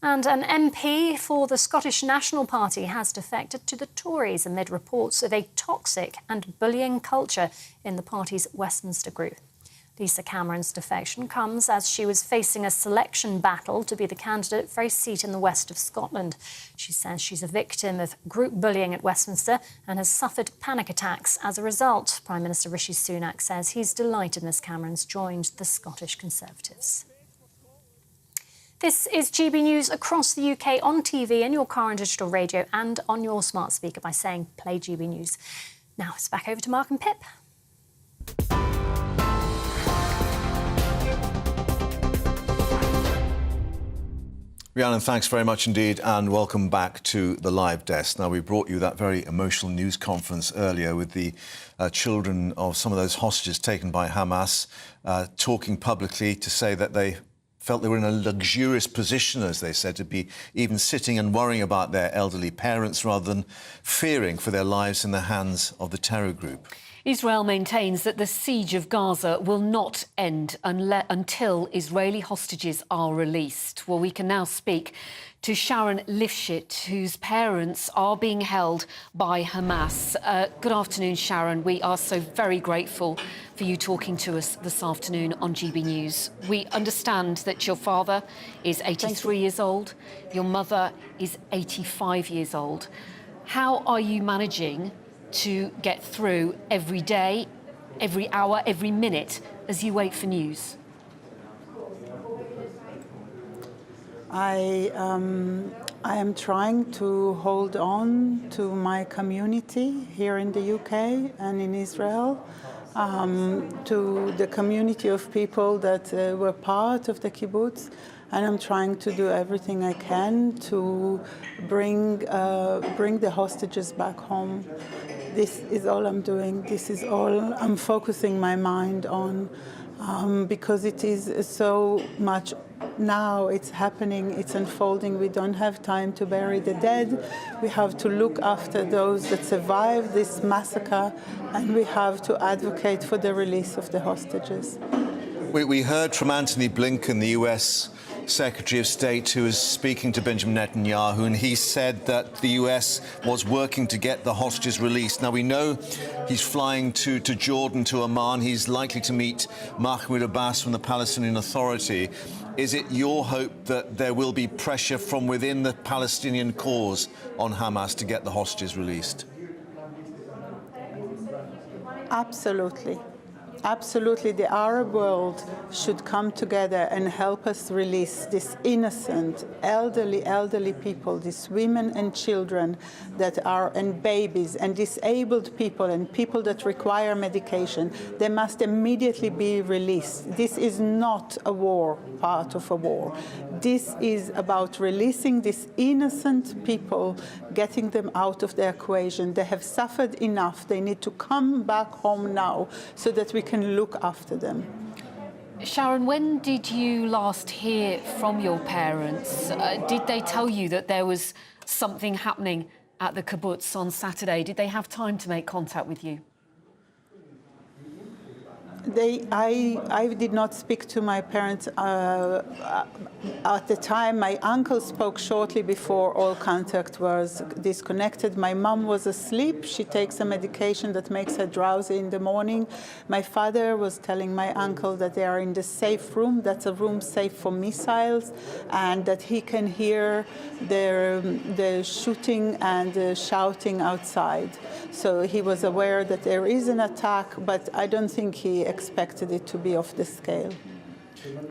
And an MP for the Scottish National Party has defected to the Tories amid reports of a toxic and bullying culture in the party's Westminster group. Lisa Cameron's defection comes as she was facing a selection battle to be the candidate for a seat in the west of Scotland. She says she's a victim of group bullying at Westminster and has suffered panic attacks as a result. Prime Minister Rishi Sunak says he's delighted Ms Cameron's joined the Scottish Conservatives. This is GB News across the UK on TV, in your car and digital radio, and on your smart speaker by saying play GB News. Now it's back over to Mark and Pip. Rhiannon, thanks very much indeed, and welcome back to the live desk. Now, we brought you that very emotional news conference earlier with the children of some of those hostages taken by Hamas talking publicly to say that they felt they were in a luxurious position, as they said, to be even sitting and worrying about their elderly parents rather than fearing for their lives in the hands of the terror group. Israel maintains that the siege of Gaza will not end until Israeli hostages are released. Well, we can now speak to Sharon Lifshitz, whose parents are being held by Hamas. Good afternoon, Sharon. We are so very grateful for you talking to us this afternoon on GB News. We understand that your father is 83 years old, your mother is 85 years old. How are you managing to get through every day, every hour, every minute as you wait for news? I am trying to hold on to my community here in the UK and in Israel, to the community of people that were part of the kibbutz, and I'm trying to do everything I can to bring the hostages back home. This is all I'm doing. This is all I'm focusing my mind on, because it is so much now. It's happening, it's unfolding. We don't have time to bury the dead. We have to look after those that survived this massacre, and we have to advocate for the release of the hostages. We heard from Antony Blinken, the US Secretary of State, who was speaking to Benjamin Netanyahu, and he said that the US was working to get the hostages released. Now, we know he's flying to Jordan, to Amman. He's likely to meet Mahmoud Abbas from the Palestinian Authority. Is it your hope that there will be pressure from within the Palestinian cause on Hamas to get the hostages released? Absolutely. Absolutely, the Arab world should come together and help us release these innocent, elderly people, these women and children that are, and babies, and disabled people, and people that require medication. They must immediately be released. This is not a war, part of a war. This is about releasing these innocent people, getting them out of the equation. They have suffered enough. They need to come back home now so that we can look after them. Sharon, when did you last hear from your parents? Did they tell you that there was something happening at the kibbutz on Saturday? Did they have time to make contact with you? I did not speak to my parents at the time. My uncle spoke shortly before all contact was disconnected. My mom was asleep. She takes a medication that makes her drowsy in the morning. My father was telling my uncle that they are in the safe room. That's a room safe for missiles, and that he can hear the shooting and the shouting outside. So he was aware that there is an attack, but I don't think he expected it to be off the scale.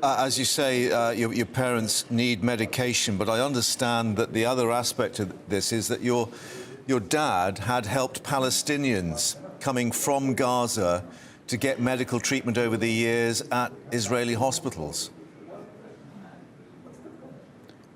As you say, your parents need medication, but I understand that the other aspect of this is that your dad had helped Palestinians coming from Gaza to get medical treatment over the years at Israeli hospitals.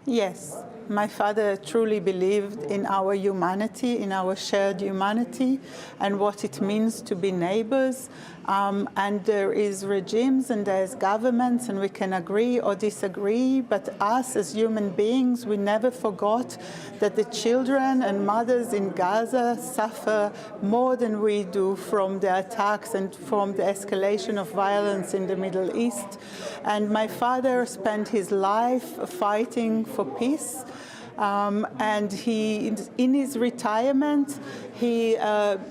Yes. My father truly believed in our humanity, in our shared humanity, and what it means to be neighbors. And there is regimes and there's governments, and we can agree or disagree, but us as human beings, we never forgot that the children and mothers in Gaza suffer more than we do from the attacks and from the escalation of violence in the Middle East. And my father spent his life fighting for peace. And he, in his retirement, he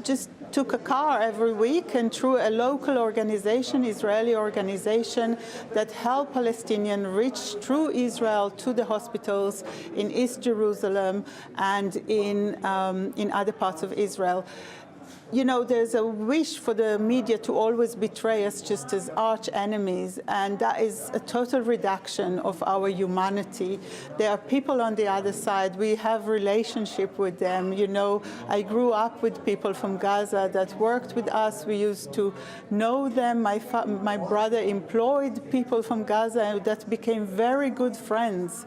just took a car every week, and through a local organization, Israeli organization, that helped Palestinians reach through Israel to the hospitals in East Jerusalem and in other parts of Israel. You know, there's a wish for the media to always betray us just as arch enemies, and that is a total reduction of our humanity. There are people on the other side. We have relationship with them. You know, I grew up with people from Gaza that worked with us. We used to know them. My brother employed people from Gaza that became very good friends.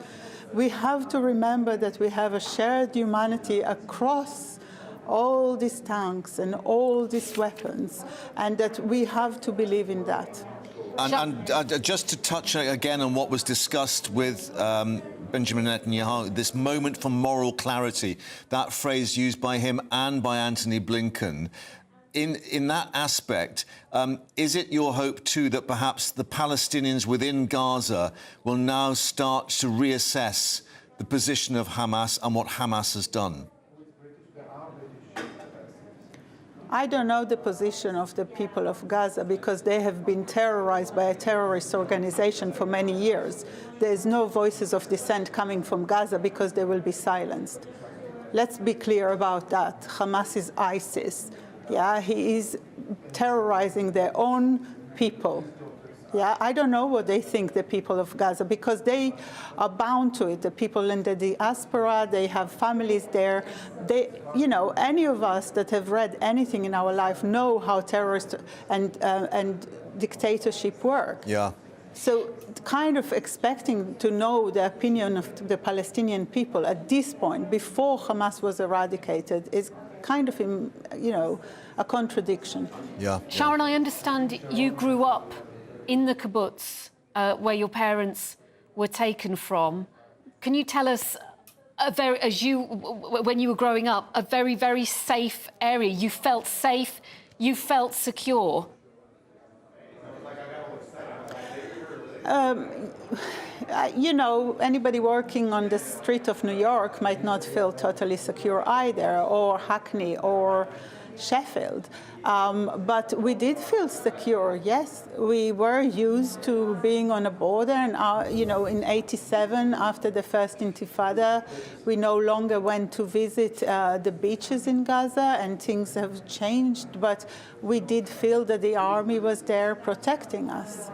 We have to remember that we have a shared humanity across all these tanks and all these weapons, and that we have to believe in that. And just to touch again on what was discussed with Benjamin Netanyahu, this moment for moral clarity, that phrase used by him and by Antony Blinken, in that aspect, is it your hope too that perhaps the Palestinians within Gaza will now start to reassess the position of Hamas and what Hamas has done? I don't know the position of the people of Gaza because they have been terrorized by a terrorist organization for many years. There is no voices of dissent coming from Gaza because they will be silenced. Let's be clear about that. Hamas is ISIS. Yeah, he is terrorizing their own people. Yeah, I don't know what they think, the people of Gaza, because they are bound to it. The people in the diaspora, they have families there. They, you know, any of us that have read anything in our life know how terrorist and dictatorship work. Yeah. So kind of expecting to know the opinion of the Palestinian people at this point, before Hamas was eradicated, is kind of, a contradiction. Yeah. Sharon, I understand you grew up in the kibbutz where your parents were taken from. Can you tell us, when you were growing up, a very, very safe area? You felt safe, you felt secure. Anybody working on the street of New York might not feel totally secure either, or Hackney, or Sheffield. But we did feel secure, yes. We were used to being on a border, and, in '87, after the first Intifada, we no longer went to visit the beaches in Gaza, and things have changed, but we did feel that the army was there protecting us.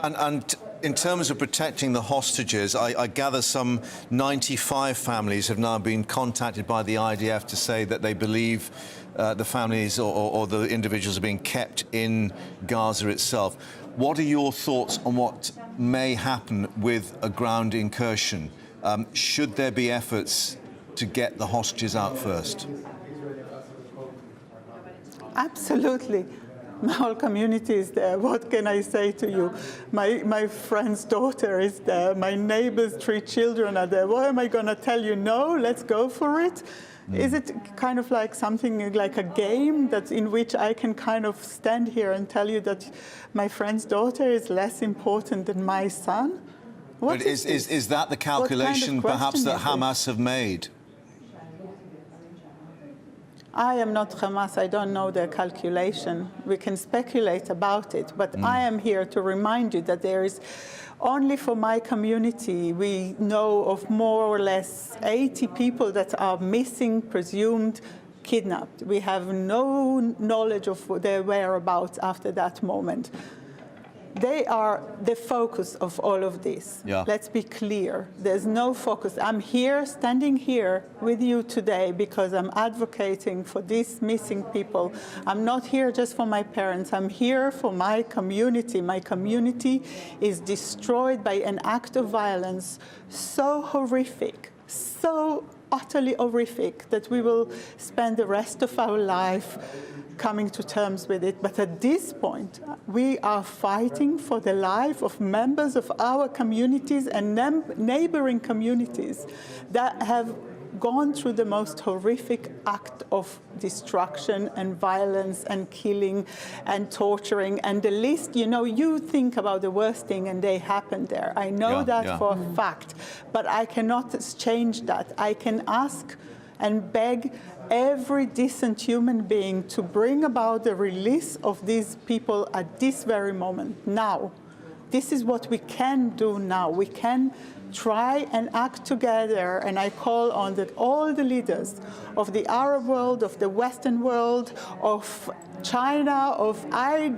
And in terms of protecting the hostages, I gather some 95 families have now been contacted by the IDF to say that they believe the families or the individuals are being kept in Gaza itself. What are your thoughts on what may happen with a ground incursion? Should there be efforts to get the hostages out first? Absolutely. My whole community is there. What can I say to you? My friend's daughter is there. My neighbor's 3 children are there. What am I going to tell you? No, let's go for it. Is it kind of like something like a game in which I can kind of stand here and tell you that my friend's daughter is less important than my son? But is that the calculation perhaps that Hamas have made? I am not Hamas. I don't know their calculation. We can speculate about it, but I am here to remind you that there is only for my community, we know of more or less 80 people that are missing, presumed kidnapped. We have no knowledge of their whereabouts after that moment. They are the focus of all of this. Yeah. Let's be clear. There's no focus. I'm here, standing here with you today because I'm advocating for these missing people. I'm not here just for my parents. I'm here for my community. My community is destroyed by an act of violence so horrific, so utterly horrific, that we will spend the rest of our life coming to terms with it. But at this point, we are fighting for the life of members of our communities and neighboring communities that have gone through the most horrific act of destruction and violence and killing and torturing. And the list, you think about the worst thing and they happen there. I know that for a fact, but I cannot change that. I can ask and beg every decent human being to bring about the release of these people at this very moment, now. This is what we can do now. We can try and act together, and I call on all the leaders of the Arab world, of the Western world, of China, I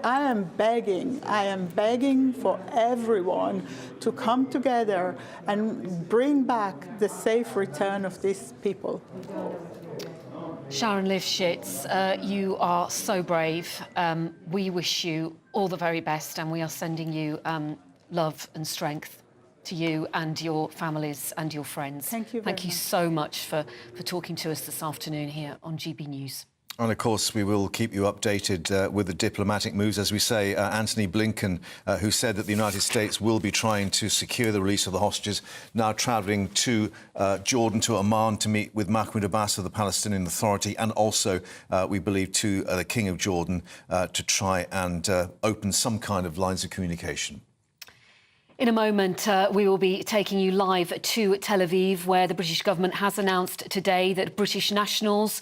am begging for everyone to come together and bring back the safe return of these people. Sharon Lifshitz, you are so brave. We wish you all the very best, and we are sending you love and strength to you and your families and your friends. Thank you very much. Thank you so much for talking to us this afternoon here on GB News. And of course, we will keep you updated with the diplomatic moves. As we say, Antony Blinken, who said that the United States will be trying to secure the release of the hostages, now travelling to Jordan, to Amman, to meet with Mahmoud Abbas of the Palestinian Authority, and also, we believe, to the King of Jordan to try and open some kind of lines of communication. In a moment, we will be taking you live to Tel Aviv, where the British government has announced today that British nationals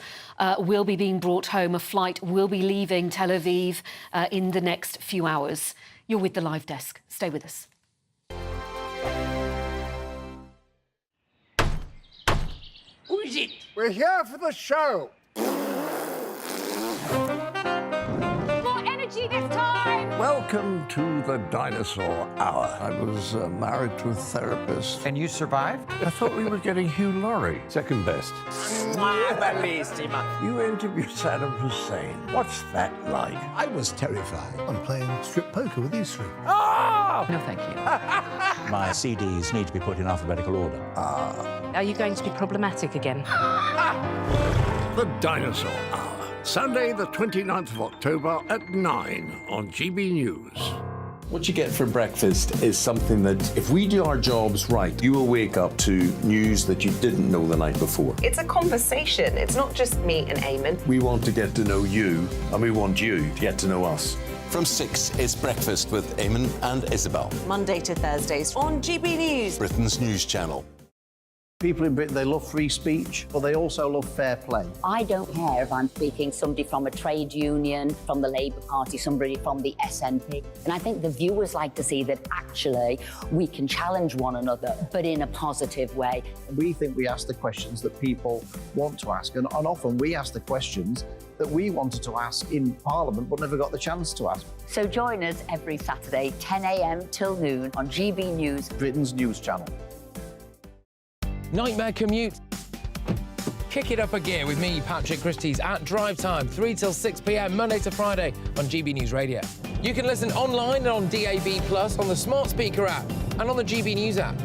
will be being brought home. A flight will be leaving Tel Aviv in the next few hours. You're with the Live Desk. Stay with us. Who is it? We're here for the show. More energy this time! Welcome to the Dinosaur Hour. I was married to a therapist. And you survived? I thought we were getting Hugh Laurie. Second best. You interviewed Saddam Hussein. What's that like? I was terrified. I'm playing strip poker with these three. Oh! No, thank you. My CDs need to be put in alphabetical order. Are you going to be problematic again? The Dinosaur Hour. Sunday, the 29th of October at 9 on GB News. What you get for breakfast is something that, if we do our jobs right, you will wake up to news that you didn't know the night before. It's a conversation. It's not just me and Eamon. We want to get to know you, and we want you to get to know us. From 6, it's Breakfast with Eamon and Isabel. Monday to Thursdays on GB News. Britain's news channel. People in Britain, they love free speech, but they also love fair play. I don't care if I'm speaking somebody from a trade union, from the Labour Party, somebody from the SNP. And I think the viewers like to see that actually we can challenge one another, but in a positive way. We think we ask the questions that people want to ask, and often we ask the questions that we wanted to ask in Parliament but never got the chance to ask. So join us every Saturday, 10 a.m. till noon on GB News, Britain's news channel. Nightmare commute. Kick it up a gear with me, Patrick Christie's, at drive time, 3 till 6 p.m, Monday to Friday on GB News Radio. You can listen online and on DAB+, on the smart speaker app and on the GB News app.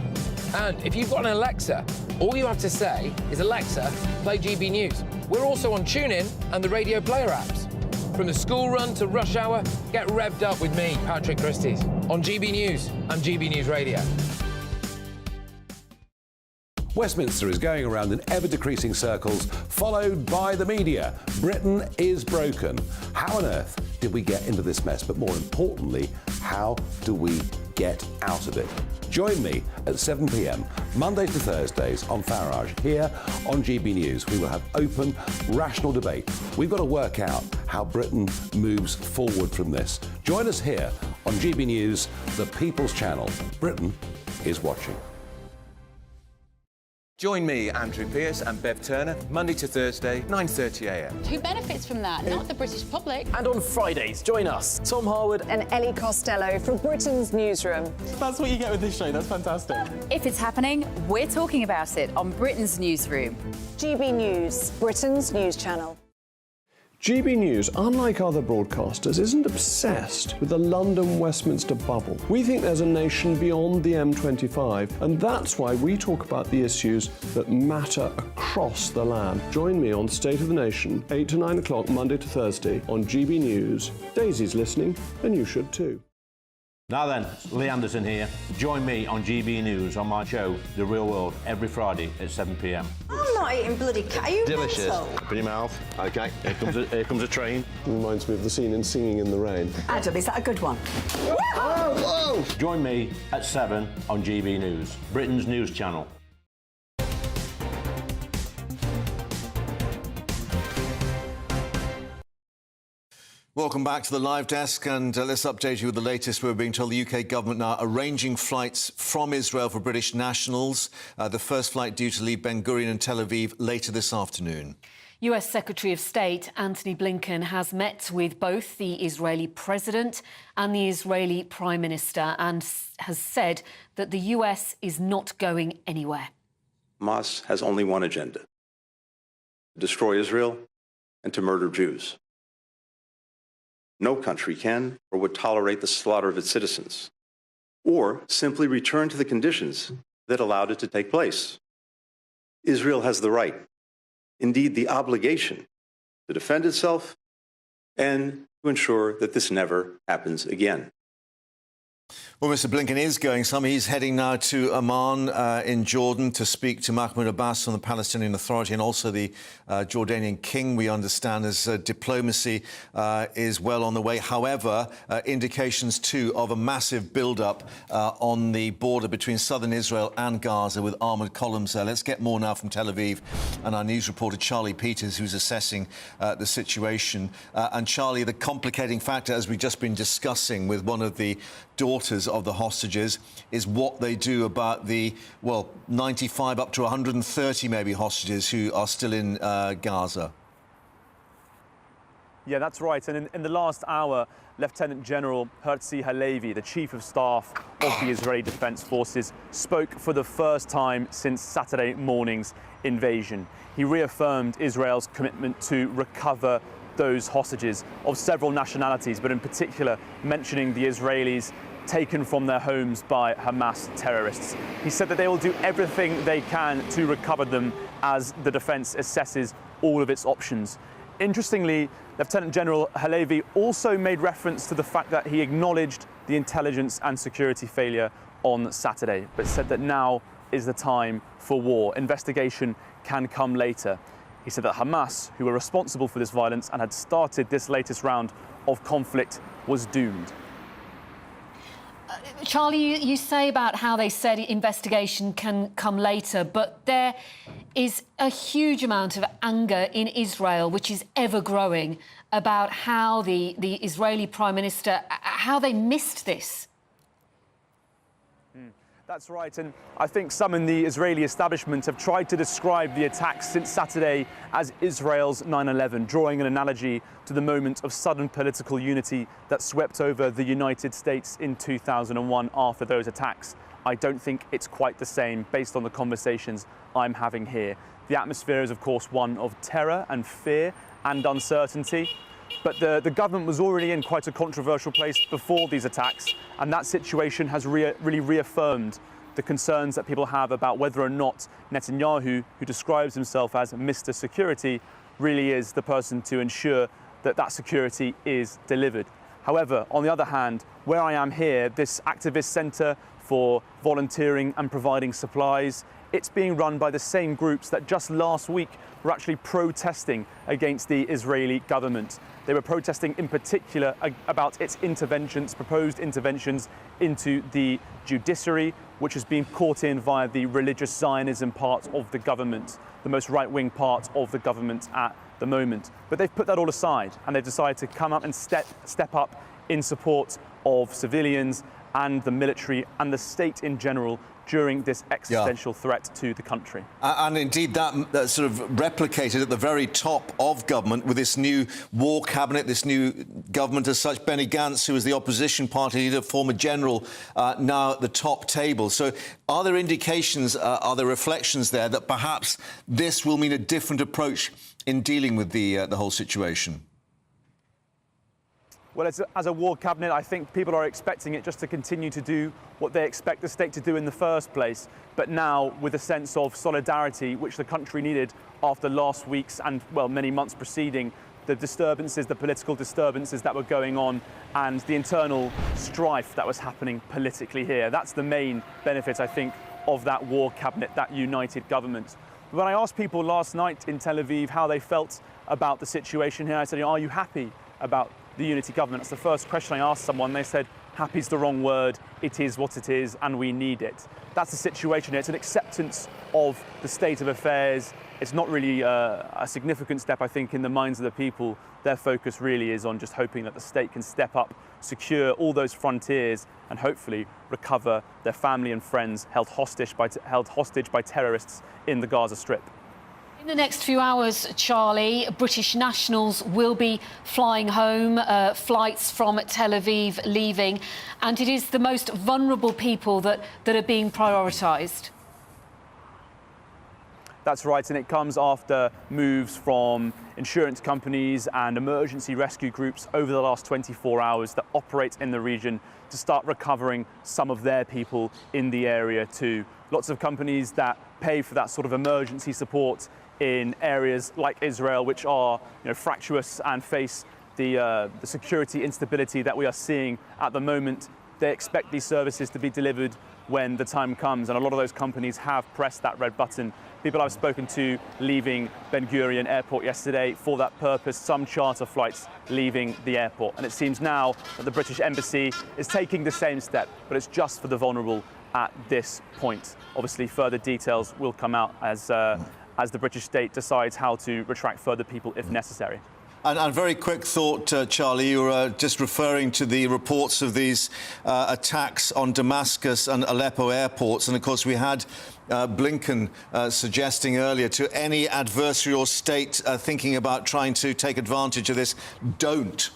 And if you've got an Alexa, all you have to say is, Alexa, play GB News. We're also on TuneIn and the Radio Player apps. From the school run to rush hour, get revved up with me, Patrick Christie's, on GB News and GB News Radio. Westminster is going around in ever-decreasing circles, followed by the media. Britain is broken. How on earth did we get into this mess? But more importantly, how do we get out of it? Join me at 7 p.m, Mondays to Thursdays on Farage, here on GB News. We will have open, rational debate. We've got to work out how Britain moves forward from this. Join us here on GB News, the People's Channel. Britain is watching. Join me, Andrew Pearce and Bev Turner, Monday to Thursday, 9:30 a.m. Who benefits from that? Not the British public. And on Fridays, join us, Tom Harwood and Ellie Costello from Britain's Newsroom. That's what you get with this show. That's fantastic. If it's happening, we're talking about it on Britain's Newsroom. GB News, Britain's news channel. GB News, unlike other broadcasters, isn't obsessed with the London-Westminster bubble. We think there's a nation beyond the M25, and that's why we talk about the issues that matter across the land. Join me on State of the Nation, 8 to 9 o'clock, Monday to Thursday, on GB News. Daisy's listening, and you should too. Now then, Lee Anderson here. Join me on GB News on my show, The Real World, every Friday at 7 p.m. I'm not eating bloody cat. Are you Delicious. mental? Open your mouth. OK, here comes a train. Reminds me of the scene in Singing in the Rain. Adam, is that a good one? Whoa! Join me at 7 on GB News, Britain's news channel. Welcome back to the live desk, and let's update you with the latest. We're being told the UK government now arranging flights from Israel for British nationals. The first flight due to leave Ben Gurion and Tel Aviv later this afternoon. US Secretary of State Antony Blinken has met with both the Israeli president and the Israeli Prime Minister and has said that the US is not going anywhere. Hamas has only one agenda: to destroy Israel and to murder Jews. No country can or would tolerate the slaughter of its citizens, or simply return to the conditions that allowed it to take place. Israel has the right, indeed the obligation, to defend itself and to ensure that this never happens again. Well, Mr. Blinken is going some. He's heading now to Amman in Jordan to speak to Mahmoud Abbas from the Palestinian Authority and also the Jordanian king, we understand, as diplomacy is well on the way. However, indications, too, of a massive build-up on the border between southern Israel and Gaza with armoured columns there. Let's get more now from Tel Aviv and our news reporter, Charlie Peters, who's assessing the situation. And, Charlie, the complicating factor, as we've just been discussing with one of the daughters of the hostages, is what they do about the, well, 95 up to 130 maybe hostages who are still in Gaza. Yeah, that's right. And in the last hour, Lieutenant General Herzi Halevi, the Chief of Staff of the Israeli Defense Forces, spoke for the first time since Saturday morning's invasion. He reaffirmed Israel's commitment to recover those hostages of several nationalities, but in particular mentioning the Israelis taken from their homes by Hamas terrorists. He said that they will do everything they can to recover them as the defense assesses all of its options. Interestingly, Lieutenant General Halevi also made reference to the fact that he acknowledged the intelligence and security failure on Saturday, but said that now is the time for war. Investigation can come later. He said that Hamas, who were responsible for this violence and had started this latest round of conflict, was doomed. Charlie, you say about how they said investigation can come later, but there is a huge amount of anger in Israel, which is ever growing, about how the Israeli Prime Minister, how they missed this. That's right, and I think some in the Israeli establishment have tried to describe the attacks since Saturday as Israel's 9/11, drawing an analogy to the moment of sudden political unity that swept over the United States in 2001 after those attacks. I don't think it's quite the same based on the conversations I'm having here. The atmosphere is, of course, one of terror and fear and uncertainty. But the government was already in quite a controversial place before these attacks, and that situation has really reaffirmed the concerns that people have about whether or not Netanyahu, who describes himself as Mr. Security, really is the person to ensure that that security is delivered. However, on the other hand, where I am here, this activist centre for volunteering and providing supplies, it's being run by the same groups that just last week were actually protesting against the Israeli government. They were protesting in particular about its interventions, proposed interventions into the judiciary, which has been caught in via the religious Zionism part of the government, the most right-wing part of the government at the moment. But they've put that all aside and they've decided to come up and step up in support of civilians and the military and the state in general during this existential threat to the country. And indeed, that sort of replicated at the very top of government with this new war cabinet, this new government as such. Benny Gantz, who was the opposition party leader, former general, now at the top table. So are there indications, are there reflections there that perhaps this will mean a different approach in dealing with the whole situation? Well, as a war cabinet, I think people are expecting it just to continue to do what they expect the state to do in the first place, but now with a sense of solidarity, which the country needed after last week's and, well, many months preceding the disturbances, the political disturbances that were going on and the internal strife that was happening politically here. That's the main benefit, I think, of that war cabinet, that united government. When I asked people last night in Tel Aviv how they felt about the situation here, I said, are you happy about the unity government? That's the first question I asked someone. They said, happy's the wrong word, it is what it is and we need it. That's the situation. It's an acceptance of the state of affairs. It's not really a significant step, I think, in the minds of the people. Their focus really is on just hoping that the state can step up, secure all those frontiers and hopefully recover their family and friends held hostage by terrorists in the Gaza Strip. In the next few hours, Charlie, British nationals will be flying home, flights from Tel Aviv leaving, and it is the most vulnerable people that are being prioritised. That's right, and it comes after moves from insurance companies and emergency rescue groups over the last 24 hours that operate in the region to start recovering some of their people in the area too. Lots of companies that pay for that sort of emergency support in areas like Israel, which are fractious and face the security instability that we are seeing at the moment. They expect these services to be delivered when the time comes, and a lot of those companies have pressed that red button. People I've spoken to leaving Ben Gurion Airport yesterday for that purpose, some charter flights leaving the airport. And it seems now that the British Embassy is taking the same step, but it's just for the vulnerable at this point. Obviously, further details will come out as the British state decides how to retract further people if necessary. And very quick thought, Charlie, you were just referring to the reports of these attacks on Damascus and Aleppo airports. And, of course, we had Blinken suggesting earlier to any adversarial state thinking about trying to take advantage of this, don't.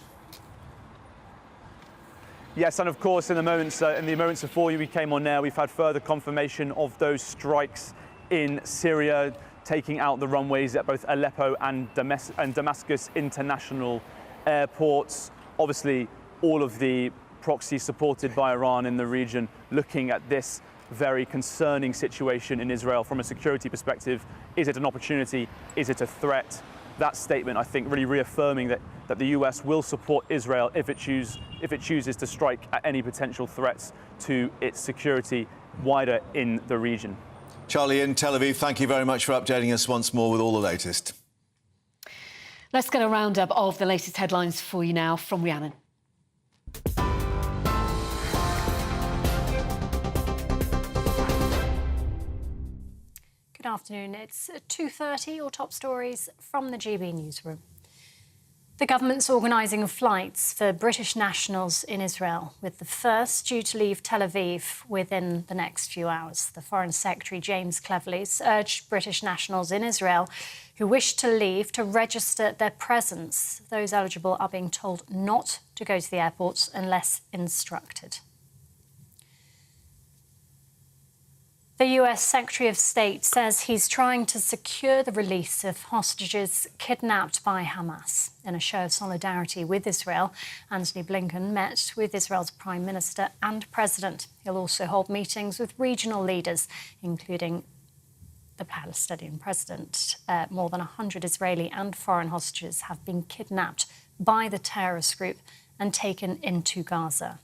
Yes, and of course, in the moments before we came on air, we've had further confirmation of those strikes in Syria, taking out the runways at both Aleppo and Damascus international airports. Obviously, all of the proxies supported by Iran in the region looking at this very concerning situation in Israel from a security perspective. Is it an opportunity? Is it a threat? That statement, I think, really reaffirming that the US will support Israel if it chooses to strike at any potential threats to its security wider in the region. Charlie in Tel Aviv, thank you very much for updating us once more with all the latest. Let's get a roundup of the latest headlines for you now from Rhiannon. Good afternoon. It's 2:30. Your top stories from the GB newsroom. The government's organising flights for British nationals in Israel, with the first due to leave Tel Aviv within the next few hours. The Foreign Secretary, James Cleverly, urged British nationals in Israel who wish to leave to register their presence. Those eligible are being told not to go to the airports unless instructed. The US Secretary of State says he's trying to secure the release of hostages kidnapped by Hamas. In a show of solidarity with Israel, Antony Blinken met with Israel's Prime Minister and President. He'll also hold meetings with regional leaders, including the Palestinian president. More than 100 Israeli and foreign hostages have been kidnapped by the terrorist group and taken into Gaza.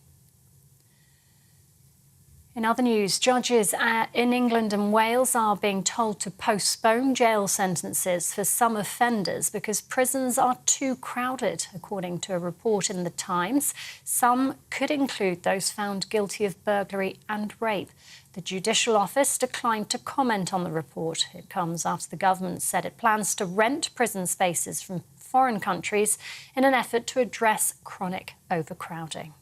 In other news, judges in England and Wales are being told to postpone jail sentences for some offenders because prisons are too crowded, according to a report in The Times. Some could include those found guilty of burglary and rape. The Judicial Office declined to comment on the report. It comes after the government said it plans to rent prison spaces from foreign countries in an effort to address chronic overcrowding.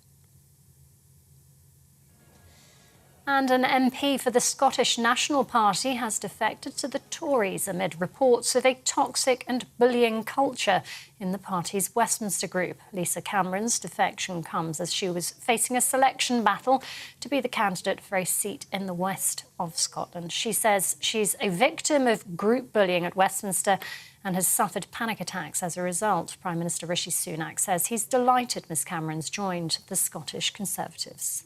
And an MP for the Scottish National Party has defected to the Tories amid reports of a toxic and bullying culture in the party's Westminster group. Lisa Cameron's defection comes as she was facing a selection battle to be the candidate for a seat in the west of Scotland. She says she's a victim of group bullying at Westminster and has suffered panic attacks as a result. Prime Minister Rishi Sunak says he's delighted Ms Cameron's joined the Scottish Conservatives.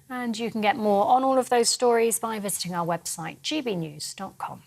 And you can get more on all of those stories by visiting our website, gbnews.com.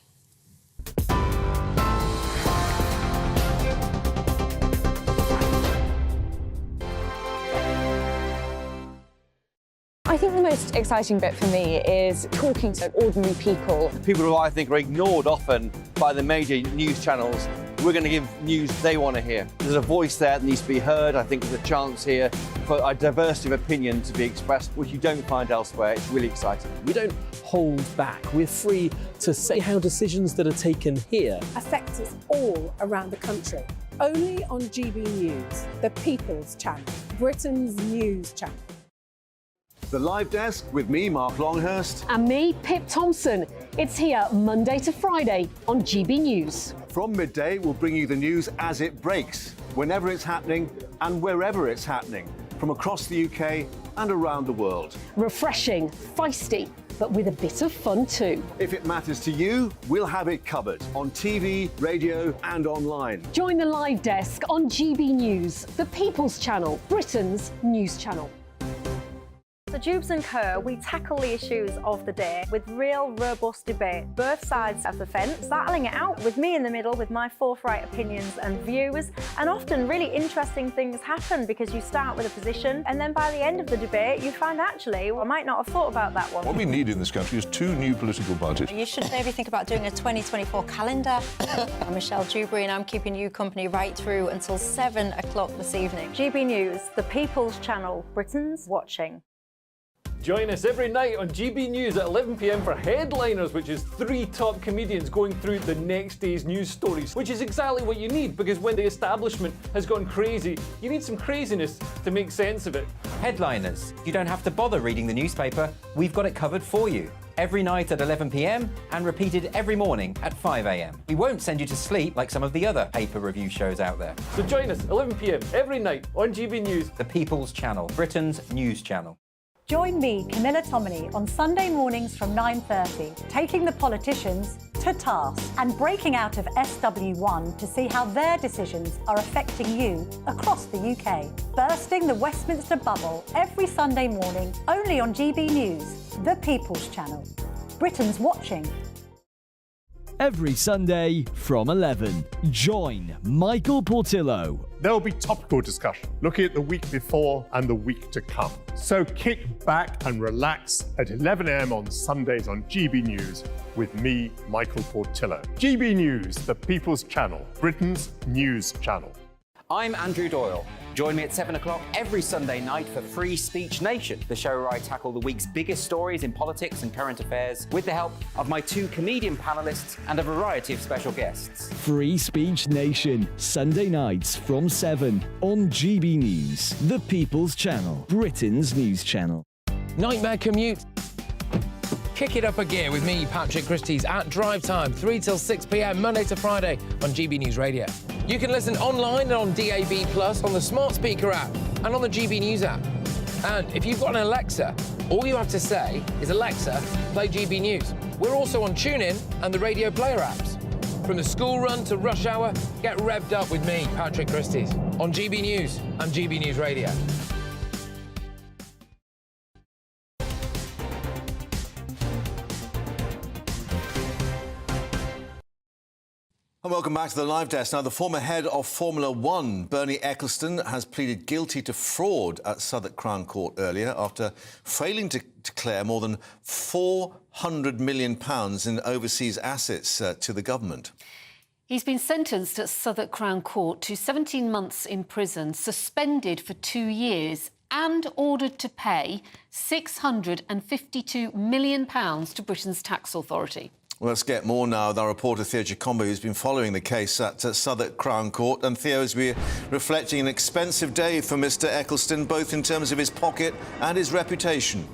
I think the most exciting bit for me is talking to ordinary people. People who I think are ignored often by the major news channels. We're going to give news they want to hear. There's a voice there that needs to be heard. I think there's a chance here for a diversity of opinion to be expressed, which you don't find elsewhere. It's really exciting. We don't hold back. We're free to say how decisions that are taken here Affect us all around the country. Only on GB News, the People's Channel, Britain's news channel. The Live Desk with me, Mark Longhurst. And me, Pip Thompson. It's here Monday to Friday on GB News. From midday, we'll bring you the news as it breaks, whenever it's happening and wherever it's happening, from across the UK and around the world. Refreshing, feisty, but with a bit of fun too. If it matters to you, we'll have it covered on TV, radio and online. Join the Live Desk on GB News, the People's Channel, Britain's news channel. So Jubes and Kerr, we tackle the issues of the day with real robust debate, both sides of the fence, battling it out with me in the middle with my forthright opinions and views. And often really interesting things happen because you start with a position and then by the end of the debate you find actually, well, I might not have thought about that one. What we need in this country is two new political parties. You should maybe think about doing a 2024 calendar. I'm Michelle Dewberry and I'm keeping you company right through until 7 o'clock this evening. GB News, the People's Channel, Britain's watching. Join us every night on GB News at 11 p.m. for Headliners, which is 3 top comedians going through the next day's news stories, which is exactly what you need, because when the establishment has gone crazy, you need some craziness to make sense of it. Headliners. You don't have to bother reading the newspaper. We've got it covered for you. Every night at 11 p.m. and repeated every morning at 5 a.m. We won't send you to sleep like some of the other paper review shows out there. So join us 11 p.m. every night on GB News. The People's Channel, Britain's news channel. Join me, Camilla Tominey, on Sunday mornings from 9:30, taking the politicians to task and breaking out of SW1 to see how their decisions are affecting you across the UK. Bursting the Westminster bubble every Sunday morning, only on GB News, the People's Channel. Britain's watching. Every Sunday from 11, join Michael Portillo. There will be topical discussion, looking at the week before and the week to come. So kick back and relax at 11 a.m. on Sundays on GB News with me, Michael Portillo. GB News, the People's Channel, Britain's news channel. I'm Andrew Doyle. Join me at 7 o'clock every Sunday night for Free Speech Nation, the show where I tackle the week's biggest stories in politics and current affairs with the help of my 2 comedian panellists and a variety of special guests. Free Speech Nation, Sunday nights from 7 on GB News, the People's Channel, Britain's news channel. Nightmare commute? Kick it up a gear with me, Patrick Christys, at drive time, 3 till 6 p.m, Monday to Friday on GB News Radio. You can listen online and on DAB+, on the smart speaker app, and on the GB News app. And if you've got an Alexa, all you have to say is, Alexa, play GB News. We're also on TuneIn and the Radio Player apps. From the school run to rush hour, get revved up with me, Patrick Christys, on GB News and GB News Radio. And welcome back to the Live Desk. Now, the former head of Formula One, Bernie Ecclestone, has pleaded guilty to fraud at Southwark Crown Court earlier after failing to declare more than £400 million in overseas assets to the government. He's been sentenced at Southwark Crown Court to 17 months in prison, suspended for 2 years and ordered to pay £652 million to Britain's tax authority. Well, let's get more now with our reporter Theo Giacombo, who's been following the case at Southwark Crown Court. And Theo, as we're reflecting, an expensive day for Mr Ecclestone, both in terms of his pocket and his reputation.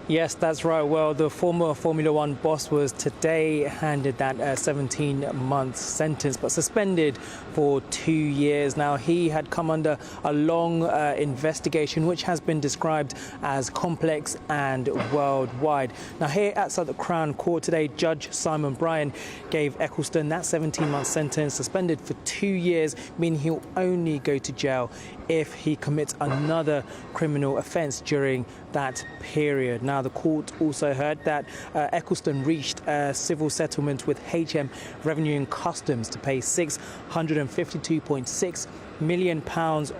Yes, that's right. Well, the former Formula One boss was today handed that 17-month sentence, but suspended for 2 years. Now, he had come under a long investigation, which has been described as complex and worldwide. Now, here at Southwark Crown Court today, Judge Simon Bryan gave Ecclestone that 17-month sentence, suspended for 2 years, meaning he'll only go to jail if he commits another criminal offence during that period. Now, the court also heard that Ecclestone reached a civil settlement with HM Revenue and Customs to pay £652.6 million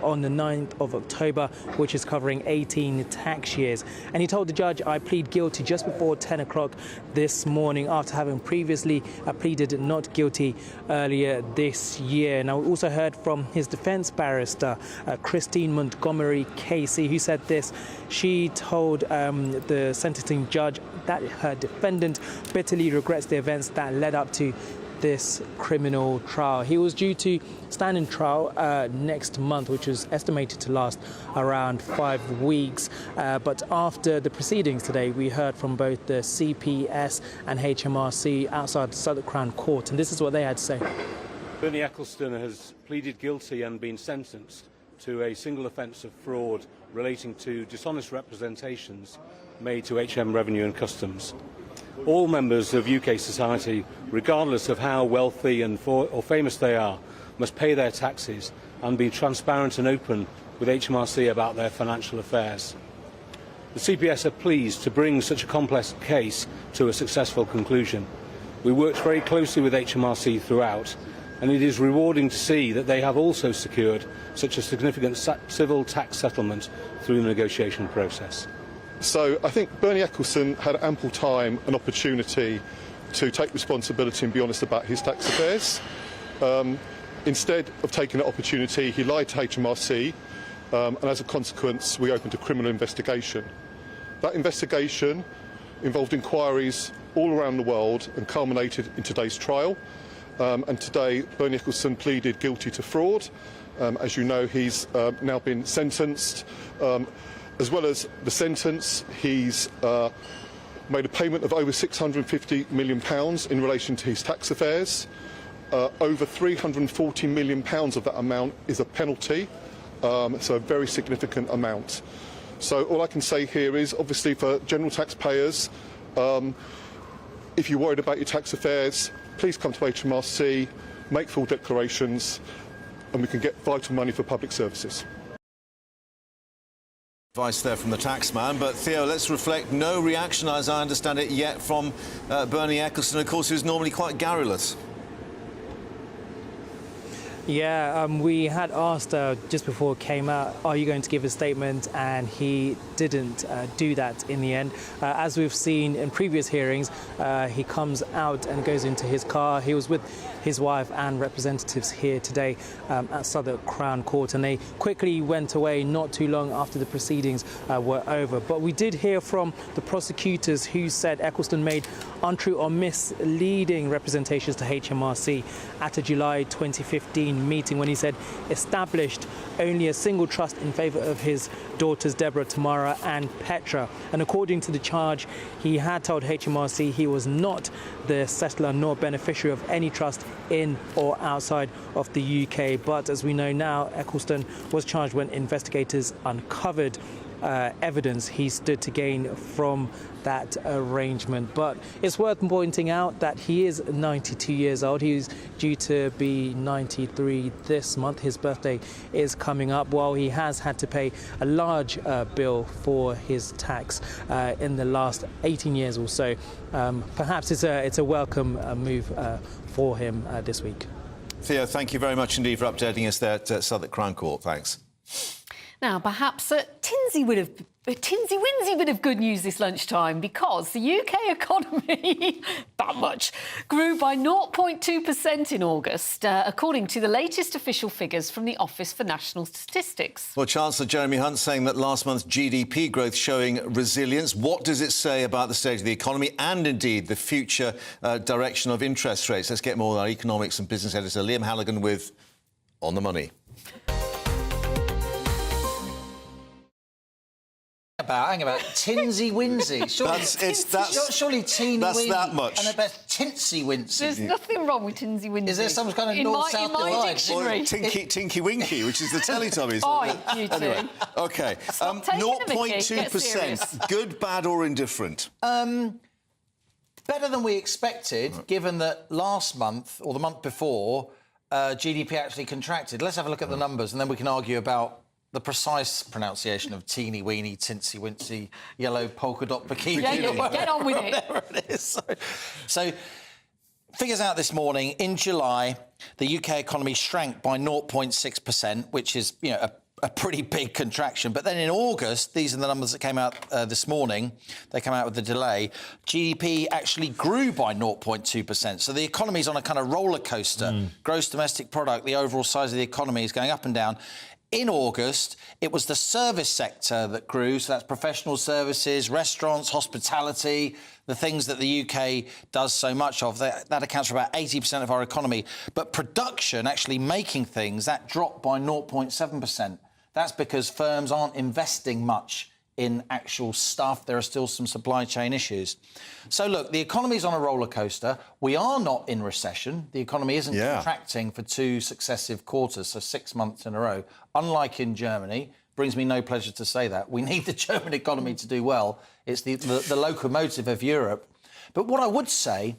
on the 9th of October, which is covering 18 tax years. And he told the judge, I plead guilty just before 10 o'clock this morning, after having previously pleaded not guilty earlier this year. Now, we also heard from his defence barrister, Christine Montgomery Casey, who said this. She told the sentencing judge that her defendant bitterly regrets the events that led up to this criminal trial. He was due to stand in trial next month, which was estimated to last around 5 weeks. But after the proceedings today, we heard from both the CPS and HMRC outside Southwark Crown Court, and this is what they had to say. Bernie Ecclestone has pleaded guilty and been sentenced to a single offence of fraud relating to dishonest representations made to HM Revenue and Customs. All members of UK society, regardless of how wealthy or famous they are, must pay their taxes and be transparent and open with HMRC about their financial affairs. The CPS are pleased to bring such a complex case to a successful conclusion. We worked very closely with HMRC throughout, and it is rewarding to see that they have also secured such a significant civil tax settlement through the negotiation process. So I think Bernie Ecclestone had ample time and opportunity to take responsibility and be honest about his tax affairs. Instead of taking that opportunity, he lied to HMRC, and as a consequence, we opened a criminal investigation. That investigation involved inquiries all around the world and culminated in today's trial. And today, Bernie Ecclestone pleaded guilty to fraud. As you know, he's now been sentenced. As well as the sentence, he's made a payment of over £650 million in relation to his tax affairs. Over £340 million of that amount is a penalty, so a very significant amount. So all I can say here is, obviously, for general taxpayers, if you're worried about your tax affairs, please come to HMRC, make full declarations, and we can get vital money for public services. Advice there from the taxman, but Theo, let's reflect. No reaction, as I understand it, yet from Bernie Ecclestone, of course, who's normally quite garrulous. Yeah, we had asked just before it came out, are you going to give a statement? And he didn't do that in the end. As we've seen in previous hearings, he comes out and goes into his car. He was with his wife and representatives here today at Southwark Crown Court, and they quickly went away not too long after the proceedings were over. But we did hear from the prosecutors who said Ecclestone made untrue or misleading representations to HMRC at a July 2015 meeting when he said established only a single trust in favour of his daughters Deborah, Tamara and Petra. And according to the charge, he had told HMRC he was not the settler nor beneficiary of any trust in or outside of the UK. But as we know now, Ecclestone was charged when investigators uncovered evidence he stood to gain from that arrangement. But it's worth pointing out that he is 92 years old. He's due to be 93 this month. His birthday is coming up. While he has had to pay a large bill for his tax in the last 18 years or so, perhaps it's a welcome move for him this week. Theo, thank you very much indeed for updating us there at Southwark Crown Court. Thanks. Now, perhaps Tinsy Winsy bit of good news this lunchtime, because the UK economy, that much, grew by 0.2% in August, according to the latest official figures from the Office for National Statistics. Well, Chancellor Jeremy Hunt saying that last month's GDP growth showing resilience. What does it say about the state of the economy and, indeed, the future direction of interest rates? Let's get more with our economics and business editor, Liam Halligan, with On the Money. Hang about Tinsy Winsy. Surely teeny weeny. That's that much. And about Tinsy Winsy. There's nothing wrong with Tinsy Winsy. Is there some kind of north-south divide? Dictionary. Or Tinky Winky, which is the Teletubbies. You two. Anyway, OK. 0.2%. Good, bad or indifferent? Better than we expected, given that last month, or the month before, GDP actually contracted. Let's have a look at the numbers, and then we can argue about the precise pronunciation of teeny weeny, tinsy wincy, yellow polka dot bikini. Yeah, get on with it. Whatever it is. So, figures out this morning. In July, the UK economy shrank by 0.6%, which is, you know, a pretty big contraction. But then in August, these are the numbers that came out this morning. They come out with a delay. GDP actually grew by 0.2%. So the economy's on a kind of roller coaster. Gross domestic product, the overall size of the economy is going up and down. In August, it was the service sector that grew, so that's professional services, restaurants, hospitality, the things that the UK does so much of. That accounts for about 80% of our economy. But production, actually making things, that dropped by 0.7%. That's because firms aren't investing much in actual stuff. There are still some supply chain issues. So, look, the economy's on a roller coaster. We are not in recession. The economy isn't contracting for 2 successive quarters, so 6 months in a row. Unlike in Germany, brings me no pleasure to say that. We need the German economy to do well. It's the locomotive of Europe. But what I would say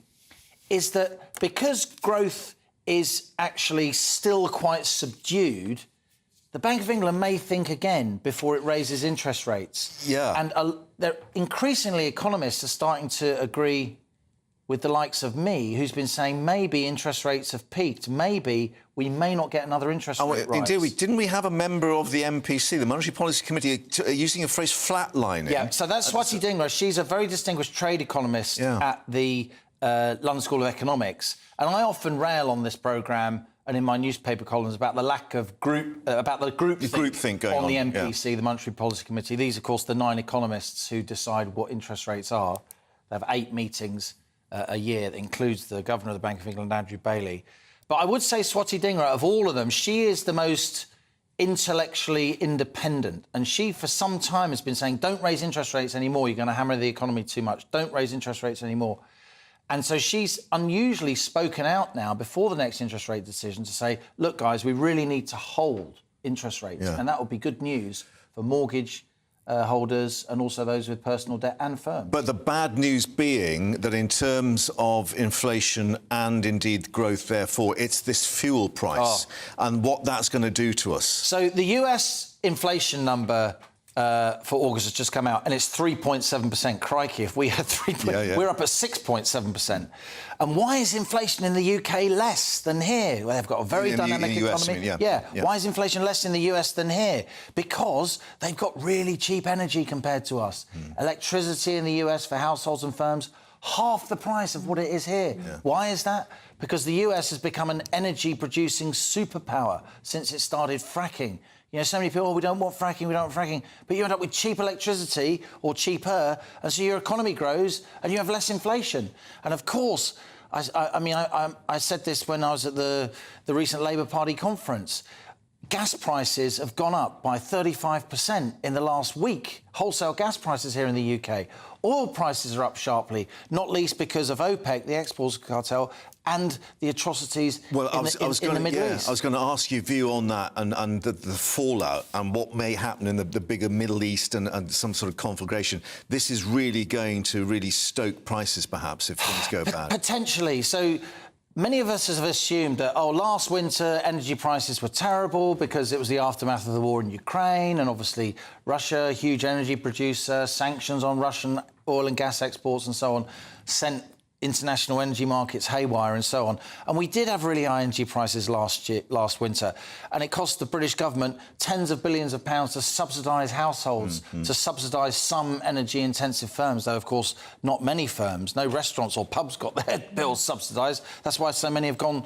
is that because growth is actually still quite subdued, the Bank of England may think again before it raises interest rates. Yeah. And increasingly, economists are starting to agree with the likes of me, who's been saying maybe interest rates have peaked. Maybe we may not get another interest rate rise. Indeed, didn't we have a member of the MPC, the Monetary Policy Committee, using a phrase flatlining? Yeah, so that's Swati Dhingra. She's a very distinguished trade economist at the London School of Economics. And I often rail on this programme and in my newspaper columns about the lack of groupthink going on the on, MPC, the Monetary Policy Committee. These, of course, the 9 economists who decide what interest rates are. They have 8 meetings a year. That includes the Governor of the Bank of England, Andrew Bailey. But I would say Swati Dhingra, of all of them, she is the most intellectually independent. And she, for some time, has been saying, don't raise interest rates anymore. You're going to hammer the economy too much. Don't raise interest rates anymore. And so she's unusually spoken out now before the next interest rate decision to say, look, guys, we really need to hold interest rates. Yeah. And that would be good news for mortgage holders and also those with personal debt and firms. But the bad news being that in terms of inflation and indeed growth, therefore, it's this fuel price and what that's going to do to us. So the US inflation number for August has just come out, and it's 3.7%. Crikey, if we had 3%, we're up at 6.7%. And why is inflation in the UK less than here? Well, they've got a very dynamic economy. Why is inflation less in the US than here? Because they've got really cheap energy compared to us. Electricity in the US for households and firms, half the price of what it is here. Why is that? Because the US has become an energy-producing superpower since it started fracking. You know, so many people, we don't want fracking, we don't want fracking. But you end up with cheap electricity or cheaper, and so your economy grows and you have less inflation. And of course, I said this when I was at the recent Labour Party conference. Gas prices have gone up by 35% in the last week. Wholesale gas prices here in the UK. Oil prices are up sharply, not least because of OPEC, the exports cartel, and the atrocities in the Middle East. I was going to ask your view on that and the fallout and what may happen in the bigger Middle East and some sort of conflagration. This is really going to really stoke prices, perhaps, if things go bad. Potentially. So many of us have assumed that, last winter energy prices were terrible because it was the aftermath of the war in Ukraine, and obviously Russia, a huge energy producer, sanctions on Russian oil and gas exports and so on, sent international energy markets haywire and so on. And we did have really high energy prices last winter. And it cost the British government tens of billions of pounds to subsidise households, to subsidise some energy-intensive firms, though, of course, not many firms. No restaurants or pubs got their bills subsidised. That's why so many have gone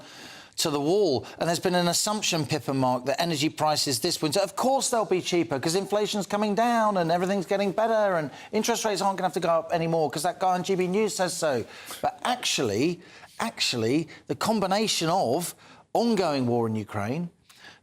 to the wall. And there's been an assumption, Pippa Mark, that energy prices this winter, of course they'll be cheaper because inflation's coming down and everything's getting better and interest rates aren't going to have to go up anymore because that guy on GBNews says so. But actually, the combination of ongoing war in Ukraine,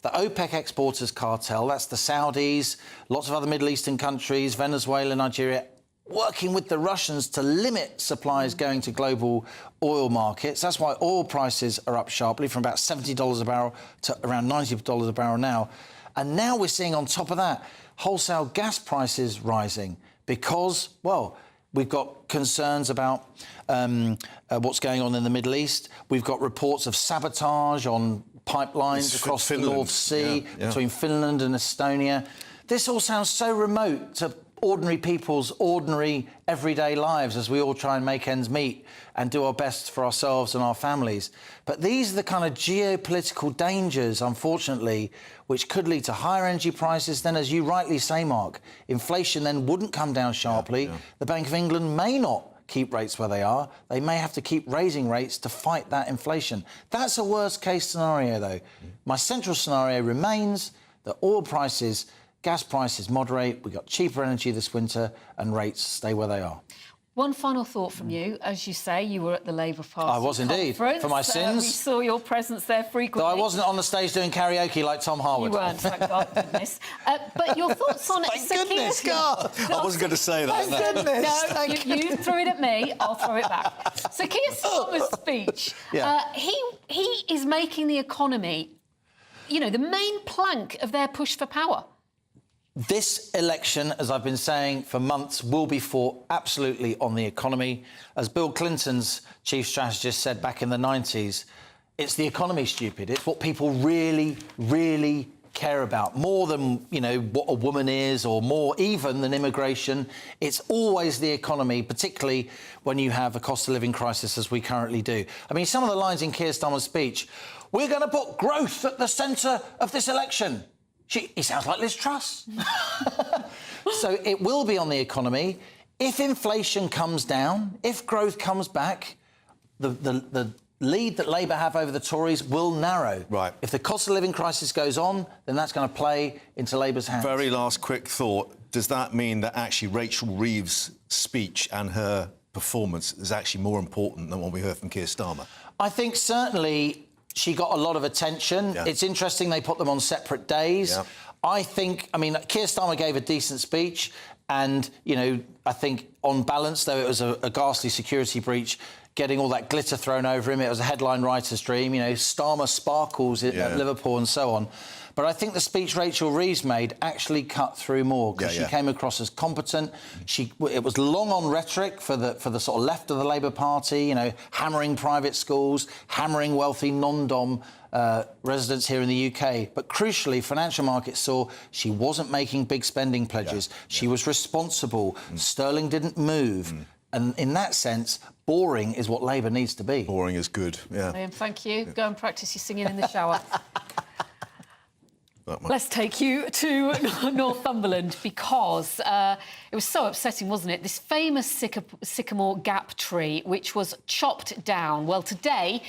the OPEC exporters cartel, that's the Saudis, lots of other Middle Eastern countries, Venezuela, Nigeria, working with the Russians to limit supplies going to global oil markets. That's why oil prices are up sharply from about $70 a barrel to around $90 a barrel now. And now we're seeing on top of that wholesale gas prices rising because, well, we've got concerns about what's going on in the Middle East. We've got reports of sabotage on pipelines across the North Sea between Finland and Estonia. This all sounds so remote to ordinary people's ordinary everyday lives as we all try and make ends meet and do our best for ourselves and our families. But these are the kind of geopolitical dangers, unfortunately, which could lead to higher energy prices. Then, as you rightly say, Mark, inflation then wouldn't come down sharply. The Bank of England may not keep rates where they are. They may have to keep raising rates to fight that inflation. That's a worst-case scenario, though. My central scenario remains that oil prices, gas prices moderate, we've got cheaper energy this winter, and rates stay where they are. One final thought from you. As you say, you were at the Labour Party I was indeed, for my sins. We saw your presence there frequently. Though I wasn't on the stage doing karaoke like Tom Harwood. You weren't, thank God, goodness. But your thoughts on it... Thank goodness, God! I wasn't going to say that. Thank goodness! No, you threw it at me, I'll throw it back. So Keir Starmer's speech, he is making the economy, you know, the main plank of their push for power. This election, as I've been saying for months, will be fought absolutely on the economy. As Bill Clinton's chief strategist said back in the 90s, it's the economy, stupid. It's what people really, really care about. More than, you know, what a woman is or more even than immigration. It's always the economy, particularly when you have a cost of living crisis as we currently do. I mean, some of the lines in Keir Starmer's speech, we're going to put growth at the centre of this election. He sounds like Liz Truss. So it will be on the economy. If inflation comes down, if growth comes back, the lead that Labour have over the Tories will narrow. Right. If the cost of living crisis goes on, then that's going to play into Labour's hands. Very last quick thought. Does that mean that actually Rachel Reeves' speech and her performance is actually more important than what we heard from Keir Starmer? I think certainly she got a lot of attention. Yeah. It's interesting they put them on separate days. Yeah. I mean, Keir Starmer gave a decent speech and, you know, I think on balance, though it was a ghastly security breach, getting all that glitter thrown over him, it was a headline writer's dream, you know, Starmer sparkles at Liverpool and so on. But I think the speech Rachel Reeves made actually cut through more because she came across as competent. It was long on rhetoric for the sort of left of the Labour Party, you know, hammering private schools, hammering wealthy non-dom residents here in the UK. But crucially, financial markets saw she wasn't making big spending pledges. She was responsible. Sterling didn't move. And in that sense, boring is what Labour needs to be. Boring is good, yeah. Liam, thank you. Go and practice your singing in the shower. Let's take you to Northumberland because it was so upsetting, wasn't it? This famous sycamore gap tree, which was chopped down. Well, today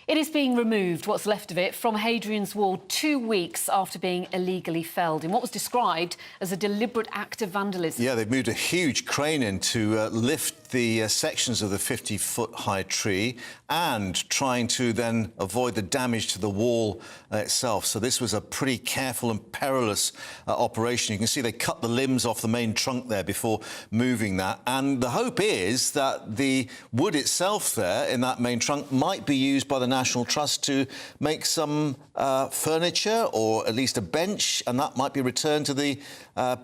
it is being removed, what's left of it, from Hadrian's Wall 2 weeks after being illegally felled in what was described as a deliberate act of vandalism. Yeah, they've moved a huge crane in to lift the sections of the 50-foot-high tree and trying to then avoid the damage to the wall itself. So this was a pretty careful and perilous operation. You can see they cut the limbs off the main trunk there before moving that. And the hope is that the wood itself there in that main trunk might be used by the National Trust to make some furniture or at least a bench, and that might be returned to the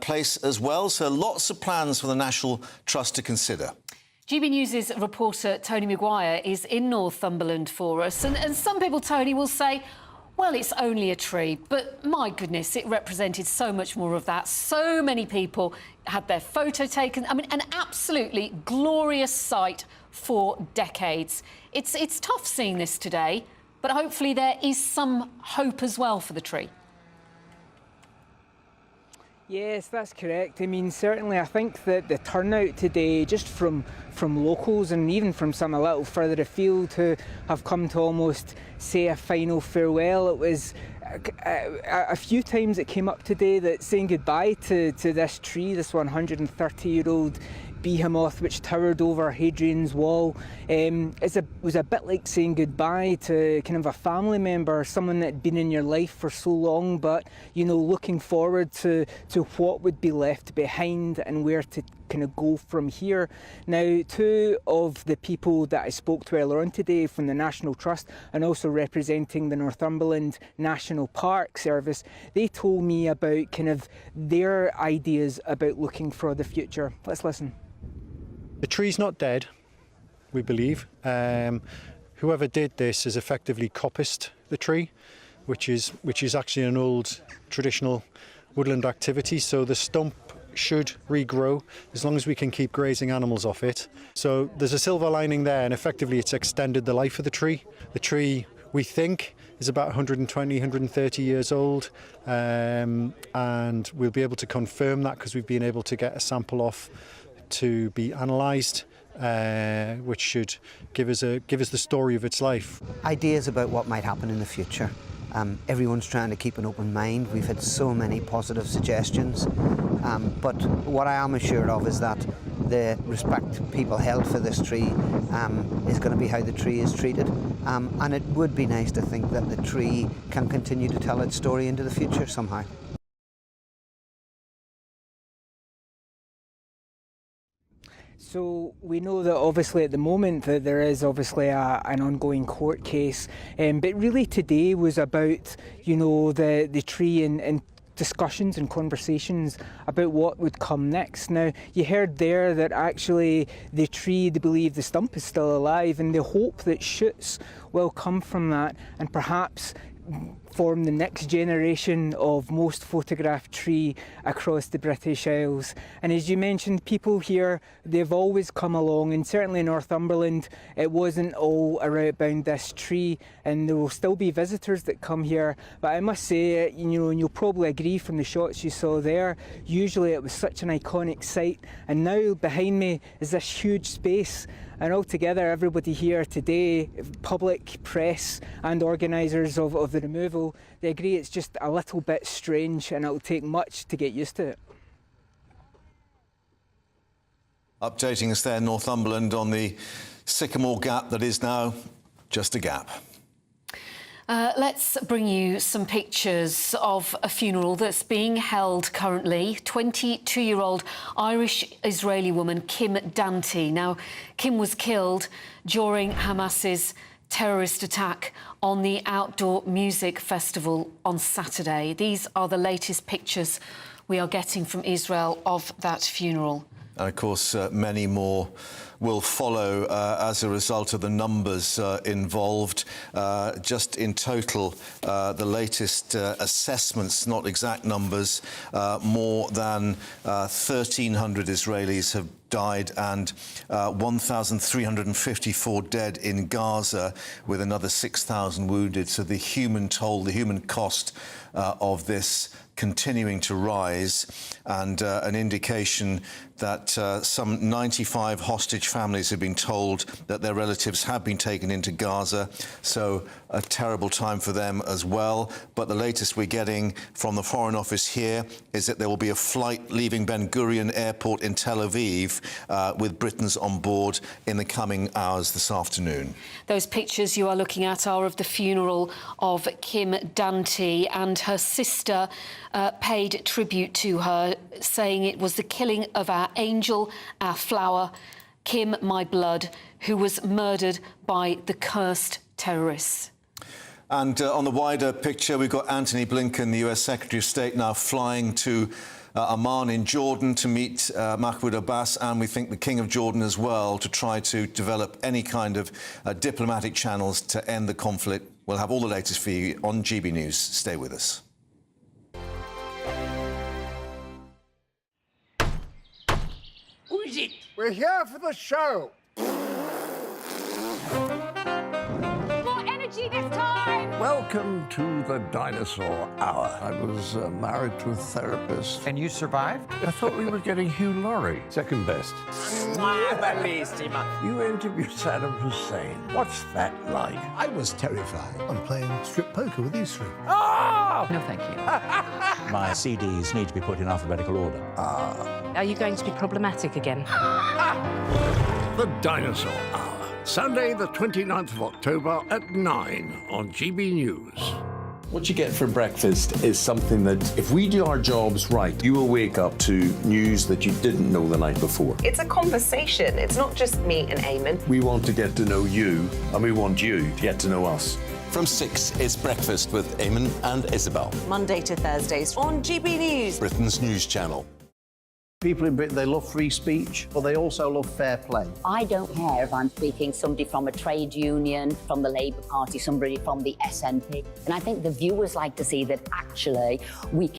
place as well. So lots of plans for the National Trust to consider. GB News' reporter Tony Maguire is in Northumberland for us. And some people, Tony, will say, well, it's only a tree. But my goodness, it represented so much more of that. So many people had their photo taken. I mean, an absolutely glorious sight for decades. It's tough seeing this today, but hopefully there is some hope as well for the tree. Yes, that's correct. I mean, certainly I think that the turnout today, just from locals and even from some a little further afield who have come to almost say a final farewell, it was a few times it came up today that saying goodbye to this tree, this 130-year-old behemoth which towered over Hadrian's Wall, was a bit like saying goodbye to kind of a family member, someone that had been in your life for so long, but, you know, looking forward to what would be left behind and where to kind of go from here. Now, two of the people that I spoke to earlier on today from the National Trust and also representing the Northumberland National Park Service, they told me about kind of their ideas about looking for the future. Let's listen. The tree's not dead, we believe. Whoever did this has effectively coppiced the tree, which is actually an old traditional woodland activity. So the stump should regrow as long as we can keep grazing animals off it. So there's a silver lining there, and effectively it's extended the life of the tree. The tree, we think, is about 120, 130 years old, and we'll be able to confirm that because we've been able to get a sample off to be analysed, which should give us the story of its life. Ideas about what might happen in the future. Everyone's trying to keep an open mind. We've had so many positive suggestions, but what I am assured of is that the respect people held for this tree is going to be how the tree is treated, and it would be nice to think that the tree can continue to tell its story into the future somehow. So we know that obviously at the moment that there is obviously an ongoing court case, but really today was about, you know, the tree and discussions and conversations about what would come next. Now, you heard there that actually the tree, they believe the stump is still alive, and the hope that shoots will come from that and perhaps form the next generation of most photographed tree across the British Isles. And as you mentioned, people here, they've always come along, and certainly in Northumberland it wasn't all around this tree, and there will still be visitors that come here. But I must say, you know, and you'll probably agree from the shots you saw there, usually it was such an iconic sight, and now behind me is this huge space And altogether, everybody here today, public, press and organisers of the removal, they agree it's just a little bit strange and it'll take much to get used to it. Updating us there, Northumberland, on the Sycamore Gap that is now just a gap. Let's bring you some pictures of a funeral that's being held currently. 22-year-old Irish-Israeli woman Kim Dante. Now, Kim was killed during Hamas's terrorist attack on the outdoor music festival on Saturday. These are the latest pictures we are getting from Israel of that funeral. And of course, many more will follow as a result of the numbers involved. Just in total, the latest assessments, not exact numbers, more than 1,300 Israelis have died and 1,354 dead in Gaza, with another 6,000 wounded. So the human toll, the human cost of this continuing to rise, and an indication that some 95 hostage families have been told that their relatives have been taken into Gaza, so a terrible time for them as well. But the latest we're getting from the Foreign Office here is that there will be a flight leaving Ben Gurion Airport in Tel Aviv with Britons on board in the coming hours this afternoon. Those pictures you are looking at are of the funeral of Kim Dante, and her sister paid tribute to her, saying it was the killing of our angel, our flower, Kim, my blood, who was murdered by the cursed terrorists. And on the wider picture, we've got Antony Blinken, the US Secretary of State, now flying to Amman in Jordan to meet Mahmoud Abbas, and we think the King of Jordan as well, to try to develop any kind of diplomatic channels to end the conflict. We'll have all the latest for you on GB News. Stay with us. Who is it? We're here for the show. More energy this time! Welcome to the Dinosaur Hour. I was married to a therapist. And you survived? I thought we were getting Hugh Laurie. Second best. You interviewed Saddam Hussein. What's that like? I was terrified. I'm playing strip poker with these three. Oh! No, thank you. My CDs need to be put in alphabetical order. Are you going to be problematic again? The Dinosaur Hour. Sunday, the 29th of October at 9 on GB News. What you get for breakfast is something that, if we do our jobs right, you will wake up to news that you didn't know the night before. It's a conversation. It's not just me and Eamon. We want to get to know you, and we want you to get to know us. From 6, it's Breakfast with Eamon and Isabel. Monday to Thursdays on GB News. Britain's news channel. People in Britain, they love free speech, but they also love fair play. I don't care if I'm speaking somebody from a trade union, from the Labour Party, somebody from the SNP. And I think the viewers like to see that actually we